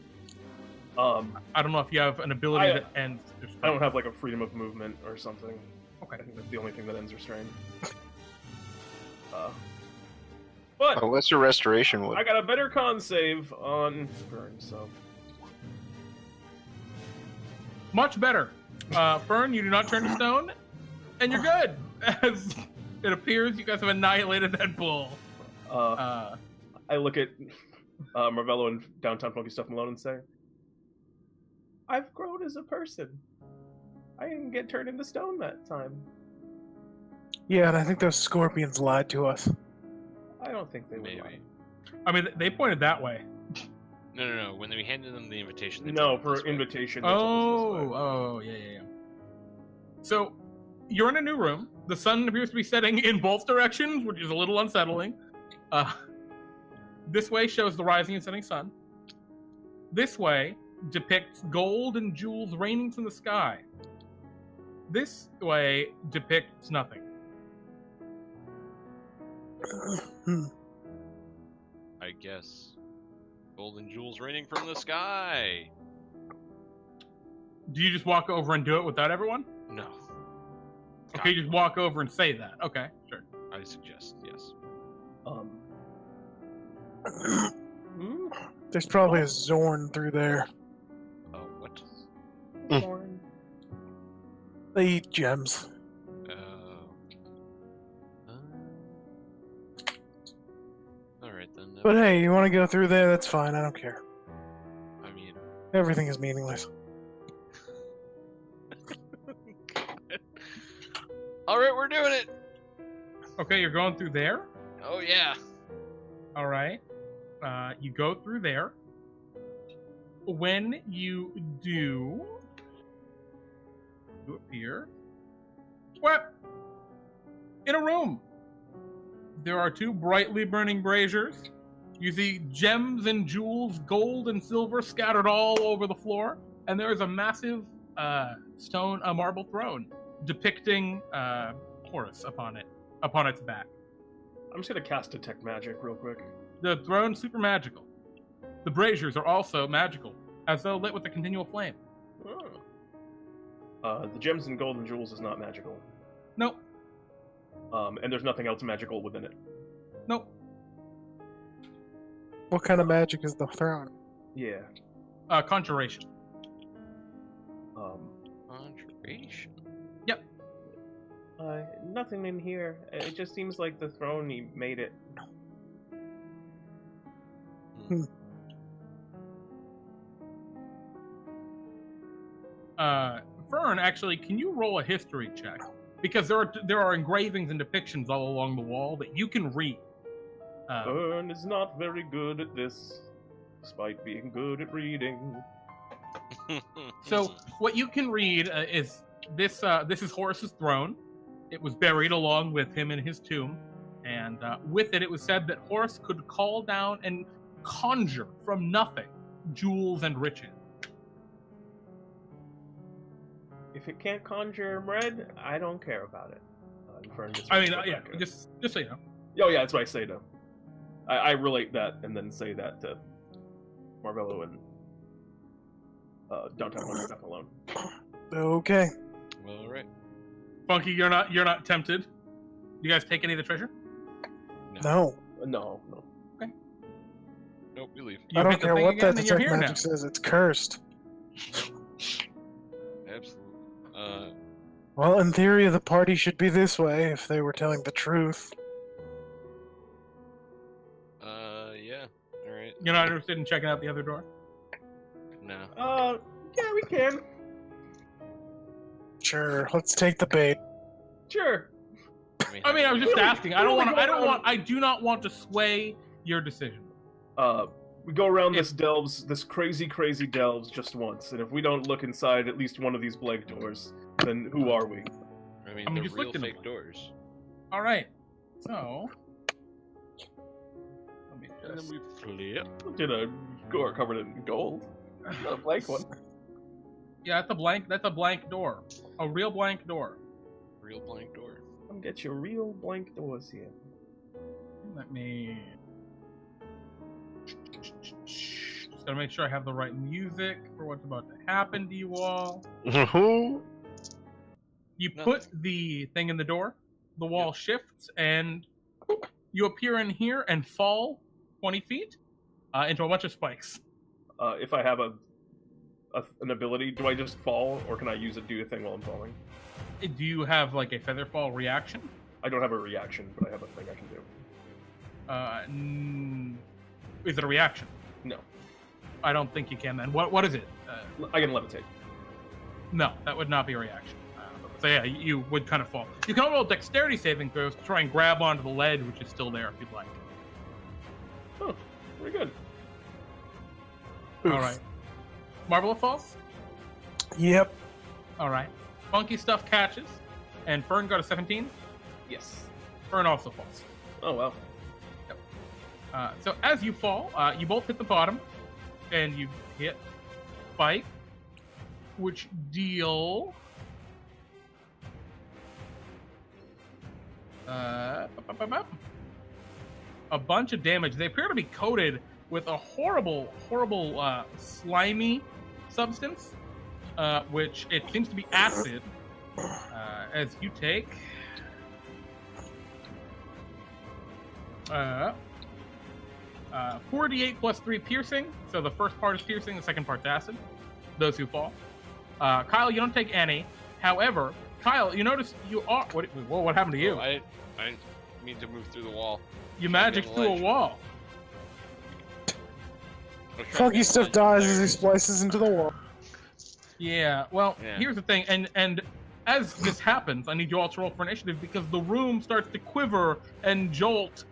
I don't know if you have an ability that ends restrain. I don't have like a freedom of movement or something. Okay. I think that's the only thing that ends restrained. But Unless your restoration would. I got a better con save on Fern, so Much better. Fern, you do not turn to stone, and you're good. As it appears, you guys have annihilated that bull. I look at Marvelo and Downtown Funky Stuff Malone and say, "I've grown as a person. I didn't get turned into stone that time. Yeah, and I think those scorpions lied to us. I don't think they would Maybe. lie." I mean, they pointed that way. No. When we handed them the invitation, they No, told us for this way. invitation. they told us this way. Oh, yeah. So, you're in a new room. The sun appears to be setting in both directions, which is a little unsettling. This way shows the rising and setting sun. This way depicts gold and jewels raining from the sky. This way depicts nothing. I guess. Golden jewels raining from the sky. Do you just walk over and do it without everyone? No. Okay, you just walk over and say that. Okay, sure. I suggest yes. There's probably a Zorn through there. Oh, what? They eat gems. Alright then. But hey, you want to go through there? That's fine. I don't care. I mean, Everything is meaningless. alright, we're doing it! Okay, you're going through there. Oh, yeah. All right. You go through there. When you do appear, what? In a room. There are two brightly burning braziers. You see gems and jewels, gold and silver scattered all over the floor, and there is a massive marble throne depicting Horus upon its back. I'm just gonna cast Detect Magic real quick. The throne's super magical. The braziers are also magical, as though lit with a continual flame. The gems and gold and jewels is not magical. Nope. And there's nothing else magical within it. Nope. What kind of magic is the throne? Yeah. Conjuration. Conjuration. Yep. Nothing in here. It just seems like the throne, he made it. Fern, actually, can you roll a history check? Because there are engravings and depictions all along the wall that you can read. Fern is not very good at this, despite being good at reading. So what you can read is this. This is Horus's throne. It was buried along with him in his tomb, and with it, it was said that Horus could call down and conjure from nothing jewels and riches. If it can't conjure Mred, I don't care about it. Fern gets I mean, right yeah, back in. just so you know. Oh yeah, that's what I say to. I relate that and then say that to Marvelo and Downtown Hunter Stuff Alone. Okay. All right. Funky, you're not tempted. You guys take any of the treasure? No. No. Nope, we leave. You I don't hit the care thing what again, that then you're detect here magic now. says. It's cursed. Absolutely. Well, in theory, the party should be this way if they were telling the truth. Yeah. All right. You're not interested in checking out the other door? No. Yeah, we can. Sure, let's take the bait. Sure. I mean, I was just asking. I Really I do not want to sway your decision. We go around this crazy delves just once, and if we don't look inside at least one of these blank doors, then who are we? I mean, I'm they're just real looking at fake doors. All right. So, let me And then just. we flip. Look at a door covered in gold. Not a blank one. Yeah, that's a blank door. A real blank door. Real blank door. Come get your real blank doors here. Let me. Just gotta make sure I have the right music for what's about to happen to you all. You put the thing in the door, the wall shifts, and you appear in here and fall 20 feet into a bunch of spikes. If I have an ability, do I just fall, or can I use it to do a thing while I'm falling? Do you have like a feather fall reaction? I don't have a reaction, but I have a thing I can do. Is it a reaction? No. I don't think you can then. What is it? I can levitate. No, that would not be a reaction. So yeah, you would kind of fall. You can roll dexterity saving throws to try and grab onto the ledge, which is still there if you'd like. Oh, very good. All right. Marvelo falls? Yep. All right. Funky stuff catches. And Fern got a 17. Yes. Fern also falls. Oh, well. So as you fall, you both hit the bottom, and you hit spike, which deal a bunch of damage. They appear to be coated with a horrible, slimy substance, which it seems to be acid. As you take 48 plus 3 piercing. So the first part is piercing, the second part's acid. Those who fall. Kyle, you don't take any. However, Kyle, you notice you are. What happened to you? Oh, I need to move through the wall. You magic through a wall. Funky stuff dies as he splices into the wall. Yeah. Well, Yeah. here's the thing, and as this happens, I need you all to roll for initiative because the room starts to quiver and jolt,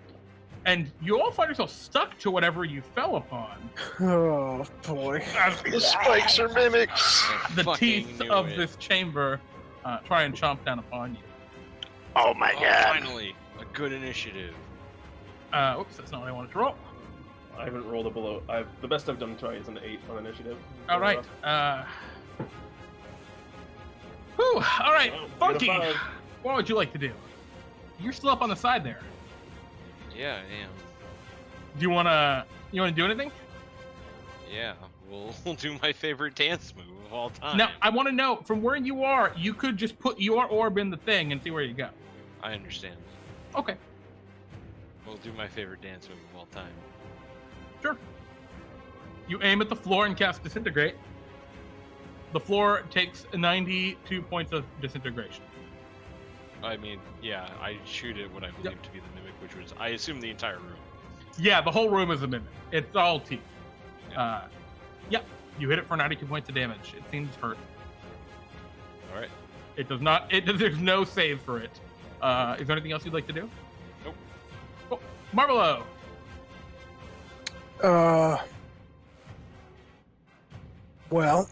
and you all find yourself stuck to whatever you fell upon. Oh boy. The spikes are mimics. The Fucking teeth knew of it. this chamber try and chomp down upon you. Oh my god. Finally, a good initiative. Oops, that's not what I wanted to roll. I haven't rolled a below. The best I've done twice is an 8 on initiative. All right. Whew, all right, Well, Funky. get a 5. What would you like to do? You're still up on the side there. Yeah, I am. Do you wanna do anything? Yeah, we'll do my favorite dance move of all time. Now, I want to know from where you are. You could just put your orb in the thing and see where you go. I understand. Okay, We'll do my favorite dance move of all time. sure. You aim at the floor and cast disintegrate. The floor takes 92 points of disintegration. I mean, yeah, I shoot at what I believe to be the mimic, which was, I assume, the entire room. Yeah, the whole room is a mimic. It's all teeth. Yeah. Yeah, you hit it for 92 points of damage. It seems hurt. All right. It does not. There's no save for it. Is there anything else you'd like to do? Nope. Oh, Marvelo. Well.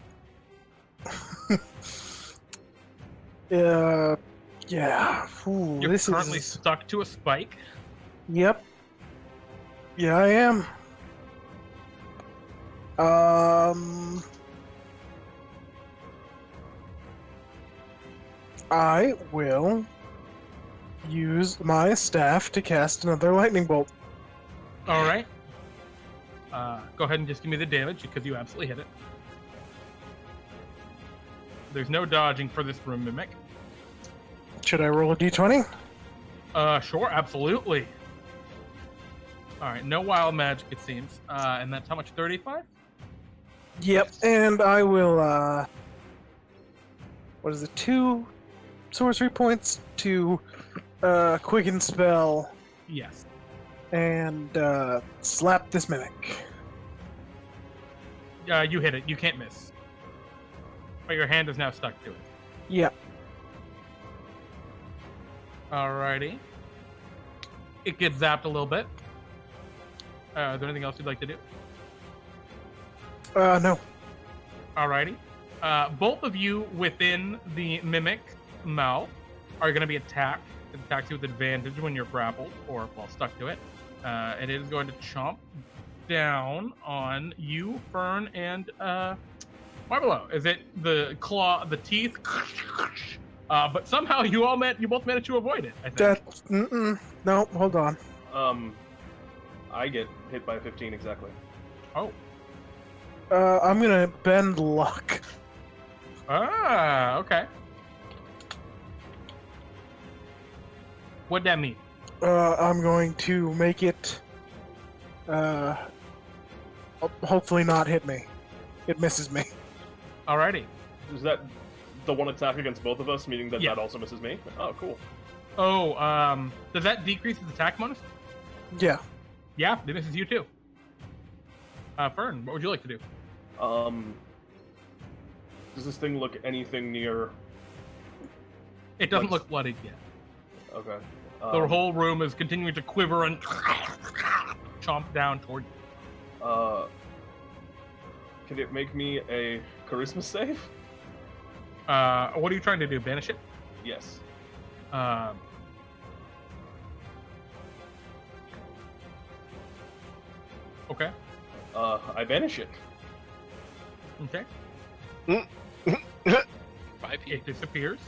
Yeah. Ooh, You're this currently is. stuck to a spike. Yep. Yeah, I am. I will use my staff to cast another lightning bolt. All right. Go ahead and just give me the damage because you absolutely hit it. There's no dodging for this room mimic. Should I roll a d20? Sure, absolutely. All right, no wild magic it seems. And that's how much? 35? Yep, and I will, what is it, 2 sorcery points to, quicken spell Yes. and, slap this mimic. You hit it. You can't miss. But your hand is now stuck to it. Yep. Alrighty. It gets zapped a little bit. Is there anything else you'd like to do? No. Alrighty. Both of you within the mimic mouth are going to be attacked. It attacks you with advantage when you're grappled or, well, stuck to it. And it is going to chomp down on you, Fern, and Marvelo. Is it the claw, the teeth? But somehow you both managed to avoid it, I think. No, hold on. I get hit by 15 exactly. Oh. I'm gonna bend luck. Ah, okay. What'd that mean? I'm going to make it, hopefully not hit me. It misses me. Alrighty. Is that the one attack against both of us, meaning that Yeah. that also misses me? Oh, cool. Oh, does that decrease his attack bonus? Yeah. Yeah, it misses you too. Fern, what would you like to do? Does this thing look anything near... It doesn't What's- look bloodied yet. Okay. The whole room is continuing to quiver and chomp down toward you. Can it make me a charisma save? What are you trying to do? Banish it? Yes. Okay. I banish it. Okay. 5 It disappears.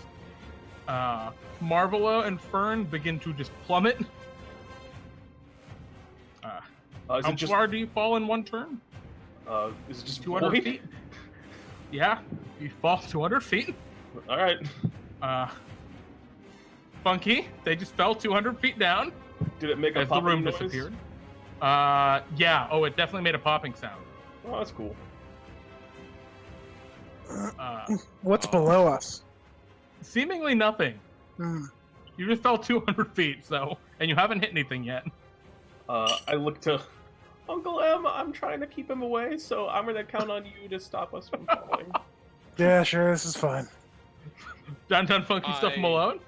Marvelo and Fern begin to just plummet. Is How it just far do you fall in one turn? is it just 200 void? feet? Yeah, you fall 200 feet. All right. Funky, they just fell 200 feet down Did it make a as the popping room noise? disappeared. Yeah, oh, it definitely made a popping sound. Oh, that's cool. What's below us? Seemingly nothing. Hmm. You just fell 200 feet, so, and you haven't hit anything yet. I look to Uncle M. I'm trying to keep him away, so I'm gonna count on you to stop us from falling. Yeah, sure, this is fine. Downtown Funky Stuff I- Malone?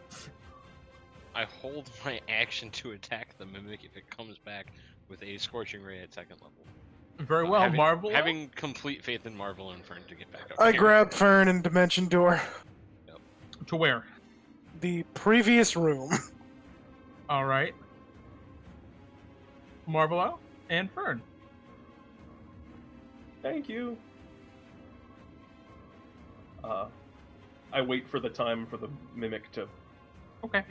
I hold my action to attack the mimic if it comes back with a scorching ray at second level. Very well, having, Marvel. Having complete faith in Marvel and Fern to get back up. I here. grab Fern and Dimension Door. To where? The previous room. Alright. Marvelo and Fern. Thank you. I wait for the time for the mimic to. Okay.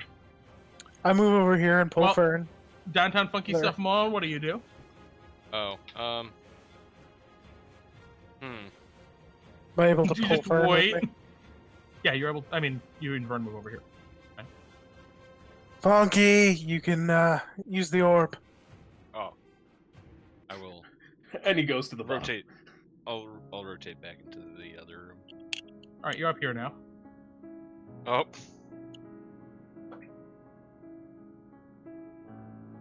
I move over here and pull Well- Fern. Downtown Funky There. Stuff Malone, what do you do? Oh, Am I able to You pull just Fern wait. with me? Yeah, you're able. I mean, you and Vern move over here. Funky, you can use the orb. oh. I will And he goes to the bottom. rotate. I'll rotate back into the other room. All right, you're up here now. Oh.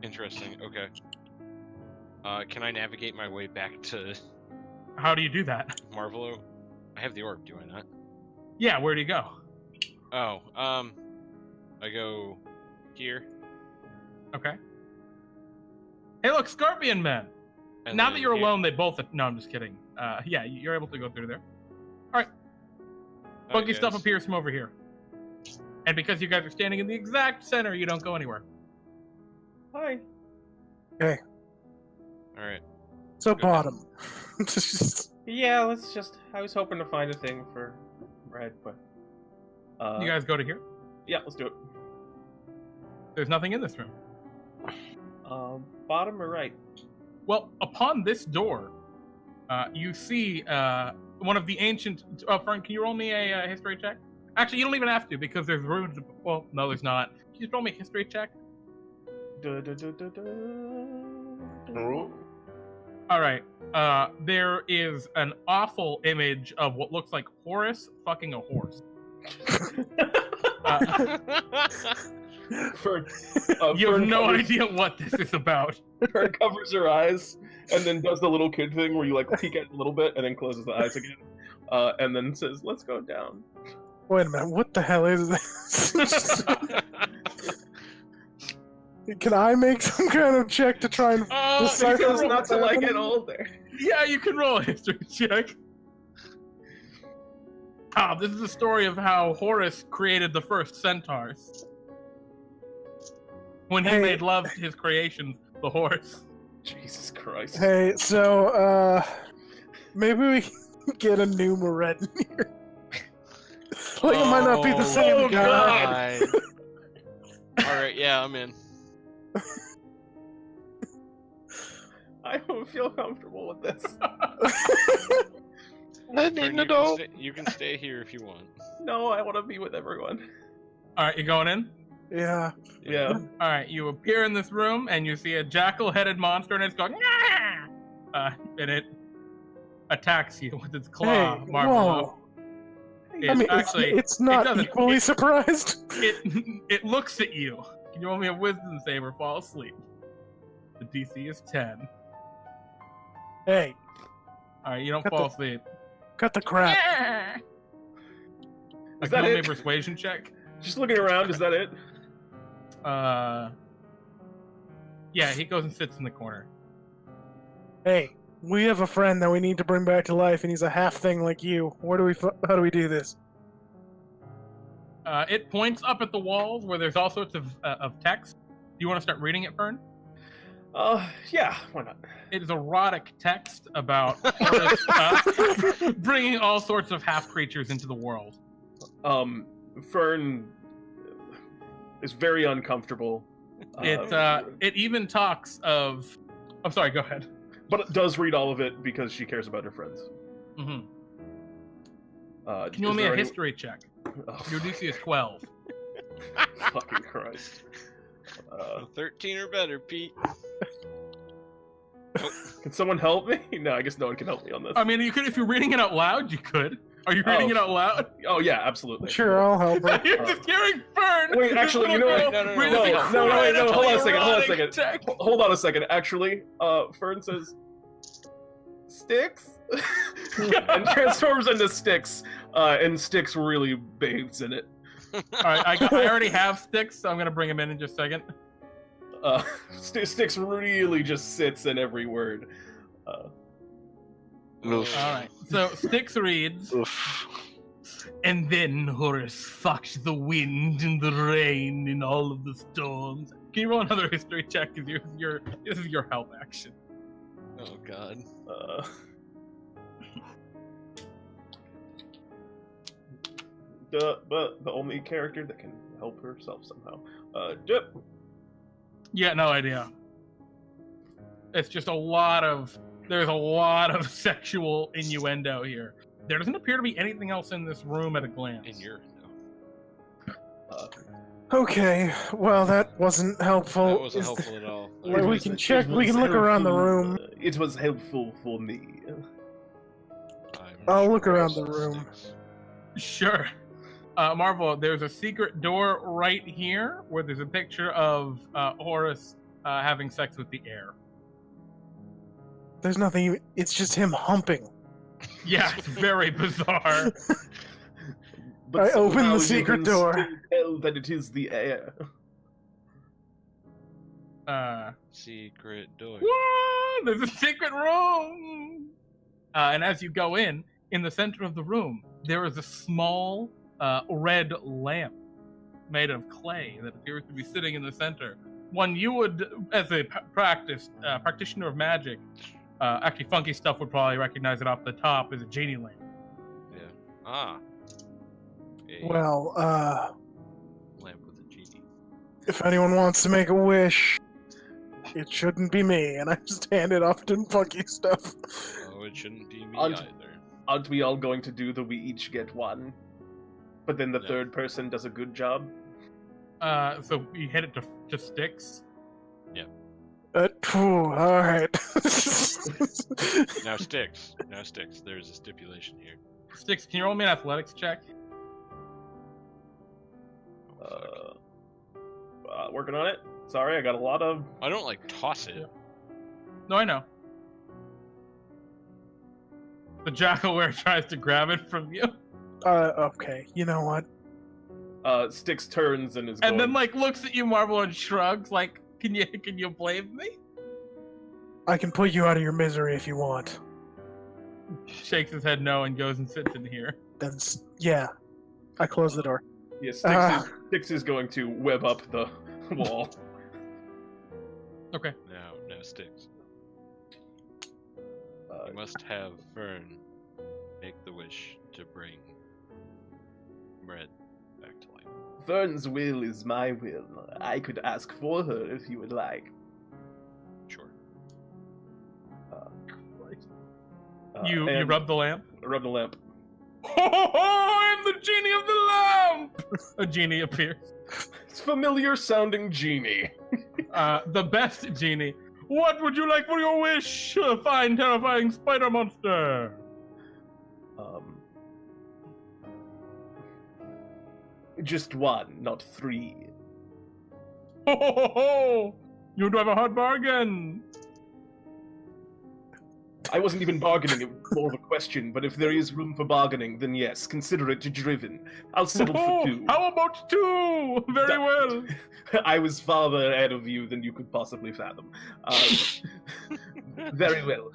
Interesting. Okay. Can I navigate my way back to How do you do that? Marvelo? I have the orb, do I not? Yeah, where do you go? Oh, I go here. Okay. Hey, look, Scorpion Men. And Now then that you're here. alone, they both. No, I'm just kidding. Yeah, you're able to go through there. All right. Funky Alright, stuff guys. appears from over here. And because you guys are standing in the exact center, you don't go anywhere. Hi. Alright. So Good. bottom. Yeah, let's just. I was hoping to find a thing for Mred, but. You guys go to here. Yeah, let's do it. There's nothing in this room. Bottom or right? Well, upon this door, you see one of the ancient. Fern, can you roll me a history check? Actually, you don't even have to because there's runes. Well, no, there's not. Can you just roll me a history check? All right. There is an awful image of what looks like Horus fucking a horse. For, You have Fern no covers- idea what this is about. Fern covers her eyes and then does the little kid thing where you like peek at it a little bit and then closes the eyes again, and then says, "Let's go down." Wait a minute, what the hell is this? Can I make some kind of check to try and... Oh, Just you like can Because roll- not to like it happening? older. Yeah, you can roll a history check. This is the story of how Horus created the first centaurs. When he Hey. made love to his creations, the horse. Jesus Christ. Hey, so, maybe we can get a new Mred in here. Like, it might not be the same Oh, guy. Alright, yeah, I'm in. I don't feel comfortable with this. I Fern, need you to know. you can stay here if you want. No, I want to be with everyone. All right, you going in? Yeah. Yeah. All right, you appear in this room and you see a jackal-headed monster, and it's going, "Nyah!" And it attacks you with its claw. Hey, Marvelo. whoa. It I mean, actually, it's not doesn't- equally surprised. it looks at you. Can you roll me a wisdom save or fall asleep? The DC is 10. Hey, All right, you don't Cut fall the- asleep. cut the crap. Is Can that you roll me a it? persuasion check? Just looking around, is that it? Yeah, he goes and sits in the corner. Hey, we have a friend that we need to bring back to life, and he's a half thing like you. How do we do this? It points up at the walls where there's all sorts of text. Do you want to start reading it, Fern? Yeah, why not? It is erotic text about Horus, bringing all sorts of half creatures into the world. Fern is very uncomfortable. It even talks of. I'm sorry. Go ahead. But it does read all of it because she cares about her friends. Hmm. Can Can you roll me a history check? Oh, Your DC is 12. fucking Christ. 13 or better, Pete. Can someone help me? No, I guess no one can help me on this. I mean, you could if you're reading it out loud. You could. Are you reading Oh. it out loud? Oh yeah, absolutely. Sure, I'll help her. You're just hearing Fern. Wait, this actually, you little know what? girl, No, no, read no, this no, wait, no, hold on a second, hold on a incredibly second. erotic text. Hold on a second. Actually, Fern says, "Sticks," and transforms into Sticks, and Sticks really bathes in it. All right, I already have Sticks, so I'm gonna bring him in just a second. Sticks really just sits in every word. Oof. All right, so Sticks reads, Oof. and then Horus fucked the wind and the rain and all of the storms. Can you roll another history check? Because this is your help action. Oh god. But the only character that can help herself somehow. Dip. Yeah, no idea. It's just there's a lot of sexual innuendo here. There doesn't appear to be anything else in this room at a glance. In your Okay, well, that wasn't helpful. That wasn't Is helpful at all. Well, we can check- we can look around the room. It was helpful for me. I'll look around the room. Sure. Marvel, there's a secret door right here where there's a picture of Horus having sex with the air. There's nothing. It's just him humping. Yeah, it's very bizarre. But I open somehow the you secret can door. still tell that it is the air. Secret door. Whoa! There's a secret room! And as you go in the center of the room, there is a small red lamp made of clay that appears to be sitting in the center. One you would, as a practitioner of magic, actually Funky Stuff would probably recognize it off the top as a genie lamp. Yeah. Ah. A Well, lamp with a genie. if anyone wants to make a wish, it shouldn't be me, and I just hand it off to Funky Stuff. Oh, it shouldn't be me Aren't- either. Aren't we all going to do the we each get one? But then the No. third person does a good job? So you hit it to sticks. Alright. Now sticks. Now sticks. There's a stipulation here. Sticks, can you roll me an athletics check? Oh, fuck. Working on it. Sorry, I got a lot of... I don't like toss it. No, I know. The jackalware tries to grab it from you, Okay, you know what? Styx turns and is and going... then like looks at you, Marvel, and shrugs. Like, can you blame me? I can put you out of your misery if you want. Shakes his head no and goes and sits in here. Then, yeah. I close the door. Yeah, Styx is going to web up the wall. Okay. Now sticks. You must have Fern make the wish to bring Mred back to life. Fern's will is my will. I could ask for her if you would like. Sure. You and rub the lamp. Rub the lamp. I'm the genie of the lamp. A genie appears. It's familiar sounding genie. The best genie. What would you like for your wish, fine, terrifying spider monster? Just one, not three. You do have a hard bargain. I wasn't even bargaining, it was more of a question, but if there is room for bargaining, then yes, consider it driven. I'll settle for two. How about two? Very well. I was farther ahead of you than you could possibly fathom. Very well.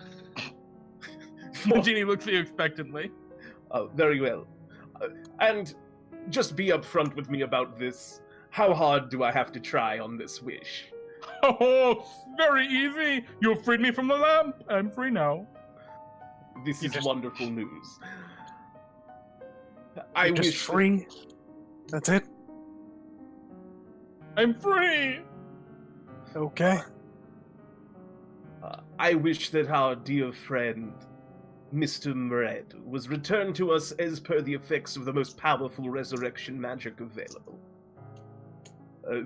The genie looks at you expectantly. Very well. And just be upfront with me about this. How hard do I have to try on this wish? Oh, very easy. You freed me from the lamp. I'm free now. This You is just- wonderful news. You're just wish free. That's it? I'm free. Okay. I wish that our dear friend, Mr. Mred, was returned to us as per the effects of the most powerful resurrection magic available.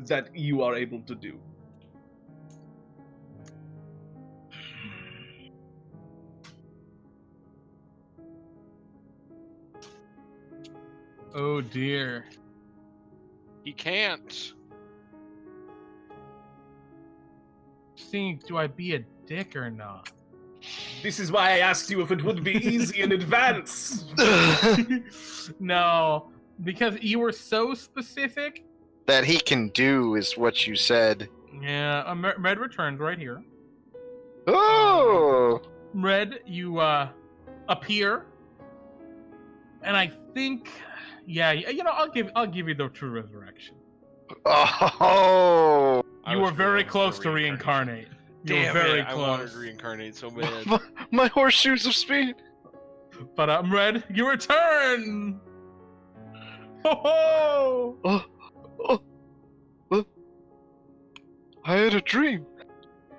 That you are able to do. Oh dear. He can't. Seeing, do I be a dick or not? This is why I asked you if it would be easy in advance. No, because you were so specific. That he can do is what you said. Yeah, Mred returns right here. Oh! Mred, you appear, and I think, yeah, you know, I'll give you the true resurrection. Oh! I You was were very going for close to reincarnation. reincarnate. You Damn were very it, I wanted close. to reincarnate so bad. My horseshoes of speed! But Mred, you return. Ho ho! I had a dream.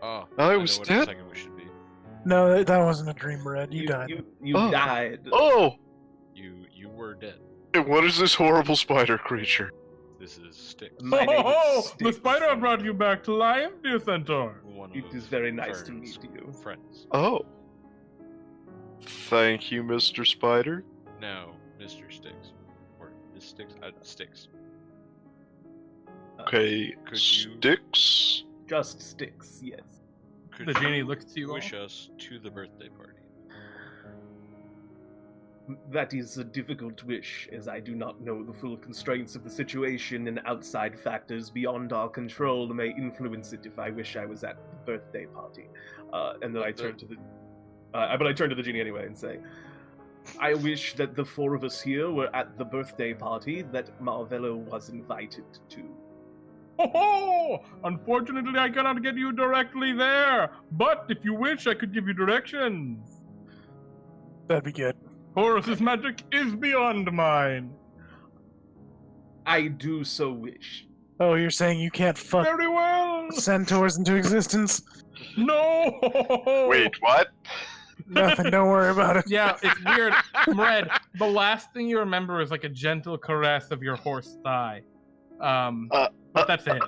Oh, I know was what dead? second we should be. No, that wasn't a dream, Red. You died. You Oh. died. Oh! You were dead. What is this horrible spider creature? This is Styx. My name is The Styx. spider brought you back to life, dear centaur. One It of is very nice to Fern's meet you. Friends. Oh. Thank you, Mr. Spider. Now, Mr. Styx. Or is Styx? Styx. Okay, Could you- sticks? Just Styx, yes. Could The you genie looks to you all. wish us to the birthday party? That is a difficult wish, as I do not know the full constraints of the situation, and outside factors beyond our control may influence it if I wish I was at the birthday party. And then I turn to the... but I turn to the genie anyway and say, I wish that the four of us here were at the birthday party that Marvelo was invited to. Oh, unfortunately, I cannot get you directly there. But if you wish, I could give you directions. That'd be good. Horus's magic is beyond mine. I do so wish. Oh, you're saying you can't fuck Very well. centaurs into existence? No. Wait, what? Nothing, don't worry about it. Yeah, it's weird. Mred, the last thing you remember is like a gentle caress of your horse thigh. But that's it.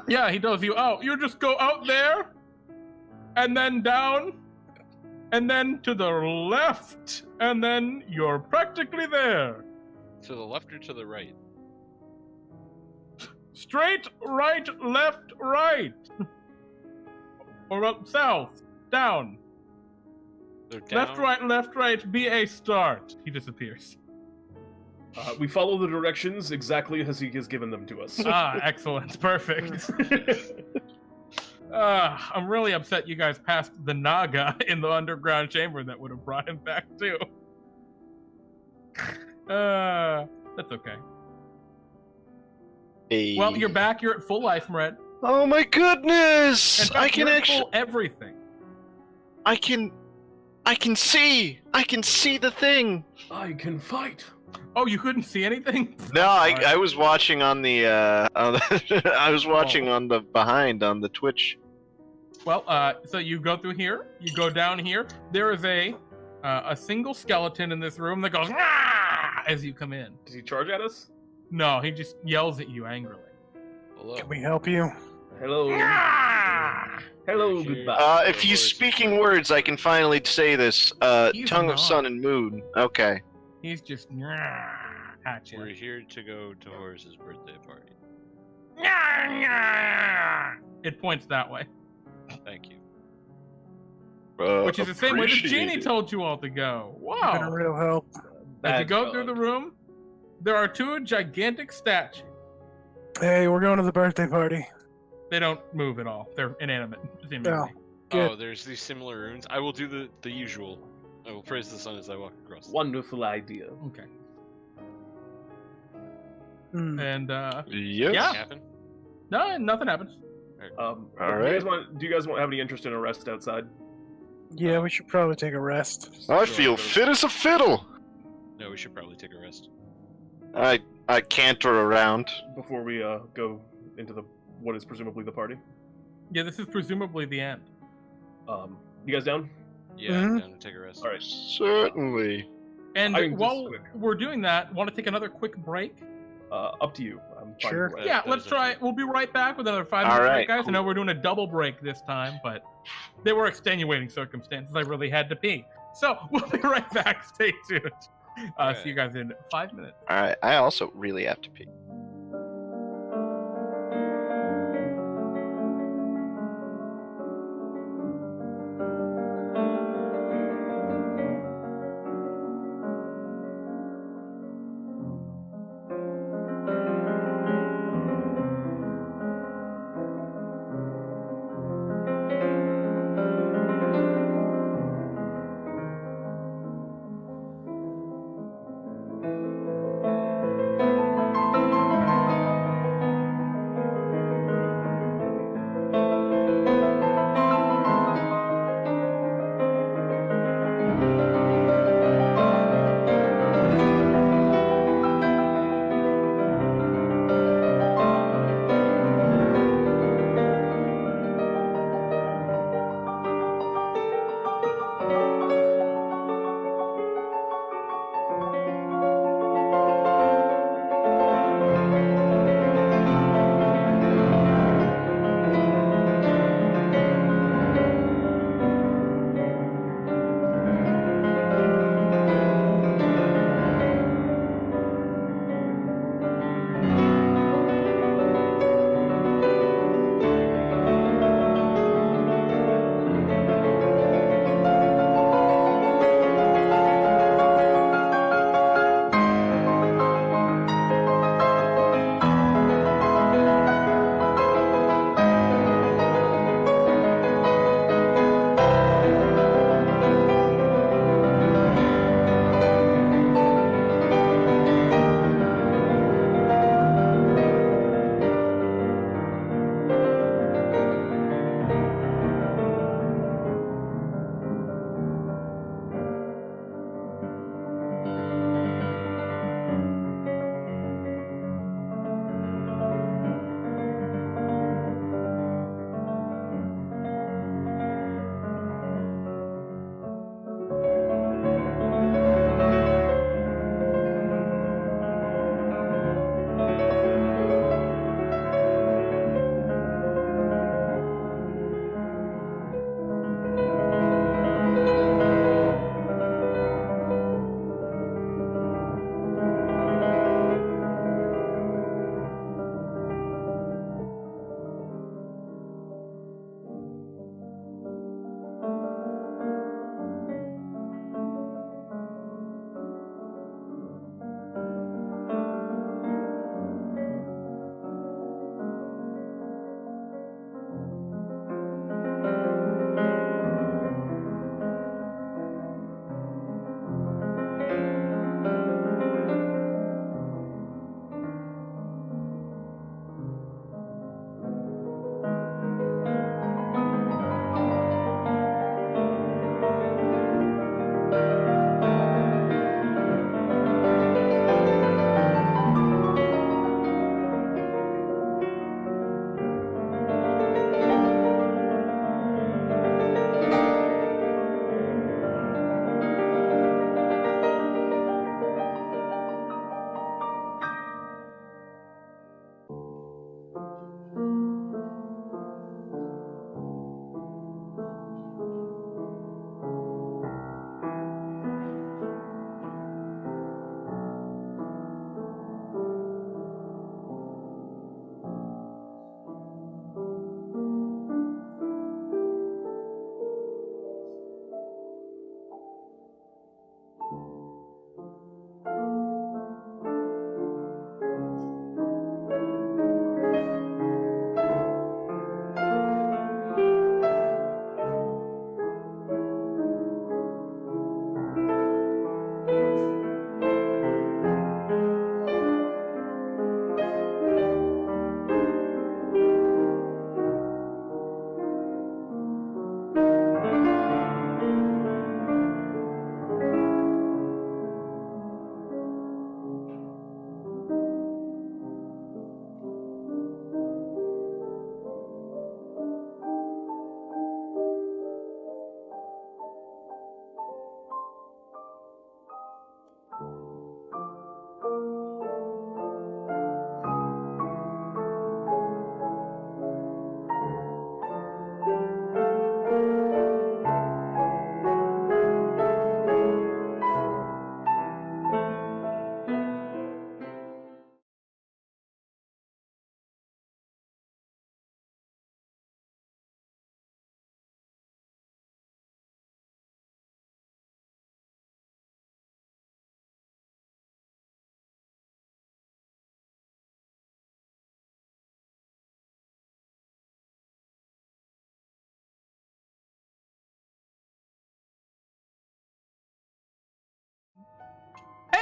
Yeah, he does you out. You just go out there, and then down, and then to the left, and then you're practically there. To the left or to the right? Straight, right, left, right. Or up south, down. So down. Left, right, be a start. He disappears. We follow the directions exactly as he has given them to us. Excellent. Perfect. I'm really upset you guys passed the Naga in the underground chamber that would have brought him back too. That's okay. Hey. Well, you're back. You're at full life, Mred. Oh my goodness! In fact, I can you're at actually. full everything. I can see. I can see the thing. I can fight. Oh, you couldn't see anything? No, Alright. I was watching on the. I was watching on the behind on the Twitch. Well, so you go through here. You go down here. There is a single skeleton in this room that goes "Ah!" as you come in. Does he charge at us? No, he just yells at you angrily. Hello. Can we help you? Hello. Ah! Hello, goodbye. If he's speaking words, I can finally say this. He's Tongue not. of Sun and Moon. Okay. He's just at you. We're here to go to Horus's birthday party. It points that way, Thank you. which is the same way the genie appreciated. told you all to go. Been a Wow! real help. As you Bad go through dog. the room, there are two gigantic statues. Hey, we're going to the birthday party. They don't move at all. They're inanimate. seemingly. Good. Oh, there's these similar runes. I will do the usual. I will praise the sun as I walk across. Wonderful idea. Okay. Hmm. And Yes. Yeah. Anything happen? no, nothing happens. All Do right. you guys want have any interest in a rest outside? Yeah, we should probably take a rest. I feel fit as a fiddle. No, we should probably take a rest. I canter around. Before we go into what is presumably the party. Yeah, this is presumably the end. You guys down? Yeah, Mhm. I'm down to take a rest. All right. Certainly. And I mean, while just- we're doing that, want to take another quick break? Up to you. I'm fine Sure. with That- that. Yeah, that let's is try. okay. We'll be right back with another 5 All minute right, break, guys. I cool. know we're doing a double break this time, but they were extenuating circumstances. I really had to pee. So we'll be right back. Stay tuned. See you guys in 5 minutes. All right. I also really have to pee.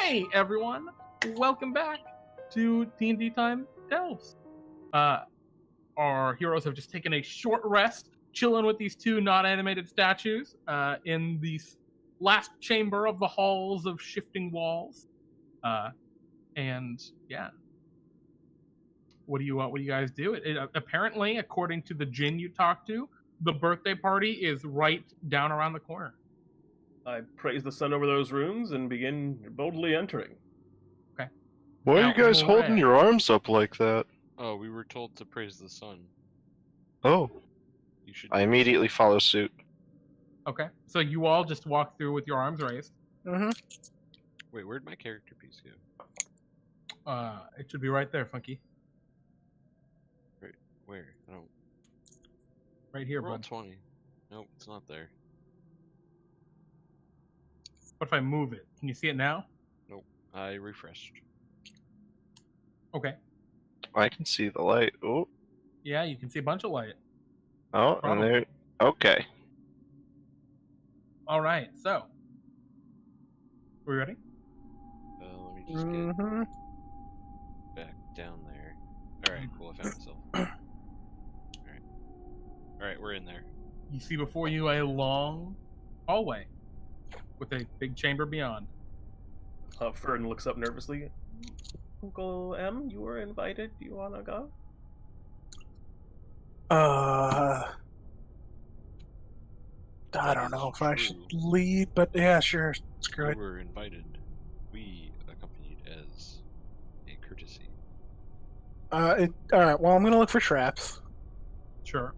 Hey everyone, welcome back to DnDTime Delves. Our heroes have just taken a short rest, chilling with these two non-animated statues in the last chamber of the halls of shifting walls. And yeah, what do you guys do? Apparently, according to the djinn you talked to, the birthday party is right down around the corner. I praise the sun over those rooms and begin boldly entering. Why are you guys Mred. holding your arms up like that? Oh, we were told to praise the sun. Oh, You should. I immediately follow suit. Okay, so you all just walk through with your arms raised. Mm-hmm. Wait, where'd my character piece go? It should be right there, Funky. Where? I don't. Right here, Roll bud. 20. Nope, it's not there. What if I move it? Can you see it now? I refreshed. Okay. I can see the light. Oh, Yeah, you can see a bunch of light. oh, and there. Okay. All right, so. We ready? Let me just get Mm-hmm. back down there. Alright, cool, I found myself. Alright, we're in there. You see before you a long hallway with a big chamber beyond. Fern looks up nervously. Uncle M, you were invited. Do you want to go? I That don't is know if I should true. lead, but yeah, sure. Screw We it. were invited. We accompanied as a courtesy. Alright, well, I'm gonna look for traps. Sure.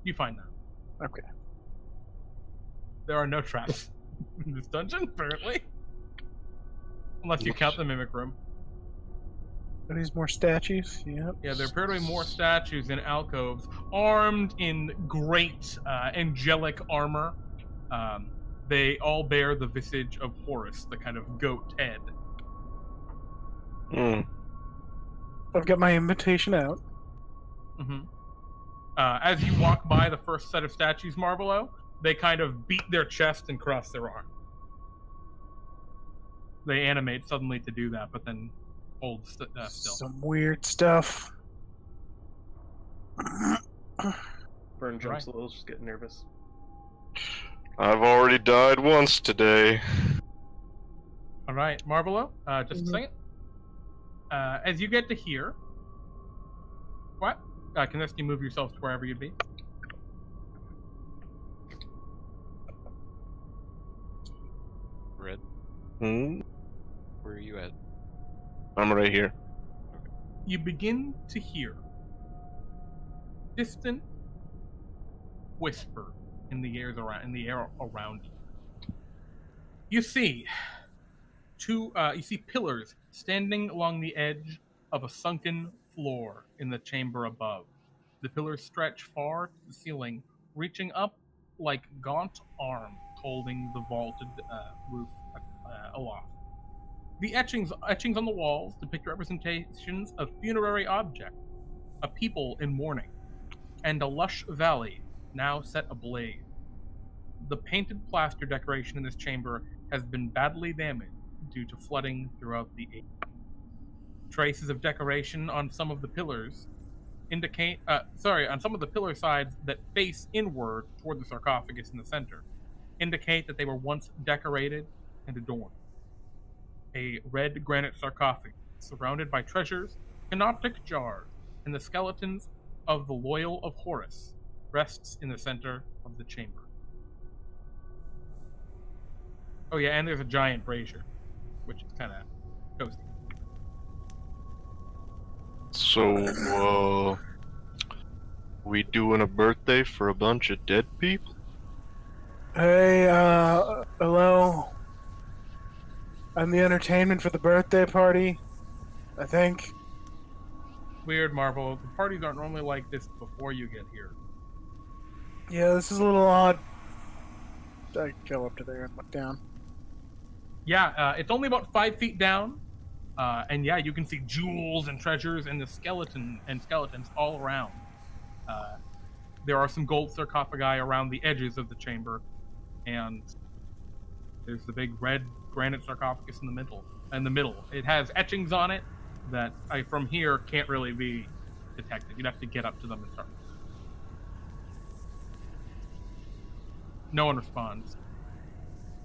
You find that. Okay. There are no traps in this dungeon, apparently. Unless you count the mimic room. Are these more statues? Yep. Yeah, there appear to be more statues in alcoves, armed in great angelic armor. They all bear the visage of Horus, the kind of goat head. Hmm. I've got my invitation out. Mm-hmm. As you walk by the first set of statues, Marvelo, they kind of beat their chest and cross their arm. They animate suddenly to do that, but then hold still. Some weird stuff. Fern jumps Right. a little, she's getting nervous. I've already died once today. All right, Marvelo, just a Mhm. second. As you get to here, what? Can you move yourselves to wherever you'd be? Red, Hmm. where are you at? I'm right here. You begin to hear distant whisper in the air around you. You see pillars standing along the edge of a sunken floor in the chamber above. The pillars stretch far to the ceiling, reaching up like gaunt arms holding the vaulted roof aloft. The etchings on the walls depict representations of funerary objects, a people in mourning, and a lush valley now set ablaze. The painted plaster decoration in this chamber has been badly damaged due to flooding throughout the age. Traces of decoration on some of the pillars on some of the pillar sides that face inward toward the sarcophagus in the center indicate that they were once decorated and adorned. A red granite sarcophagus surrounded by treasures, canoptic jars, and the skeletons of the loyal of Horus rests in the center of the chamber. Oh yeah, and there's a giant brazier, which is kind of toasty. So, we doing a birthday for a bunch of dead people? Hey, hello? I'm the entertainment for the birthday party, I think. Weird, Marvel. The parties aren't normally like this before you get here. Yeah, this is a little odd. I go up to there and look down. Yeah, it's only about 5 feet down, and yeah, you can see jewels and treasures and the skeletons all around. There are some gold sarcophagi around the edges of the chamber, and There's the big red granite sarcophagus in the middle. It has etchings on it that from here can't really be detected. You'd have to get up to them and start. No one responds.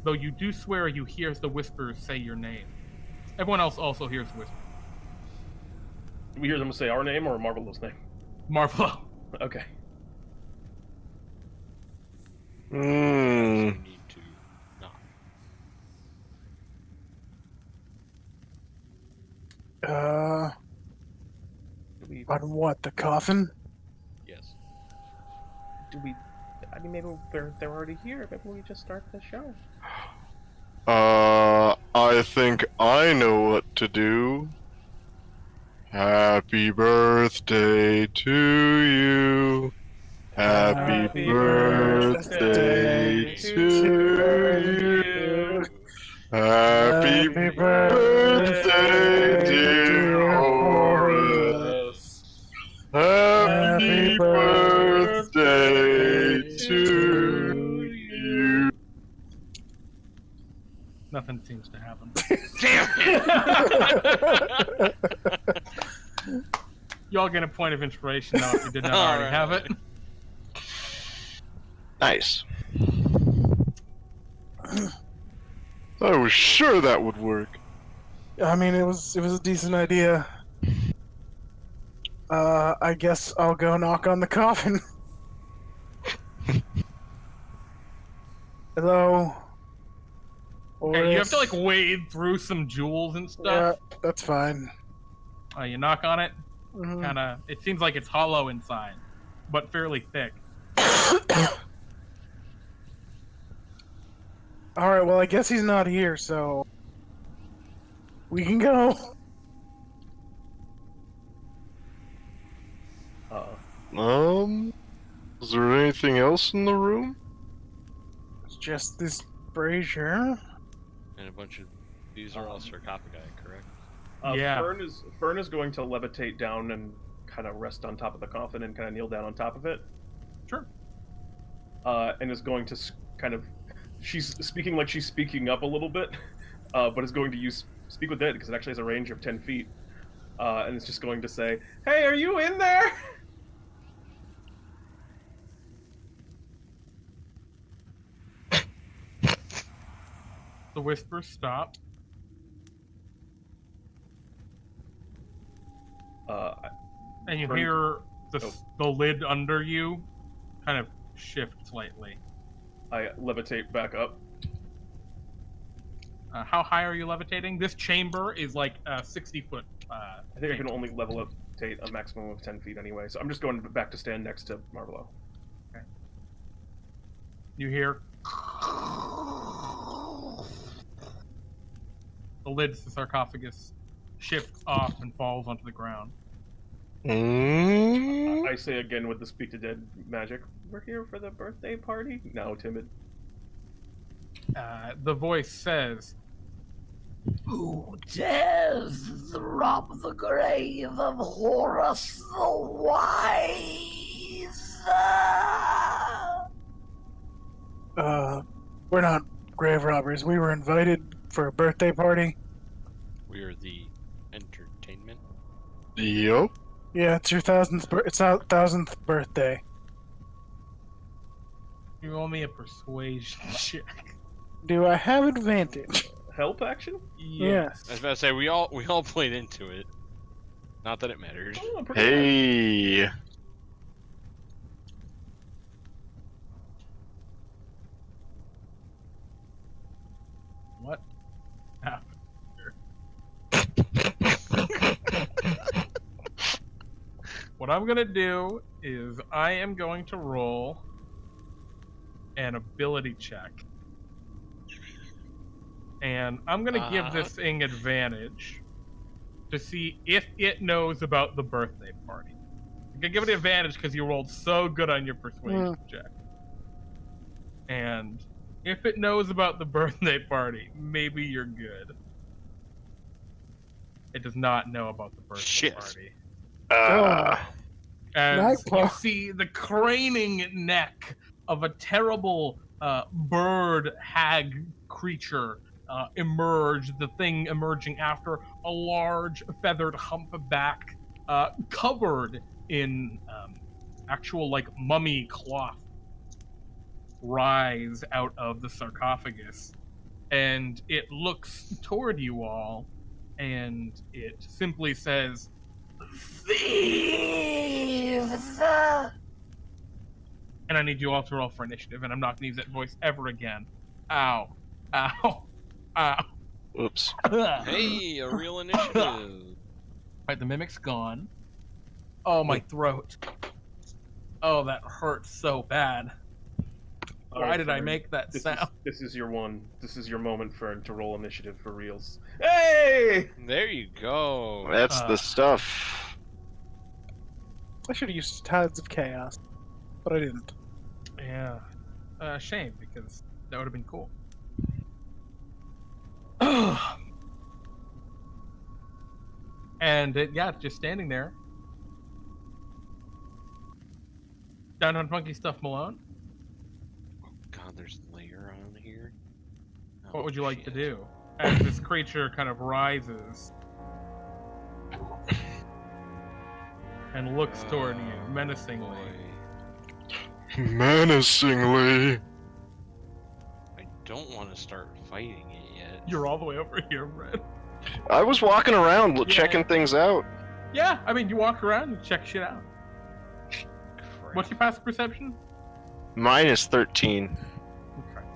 Though you do swear you hear the whispers say your name. Everyone else also hears the whispers. Do we hear them say our name or Marvelo's name? Marvelo. Okay. You need to knock. On what? The coffin? Yes. I mean, maybe they're already here. Maybe we just start the show. I think I know what to do. Happy birthday to you. Happy birthday to you. Happy birthday, dear Horus. Happy birthday to you. Nothing seems to happen. Damn it! Y'all get a point of inspiration now if you did not already have it. Nice. I was sure that would work. I mean, it was a decent idea. I guess I'll go knock on the coffin. Hello. Okay, you have to like wade through some jewels and Yeah, stuff. that's fine. You knock on it. Mhm. Kind of. It seems like it's hollow inside, but fairly thick. All right. Well, I guess he's not here, so we can go. Is there anything else in the room? It's just this brazier. And a bunch of these are all sarcophagi, correct? Yeah. Fern is going to levitate down and kind of rest on top of the coffin and kind of kneel down on top of it. Sure. And is going to she's speaking like she's speaking up a little bit, but is going to speak with it because it actually has a range of 10 feet. And it's just going to say, "Hey, are you in there?" The whispers stop. And you Fern- hear the lid under you kind of shift slightly. I levitate back up. How high are you levitating? This chamber is like 60 foot. I think I can only levitate a maximum of 10 feet anyway, so I'm just going back to stand next to Marvelo. Okay. You hear the lid to the sarcophagus shifts off and falls onto the ground. I say again with the speak to dead magic, "We're here for the birthday party." Now timid. The voice says, "Who dares rob the grave of Horus the Wise?" We're not grave robbers. We were invited for a birthday party. We are the entertainment. Yup. Yeah, it's your 1000th birthday. "You owe me a persuasion check." Do I have advantage? Help action? Yes. I was about to say we all played into it. Not that it mattered. Oh, I'm pretty good. Hey. What happened here? What I'm gonna do is I am going to roll an ability check. And I'm gonna give this thing advantage to see if it knows about the birthday party. I'm gonna give it advantage because you rolled so good on your persuasion check. And if it knows about the birthday party, maybe you're good. It does not know about the birthday Shit. party. Oh. As you Nightclub. see the craning neck of a terrible bird hag creature emerge, the thing emerging after a large feathered humpback covered in actual like mummy cloth rise out of the sarcophagus, and it looks toward you all and it simply says, "Thieves!" and I need you all to roll for initiative, and I'm not going to use that voice ever again. Ow. Ow. Ow. Oops. Hey, a real initiative. Right, the mimic's gone. Oh, my throat. Oh, that hurts so bad. Why did I make that sound? This is your one. This is your moment, Fern, to roll initiative for reals. Hey! There you go. That's the stuff. I should have used Tides of Chaos, but I didn't. Yeah. Shame, because that would have been cool. And yeah, it's just standing there. Down on funky stuff, Malone. God, there's layer on here. What would you like to shit. do as this creature kind of rises and looks toward you menacingly? Menacingly. I don't want to start fighting it yet. You're all the way over here, Mred. I was walking around Yeah. checking things out. Yeah, I mean, you walk around and check shit out. Crap. What's your passive perception? Minus 13. Okay.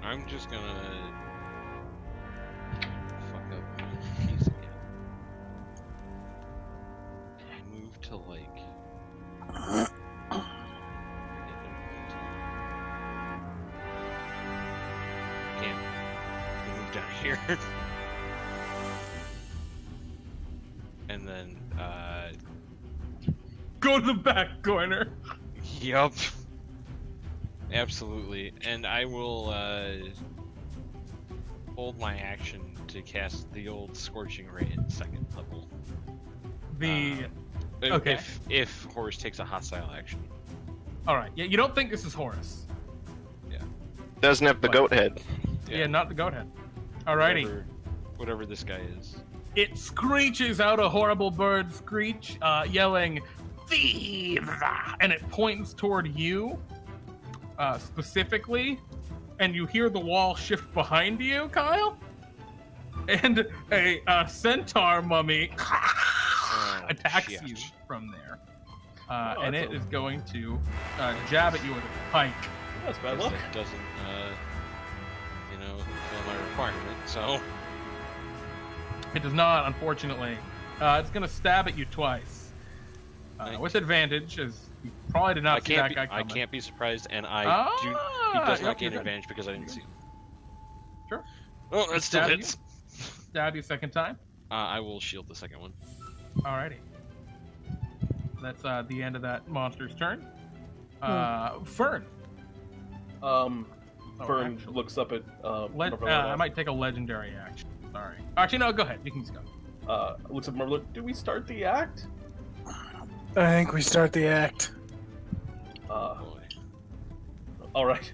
I'm just gonna fuck up my piece again. Move to like. Can't move down here. And then, Go to the back corner. yup. Absolutely. And I will, hold my action to cast the old Scorching Ray at 2nd level. The Okay. If Horus takes a hostile action. all right. Yeah, you don't think this is Horus? Doesn't have the What? goat head. Yeah, not the goat head. Alrighty. Whatever this guy is. It screeches out a horrible bird screech, yelling, "Thieves!" And it points toward you, specifically, and you hear the wall shift behind you, Kyle, and a centaur mummy attacks shit. you from there, Oh, and that's it is going to jab at you with its pike. That's bad Guess luck. that doesn't, fulfill my requirement, so. It does not, unfortunately. It's going to stab at you twice. Nice. With advantage, as you probably did not see that guy I coming. can't be surprised, and he does yep, not gain you're good. advantage because I didn't see him. Sure. Oh, that still Stab hits. Stab you second time. I will shield the second one. Alrighty. That's the end of that monster's turn. Fern. Fern actually. looks up at Marvelo. I might take a legendary action. Sorry. Actually, no, go ahead. You can just go. Looks at Marvelo. Do we start the act? I think we start the act. Boy. All right.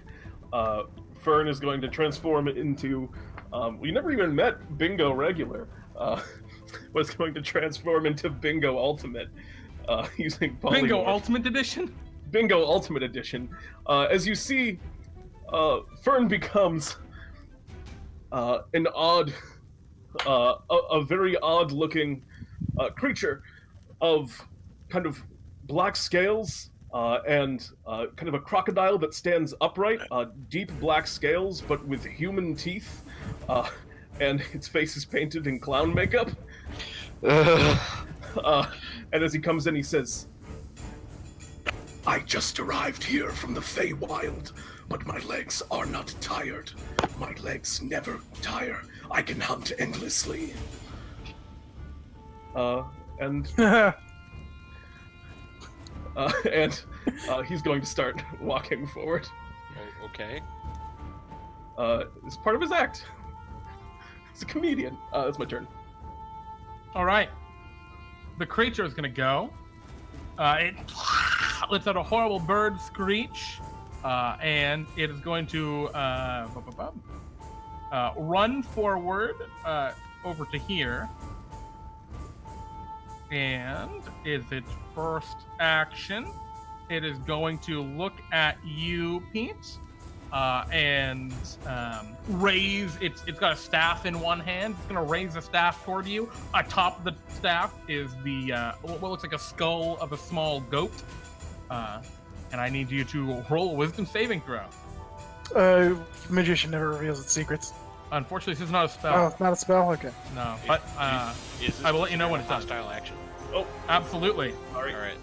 Fern is going to transform into. We never even met Bingo Regular. Was going to transform into Bingo Ultimate using polymorph. Bingo Ultimate Edition? Bingo Ultimate Edition. As you see, Fern becomes an odd, a very odd-looking creature of kind of black scales and kind of a crocodile that stands upright, deep black scales but with human teeth, and its face is painted in clown makeup. And as he comes in, he says, "I just arrived here from the Feywild, but my legs are not tired. My legs never tire. I can hunt endlessly." And he's going to start walking forward. Oh, okay. It's part of his act. He's a comedian. It's my turn. Alright. The creature is going to go. It lets out a horrible bird screech. and it is going to run forward over to here, and is its first action. It is going to look at you, Pete, and raise. It's got a staff in one hand. It's going to raise a staff toward you. Atop the staff is the what looks like a skull of a small goat. And I need you to roll a wisdom saving throw. Magician never reveals its secrets. Unfortunately, this is not a spell. Oh, not a spell? Okay. No, but I will let you know when it's done. Hostile action. Oh, Absolutely. all right. All right.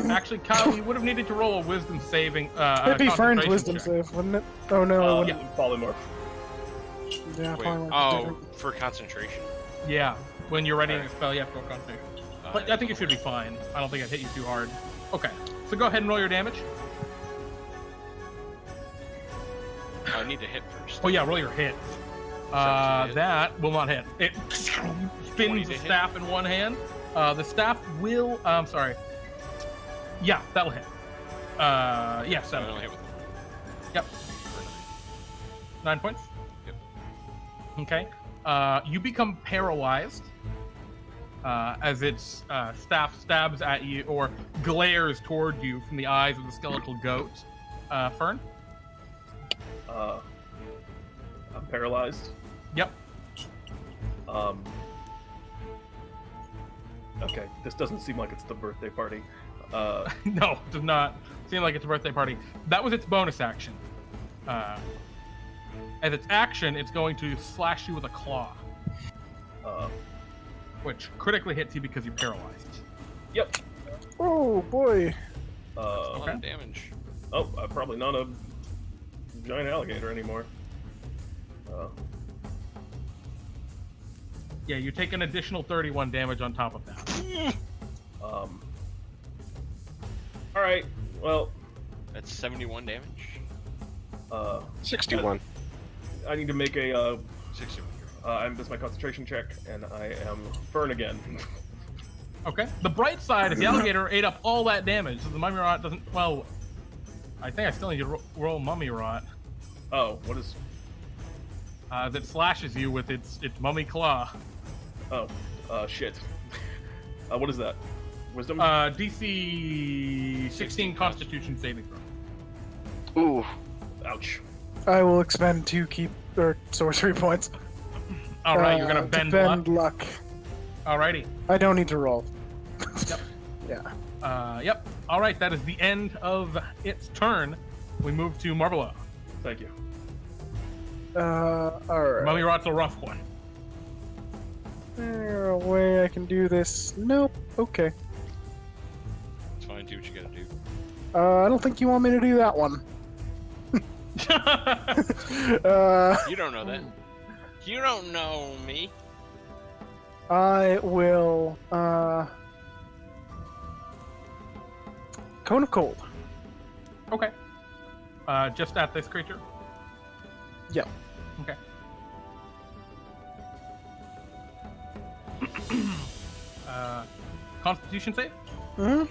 Actually, Kyle, you would have needed to roll a wisdom saving. It'd be Fern's concentration wisdom check. save, wouldn't it? Oh no, it Yeah, wouldn't. polymorph. Yeah, Wait, polymorph is oh, different. for concentration. Yeah, when you're ready to Alright. spell, you have to roll concentration. But I think it should be fine. I don't think I'd hit you too hard. Okay, so go ahead and roll your damage. I need to hit first. Oh yeah, roll your hit. Sounds good. That will not hit. It 20 spins to the hit? staff in one hand. The staff will. I'm sorry. Yeah, that'll hit. Yeah, So I 7. only hit with Yep, for 9 points. Yep. Okay. You become paralyzed as its staff stabs at you or glares toward you from the eyes of the skeletal goat. Fern? I'm paralyzed. Yep. Okay, this doesn't seem like it's the birthday party. No, it does not seem like it's a birthday party. That was its bonus action. As its action, it's going to slash you with a claw, which critically hits you because you're paralyzed. Yep. Oh boy. a lot Okay. of damage. Oh, I'm probably not a giant alligator anymore. Yeah, you take an additional 31 damage on top of that. All right. Well, That's 71 damage. 61. I need to make a. 61. I miss my concentration check, and I am Fern again. Okay. The bright side is the alligator ate up all that damage, so the mummy rot doesn't. Well, I think I still need to roll mummy rot. Oh, what is? As it slashes you with its mummy claw. Oh, shit. What is that? Wisdom? DC 16 Constitution saving throw. Ooh. Ouch. I will expend 2 sorcery points. All right, you're gonna to bend bend luck. luck. Alrighty. I don't need to roll. Yep. Yeah. Yep. All right, that is the end of its turn. We move to Marvelo. Thank you. Alright. Mummy rot's a rough one. Is there a way I can do this? Nope. Okay. It's fine. Do what you gotta do. I don't think you want me to do that one. You don't know that. You don't know me. I will, Cone of Cold. Okay. Just at this creature? Yep. Okay. Constitution save? Mm-hmm.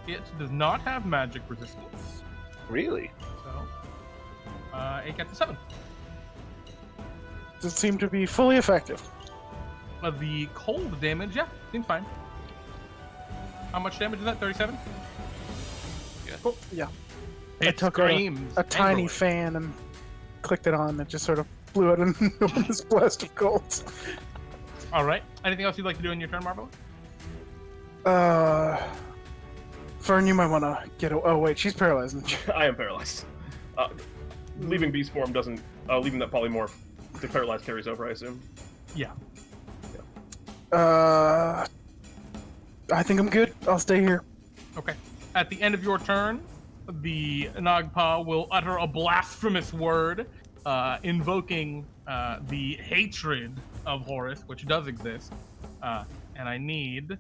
It does not have magic resistance, Really? so it gets a 7. Does it seem to be fully effective? The cold damage, yeah, seems fine. How much damage is that? 37? Yeah. It took screams A tiny angrily. fan and clicked it on. It just sort of blew out an enormous blast of cold. All right. Anything else you'd like to do in your turn, Marvel? Fern, you might want to get. Oh wait, she's paralyzed. Isn't she? I am paralyzed. Leaving beast form doesn't. Leaving that polymorph, the paralyzed carries over, I assume. Yeah. I think I'm good. I'll stay here. Okay. At the end of your turn, the Nagpa will utter a blasphemous word, invoking the hatred of Horus, which does exist. And I need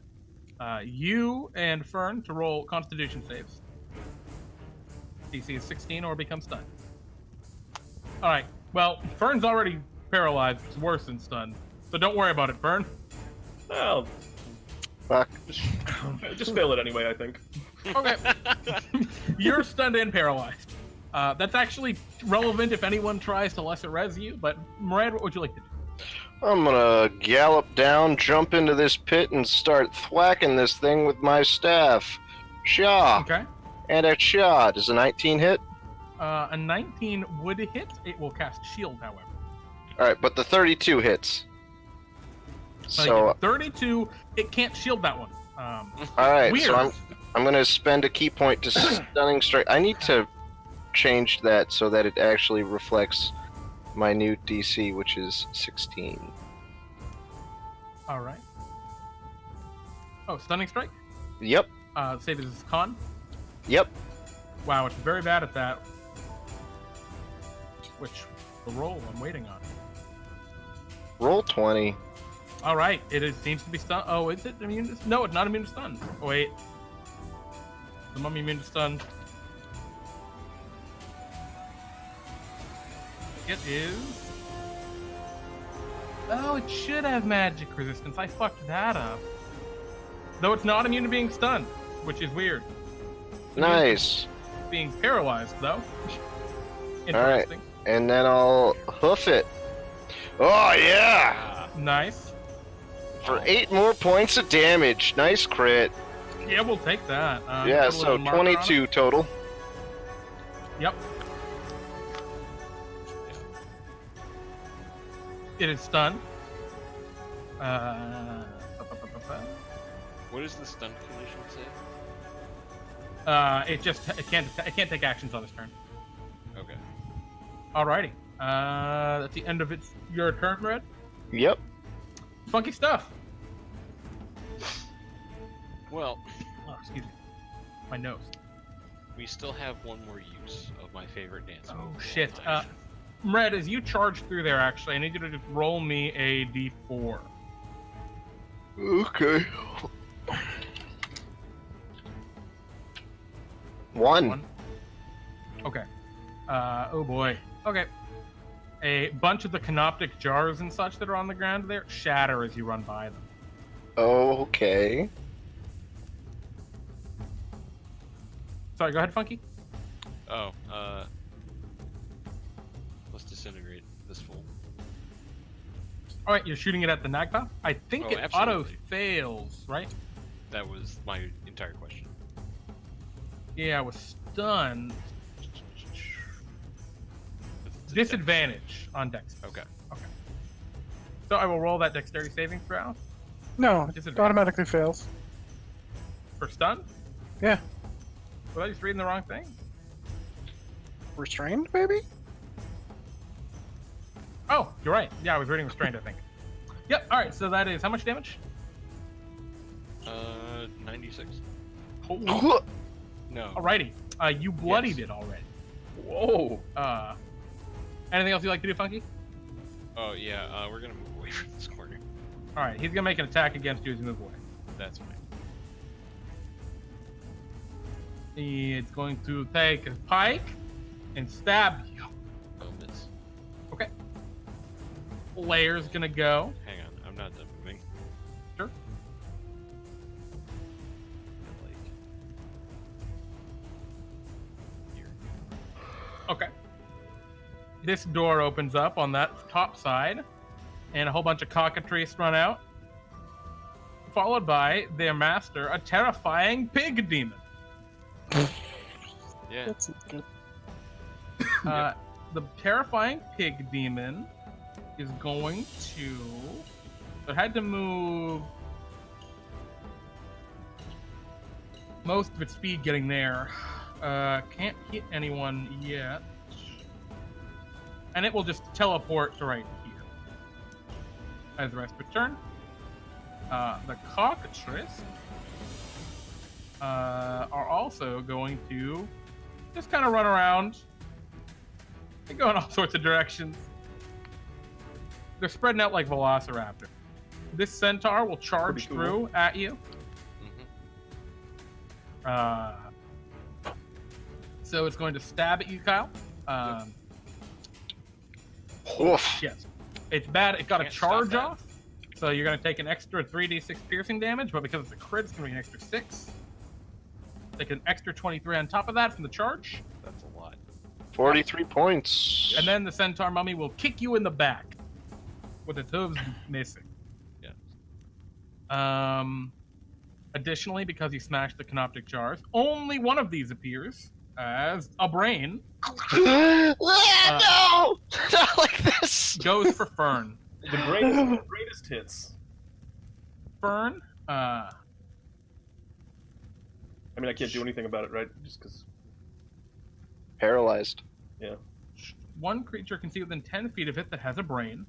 you and Fern to roll Constitution saves. DC is 16 or become stunned. All right. Well, Fern's already paralyzed. It's worse than stunned. So don't worry about it, Fern. Well, Fuck. just fail it anyway, I think. Okay. You're stunned and paralyzed. That's actually relevant if anyone tries to lesser res you, but Mred, what would you like to do? I'm gonna gallop down, jump into this pit, and start thwacking this thing with my staff. Shaw. Okay. And a shaw. Does a 19 hit? A 19 would hit. It will cast shield, however. Alright, but the 32 hits. So, 32, it can't shield that one. alright, weird. so I'm gonna spend a key point to stunning strike. I need to change that so that it actually reflects my new DC, which is 16. All right. Oh, stunning strike? Yep, Say this is con? yep. Wow, it's very bad at that. Which, the roll I'm waiting on. Roll 20. All right, seems to be stun. Oh, is it immune to? No, it's not immune to stun. Oh, wait. The mummy immune to stun. It is. Oh, it should have magic resistance. I fucked that up. Though it's not immune to being stunned, which is weird. Nice. Being paralyzed, though. All right, and then I'll hoof it. Oh yeah! Nice. For 8 more points of damage. Nice crit. Yeah, we'll take that. Yeah, put a so little marker on it. 22 total. Yep. It is stunned. What does the stun condition say? It can't take actions on its turn. Okay. Alrighty. That's the end of your turn, Red. Yep. Funky stuff. Well, Oh, excuse me. My nose. we still have one more use of my favorite dance move. Oh shit. Action. Mred, as you charge through there, actually, I need you to just roll me a d4. Okay. 1. Okay. Oh boy. Okay. A bunch of the canoptic jars and such that are on the ground there shatter as you run by them. Okay. Sorry, go ahead, Funky. Oh, let's disintegrate this fool. All right, you're shooting it at the Nagpa? I think Oh, it absolutely. auto fails, right? That was my entire question. Yeah, I was stunned. It's a Disadvantage on Dex. Okay. So I will roll that dexterity saving throw No, it Disadvantage. automatically fails. for stun. Yeah. Was I just reading the wrong thing? Restrained, maybe? Oh, you're right. Yeah, I was reading restrained, I think. Yep. All right. So that is how much damage? 96. Holy. No. Alrighty. You bloodied Yes. it already. Whoa. Anything else you'd like to do, Funky? Oh yeah. We're gonna move away from this corner. All right. He's gonna make an attack against you as you move away. That's fine. It's going to take a pike and stab you. Oh, miss. Okay. Layer's gonna go. Hang on. I'm not done moving. Sure. Like here. Okay. This door opens up on that top side, and a whole bunch of cockatrices run out, followed by their master, a terrifying pig demon. Yeah. That's good. The terrifying pig demon is going to. It had to move most of its speed getting there. Can't hit anyone yet. And it will just teleport to right here. As the rest of its turn. The cockatrice are also going to just kind of run around. They go in all sorts of directions. They're spreading out like velociraptor. This centaur will charge Pretty cool. through at you. Mm-hmm. So it's going to stab at you, Kyle. Oof. Yes. It's bad. It got a Can't stop charge that. off. So you're going to take an extra 3d6 piercing damage, but because it's a crit, it's going to be an extra 6. Take an extra 23 on top of that from the charge. That's a lot. 43 points. And then the centaur mummy will kick you in the back with its hooves missing. Yeah. Additionally, because you smashed the canoptic jars, only one of these appears as a brain. No! Not like this! Goes for Fern. The greatest hits. Fern, I mean, I can't do anything about it, right? Just because. Paralyzed. Yeah. one creature can see within 10 feet of it that has a brain.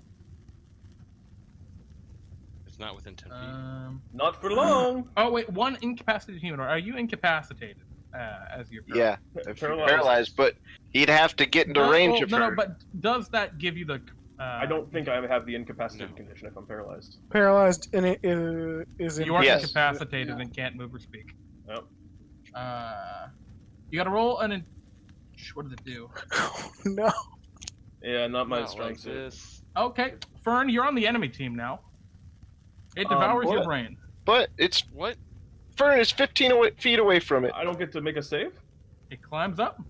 It's not within 10 feet. Not for long. Oh, wait, one incapacitated humanoid. Are you incapacitated as your Yeah, if you're paralyzed, but he'd have to get into range of her. No, but does that give you the... I don't think I have the incapacitated condition if I'm paralyzed. Paralyzed and it is You are Yes. incapacitated and can't move or speak. Yep. You gotta roll an... What does it do? No. Yeah, not my Not strong like suit. this. Okay, Fern, you're on the enemy team now. It devours your what? brain. But it's What? Fern is 15 feet away from it. I don't get to make a save? It climbs up.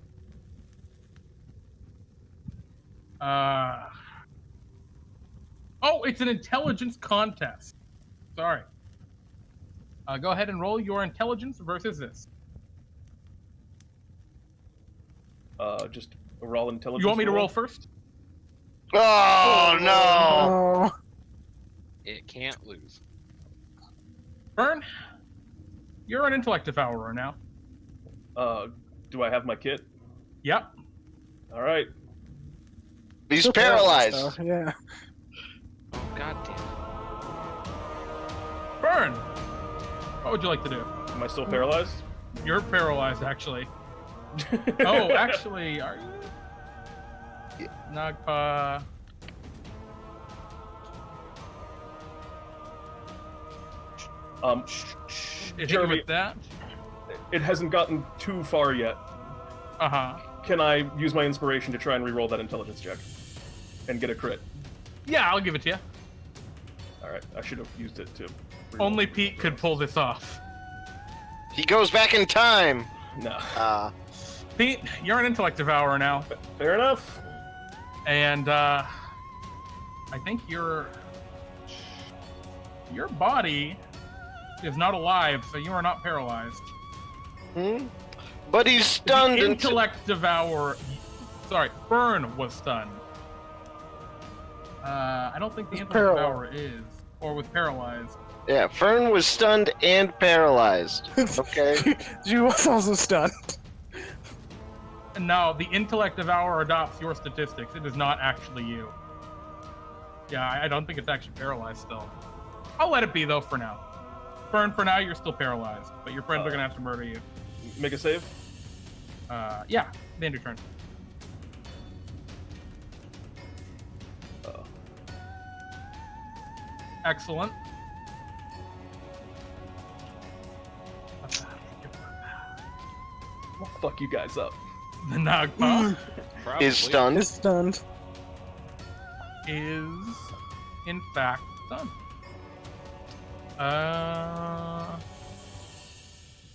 Oh, it's an intelligence contest. Sorry. Go ahead and roll your intelligence versus this. Just a raw intelligence. You want me to roll first? Oh, no! Oh. It can't lose. Fern, you're an intellect devourer now. Do I have my kit? Yep. All right. He's Still paralyzed. though, yeah. Oh, god damn it. Fern, what would you like to do? Am I still paralyzed? You're paralyzed, actually. Oh, actually, are you? Nagpa. Hit you Jeremy, with that. it hasn't gotten too far yet. Can I use my inspiration to try and re-roll that intelligence check and get a crit? Yeah, I'll give it to you. All right, I should have used it to. re-roll. Only Pete could pull this off. He goes back in time. No. Pete, you're an intellect devourer now, Fair enough. and I think your body is not alive, so you are not paralyzed. But he's stunned. The intellect devourer. Sorry, Fern was stunned. I don't think the intellect devourer is, or was paralyzed. Yeah, Fern was stunned and paralyzed. Okay. She was also stunned. No, the intellect devourer adopts your statistics. It is not actually you. Yeah, I don't think it's actually paralyzed still. I'll let it be though for now. Fern, for now you're still paralyzed, but your friends are gonna have to murder you. Make a save. Yeah, the end of your turn. Excellent. I'll fuck you guys up. The Nagpa Probably. Is stunned. Is stunned. is, in fact, done.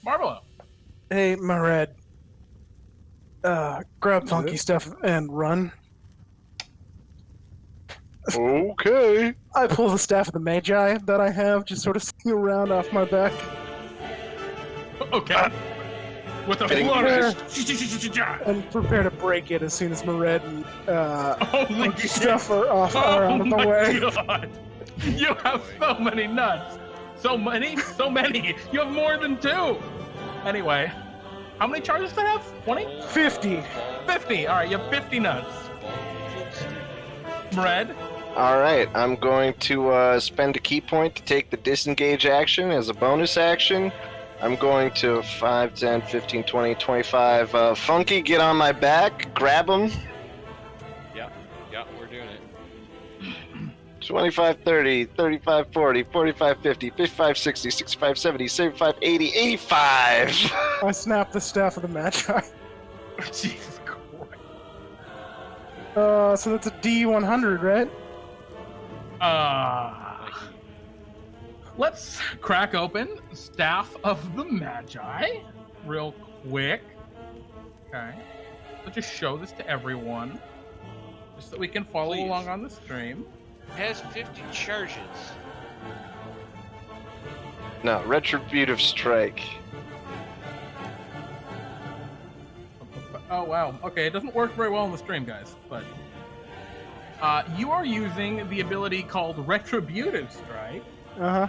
Marvelo. Hey, Mred. Grab funky stuff and run. Okay. I pull the staff of the Magi that I have, just sort of sitting around off my back. Okay. With a Fitting flutter. And prepare to break it as soon as Mred and Holy funky shit. stuff are out of the my way. God. You have so many nuts. So many? So many. You have more than 2. Anyway, how many charges do I have? 20? 50. 50. All right, you have 50 nuts. Mred. All right, I'm going to spend a key point to take the disengage action as a bonus action. I'm going to 5, 10, 15, 20, 25. Funky, get on my back, grab him. Yeah, we're doing it. 25, 30, 35, 40, 45, 50, 55, 60, 65, 70, 75, 80, 85. I snap the staff of the Magi. Jesus Christ. So that's a D100, right? Let's crack open Staff of the Magi. real quick. Okay. Let's just show this to everyone, just so we can follow Please. along on the stream. It has 50 charges. No, retributive strike. Oh wow. Okay, it doesn't work very well on the stream, guys. But you are using the ability called Retributive Strike, Uh huh.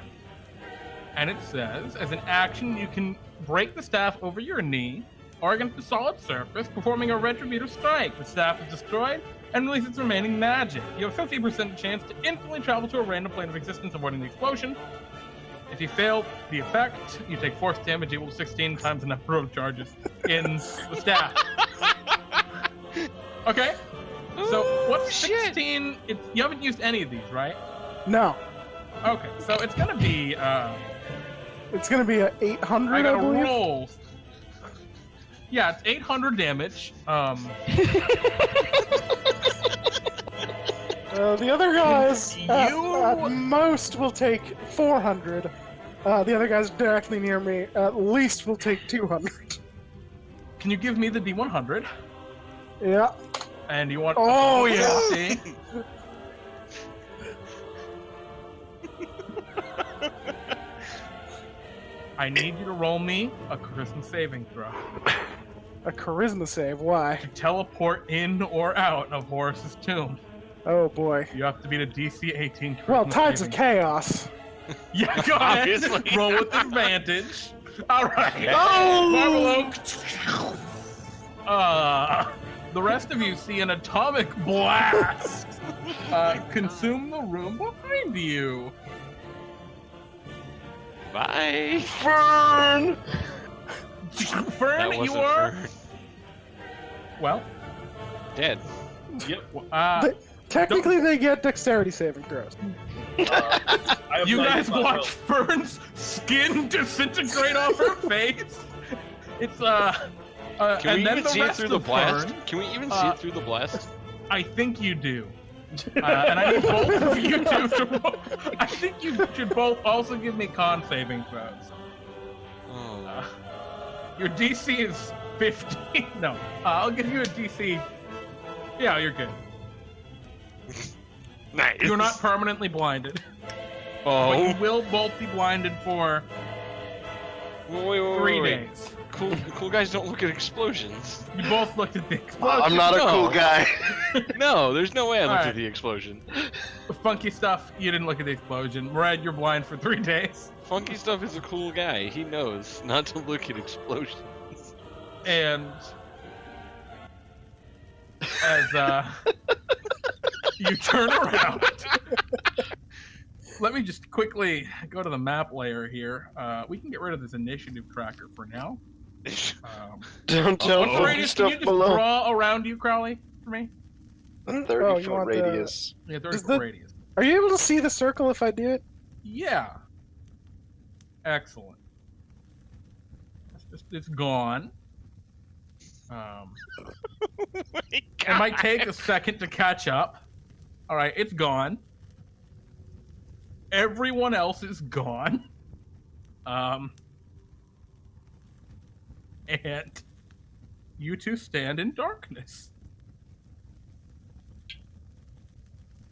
and it says, as an action, you can break the staff over your knee or against a solid surface, performing a Retributive Strike. The staff is destroyed and releases its remaining magic. You have a 50% chance to instantly travel to a random plane of existence, avoiding the explosion. If you fail the effect, you take force damage equal to 16 times the number of charges in the staff. Okay? So what's 16? You haven't used any of these, right? No. Okay, so it's gonna be It's gonna be a 800. I gotta believe. roll. Yeah, it's 800 damage. The other guys at You- most will take 400. The other guys directly near me at least will take 200. Can you give me the D100? Yeah. And you want? Oh, yeah. yeah. See? I need you to roll me a charisma saving throw A charisma save. Why? to teleport in or out of Horus's tomb. Oh boy. You have to beat a DC 18. Well, charisma tides of saving. chaos. Yeah, go ahead. Obviously. Roll with advantage. All right. Oh! Marvelo. The rest of you see an atomic blast consume the room behind you. Bye. Fern! Fern, That you wasn't are Fern. well. Dead. Technically, they get dexterity saving throws. I have You guys 95 watch health. Fern's skin disintegrate off her face. It's Can and we then even the see it rest through the of blast? Fern, Can we even see it through the blast? I think you do. And I need both of you to. I think you should both also give me con saving throws. Oh. Your DC is 15. No, I'll give you a DC. Yeah, you're good. Nice. You're not permanently blinded, but Oh. you will both be blinded for Wait, 3 wait. days. Cool guys don't look at explosions. You both looked at the explosion. I'm not a No. cool guy. No, there's no way I looked Alright. at the explosion. Funky stuff. You didn't look at the explosion. Mred, you're blind for 3 days. Funky Stuff is a cool guy. He knows not to look at explosions. And as you turn around, let me just quickly go to the map layer here. We can get rid of this initiative tracker for now. Don't tell Radius, funky can stuff you just below. draw around you, Crowley, for me? 30 Oh, you foot want the- radius. Yeah, 30 Does foot the- radius. Are you able to see the circle if I do it? Yeah. Excellent. It's gone. It might take a second to catch up. All right, it's gone. Everyone else is gone. And you two stand in darkness.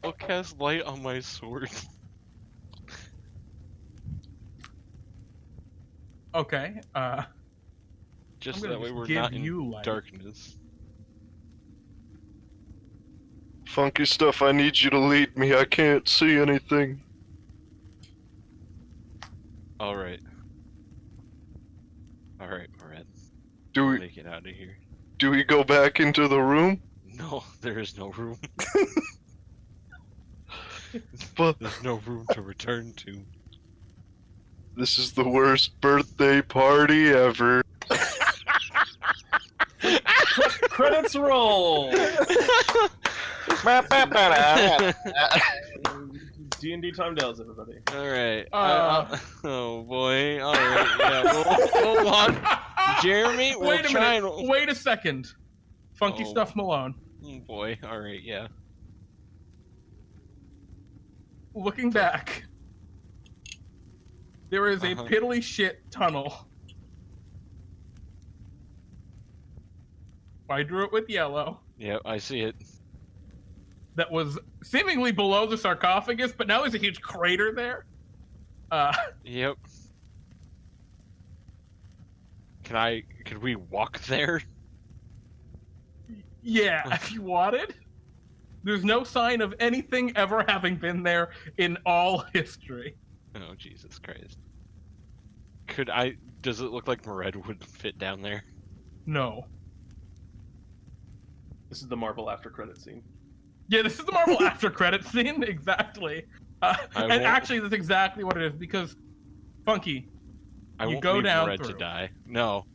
I'll cast light on my sword. Okay. Just I'm so gonna that way just we're give not in you light. darkness. Funky stuff, I need you to lead me. I can't see anything. Alright. Alright, Mred. Do we Make it out of here. do we go back into the room? No, there is no room. But There's no room to return to. this is the worst birthday party ever. Credits roll. DnDTime Dells, everybody. Alright. Uh, oh boy. Alright, yeah, we'll on. Jeremy, we'll wait a try minute. and... Wait a second. Funky Oh. Stuff Malone. Oh boy. Alright, yeah. Looking back, there is a Uh-huh. piddly shit tunnel I drew it with yellow. Yep, I see it. That was seemingly below the sarcophagus, but now there's a huge crater there. Yep. Could we walk there? Yeah, if you wanted. There's no sign of anything ever having been there in all history. Oh, Jesus Christ. Does it look like Mred would fit down there? No. This is the Marvel after credit scene. Yeah, this is the Marvel after credit scene, exactly. And actually, that's exactly what it is, because, Funky, I you won't go leave down Mred to through. die. No.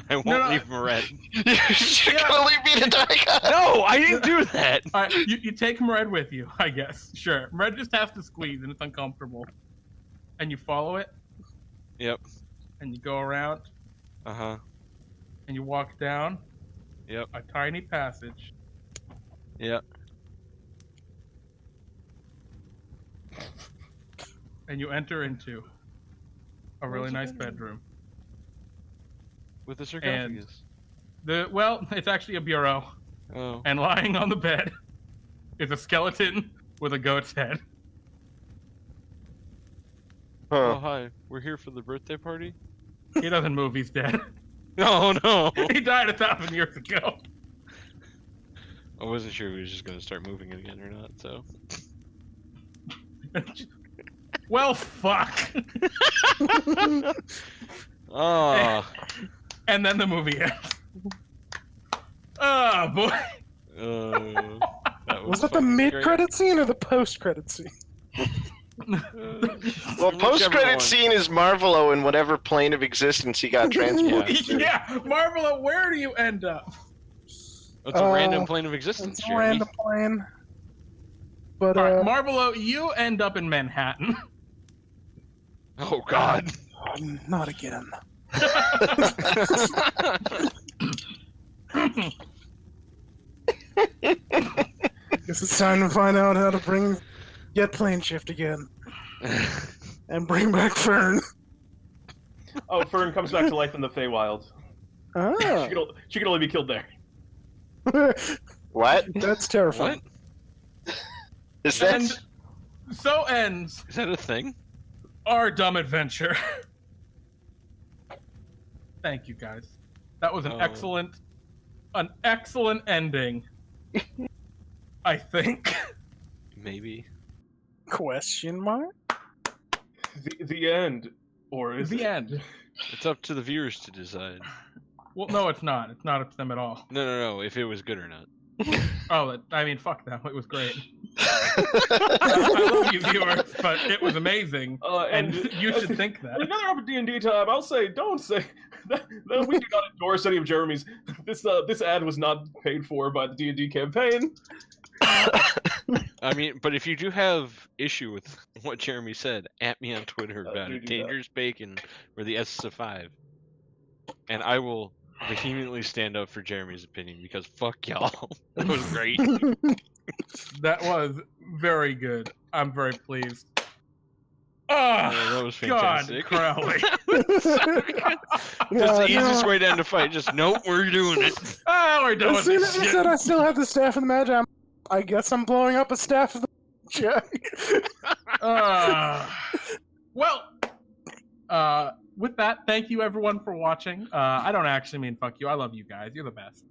I won't No. leave Mred. You're gonna leave me to die, guys? No, I didn't do that! All right, you take Mred with you, I guess. Sure. Mred just has to squeeze, and it's uncomfortable. And you follow it, Yep. and you go around, Uh-huh. and you walk down Yep. a tiny passage. Yep. And you enter into a really nice bedroom. With the sarcophagus. Well, it's actually a bureau, Oh. and lying on the bed is a skeleton with a goat's head. Oh, Huh. hi. We're here for the birthday party? He doesn't move, he's dead. Oh, no! He died 1,000 years ago. I wasn't sure if he was just going to start moving again or not, so... Well, fuck. Oh. And then the movie ends. Oh, boy. That Was that the fucking great. mid-credit scene or the post-credit scene? Well, Whichever post-credit one. scene is Marvelo in whatever plane of existence he got transported to. Yeah, Marvelo, where do you end up? It's a random plane of existence, It's a Jeremy. random plane. But, All right, Marvelo, you end up in Manhattan. Oh, God. not again. Guess it's time to find out how to get plane shift again. And bring back Fern. Oh, Fern comes back to life in the Feywild. Ah. She can only be killed there. What? That's terrifying. What? Is that... And so ends Is that a thing? our dumb adventure. Thank you, guys. That was an excellent ending. I think. Maybe. Question mark? The end, or is The it? end. It's up to the viewers to decide. Well, no, it's not. It's not up to them at all. No, if it was good or not. Oh, I mean, fuck them. It was great. I love you, viewers, but it was amazing, and you should think that. Another up at DnDTime, I'll say, don't say that we do not endorse any of Jeremy's. This ad was not paid for by the D&D campaign. I mean, but if you do have issue with what Jeremy said, at me on Twitter about do it. that. Dangerous Bacon or the S of 5. And I will vehemently stand up for Jeremy's opinion because fuck y'all. That was great. That was very good. I'm very pleased. That Oh, was God, fantastic. Crowley. Just the easiest way to end a fight. Just nope, we're doing it. Oh, we're done As with soon this as you shit. said I still have the Staff of the Magi, I guess I'm blowing up a Staff of the Magi. With that, thank you everyone for watching. I don't actually mean fuck you. I love you guys. You're the best.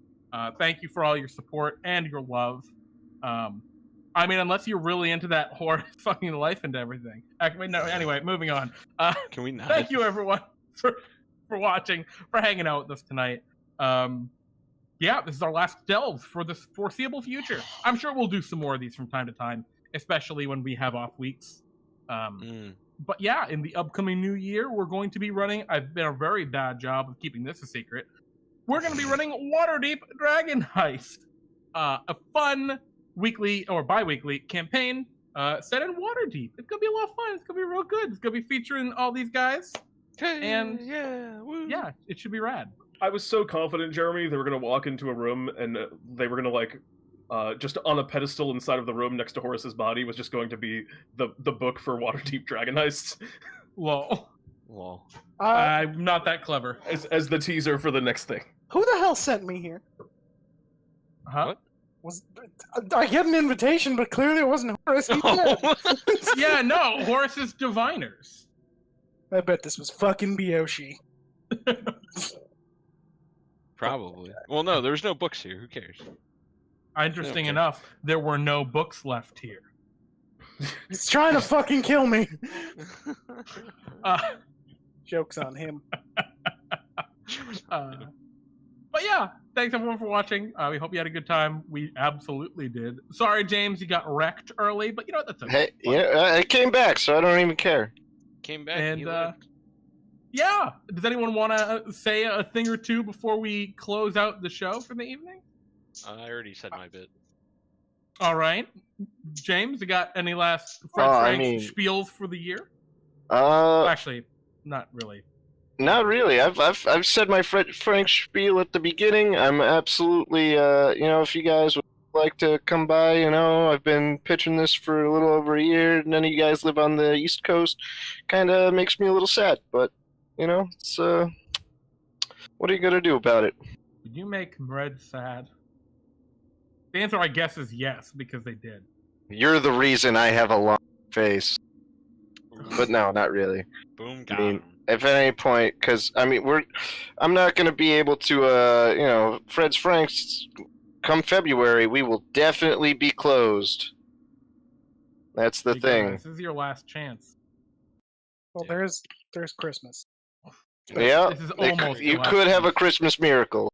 Thank you for all your support and your love. I mean, unless you're really into that Horus fucking life into everything. No, anyway, moving on. Can we not? Thank you everyone for watching, for hanging out with us tonight. Yeah, this is our last delve for the foreseeable future. I'm sure we'll do some more of these from time to time, especially when we have off weeks. But yeah, in the upcoming new year, we're going to be running. I've been a very bad job of keeping this a secret. We're going to be running Waterdeep Dragon Heist, a fun weekly or bi-weekly campaign set in Waterdeep. It's going to be a lot of fun. It's going to be real good. It's going to be featuring all these guys. And yeah, it should be rad. I was so confident, Jeremy, they were going to walk into a room and they were going to, just on a pedestal inside of the room next to Horus's body was just going to be the book for Waterdeep Dragon Heists. Lol. Well, I'm not that clever. As the teaser for the next thing. Who the hell sent me here? Huh? What? I get an invitation, but clearly it wasn't Horus. He Oh. said. Yeah, no, Horus's diviners. I bet this was fucking Byoshi. Probably. Well, no, there's no books here. Who cares? Interesting Okay. enough, there were no books left here. He's trying to fucking kill me. Uh, Joke's on him. but yeah, thanks everyone for watching. We hope you had a good time. We absolutely did. Sorry, James, you got wrecked early, but you know what? That's okay. Hey, yeah, I came back, so I don't even care. Came back And he lived. yeah, does anyone want to say a thing or two before we close out the show for the evening? I already said my bit. All right, James, you got any last Fred I Frank's mean- spiels for the year? Uh, Actually, not really. Not really. I've said my Frank spiel at the beginning. I'm absolutely if you guys would like to come by, I've been pitching this for a little over a year. None of you guys live on the East Coast. Kind of makes me a little sad, but it's what are you gonna do about it? Did you make Mred sad? The answer, I guess, is yes, because they did. You're the reason I have a long face. But no, not really. Boom, got mean, him. If at any point, because I'm not gonna be able to, Fred's Franks. Come February, we will definitely be closed. That's the You thing. guys, this is your last chance. Well, there's Christmas. Yeah, This is almost you your last could have a chance. Christmas miracle.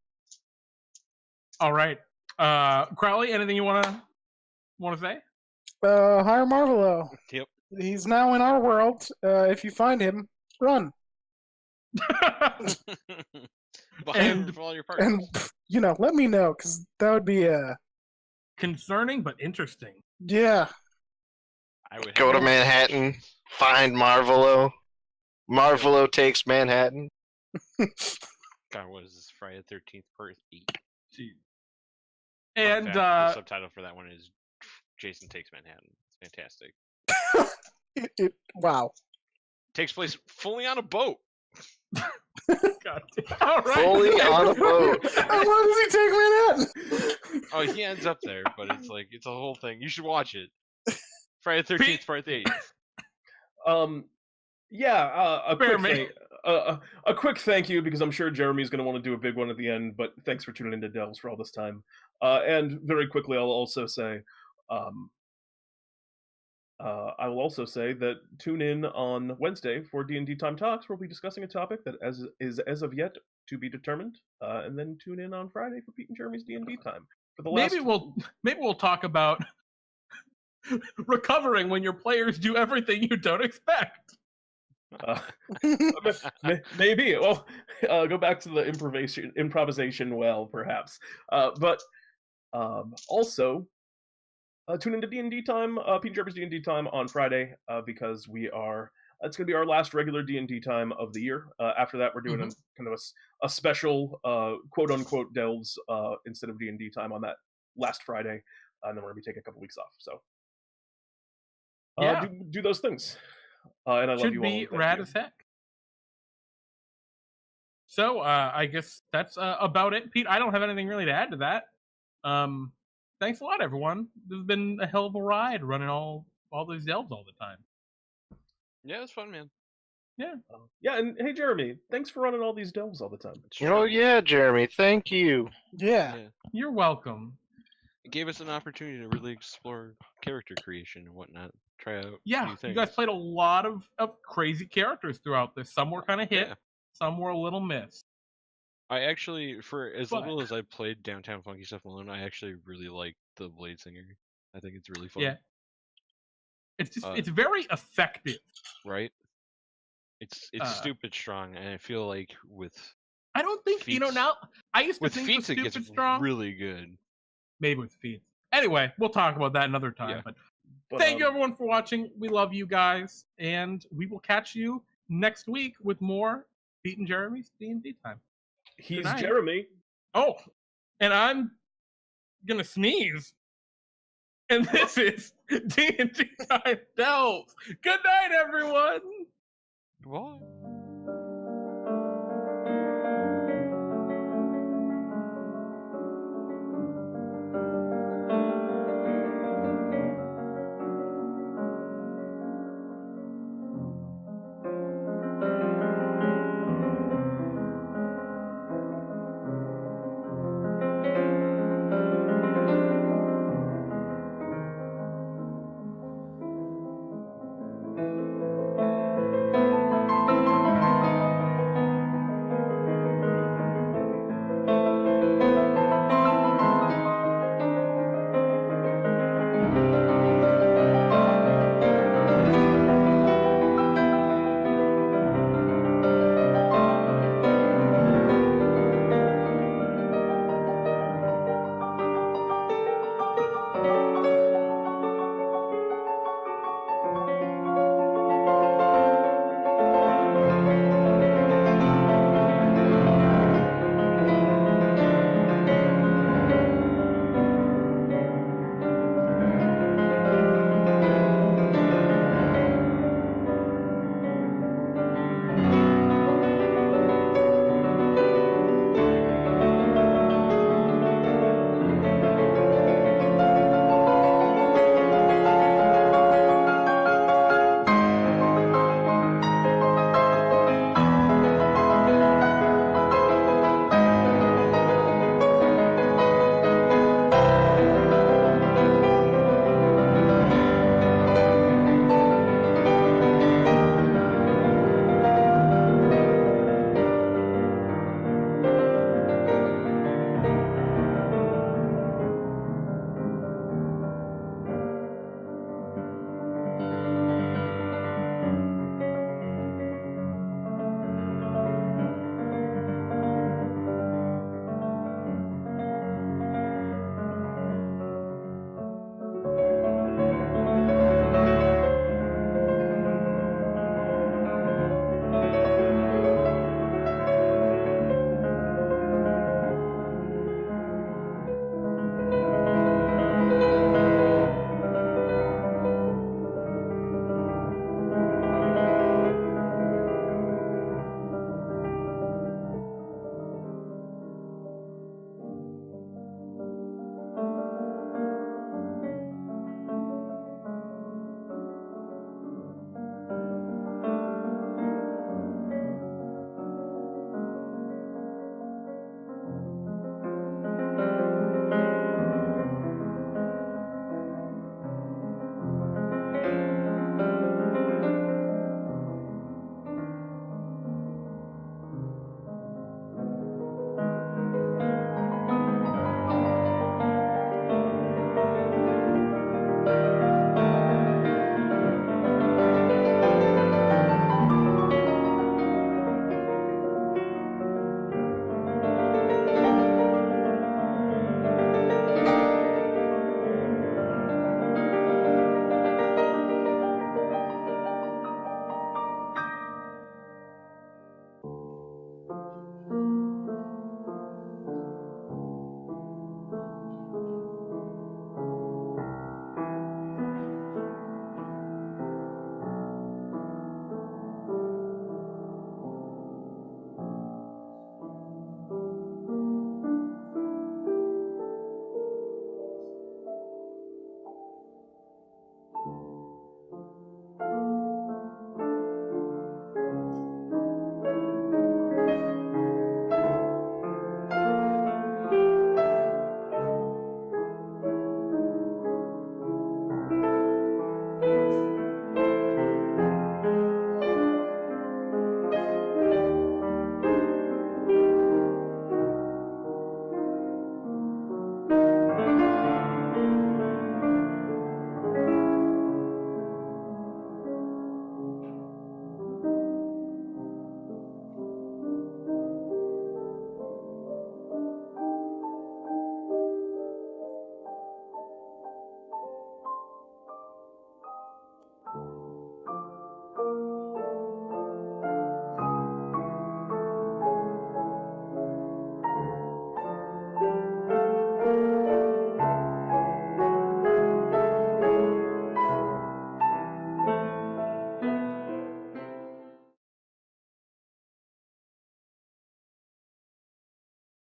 All right, Crowley, anything you want to say? Hire Marvelo. Yep. He's now in our world. If you find him, run. Behind And- for all your parts. And let me know, because that would be Concerning but interesting. yeah. I would Go to have- Manhattan, find Marvelo. Marvelo takes Manhattan. God, what is this? Friday the 13th part 8. Jeez. Fun And fact, the subtitle for that one is Jason Takes Manhattan. It's fantastic. Wow. Takes place fully on a boat. God damn. All right. Fully on a boat. And why does he take Manhattan? Oh, he ends up there, but it's a whole thing. You should watch it. Friday the 13th part 8. A quick thank you, because I'm sure Jeremy's going to want to do a big one at the end, but thanks for tuning into Delves for all this time. And very quickly, I'll also say, I will also say that tune in on Wednesday for DnDTime Talks, where we'll be discussing a topic that is as of yet to be determined, and then tune in on Friday for Pete and Jeremy's D&D Time. For the last... Maybe we'll talk about recovering when your players do everything you don't expect. Maybe. Well, go back to the improvisation well, perhaps. But also, tune into D&D Time, Pete and Jeremy's D&D Time on Friday, because it's going to be our last regular D&D Time of the year. After that, we're doing kind of a special, quote-unquote, Delves instead of D&D Time on that last Friday, and then we're going to be taking a couple weeks off. So, Yeah. do those things. And I love Should you all. be and thank rad you. as heck. So I guess that's about it, Pete. I don't have anything really to add to that. Thanks a lot, everyone. This has been a hell of a ride running all these delves all the time. Yeah, it's fun, man. Yeah. Yeah, and hey, Jeremy, thanks for running all these delves all the time. Oh yeah, Jeremy, thank you. Yeah. You're welcome. It gave us an opportunity to really explore character creation and whatnot. Try out Yeah, new you things. guys played a lot of crazy characters throughout this. Some were kind of hit, Yeah. some were a little missed. I actually, for as But- little as I played Downtown Funky Stuff alone, I actually really like the Blade Singer. I think it's really fun. Yeah. It's just it's very effective. Right? It's stupid strong, and I feel like with I don't think Feats. now I used to with think feats with it gets stupid strong. really good. Maybe with feats. Anyway, we'll talk about that another time. Yeah. But But, thank you everyone for watching. We love you guys, and we will catch you next week with more Pete and Jeremy's D&D Time. He's Good night. Jeremy. Oh, and I'm gonna sneeze. And this is D&D Time Delves. Good night, everyone. Bye.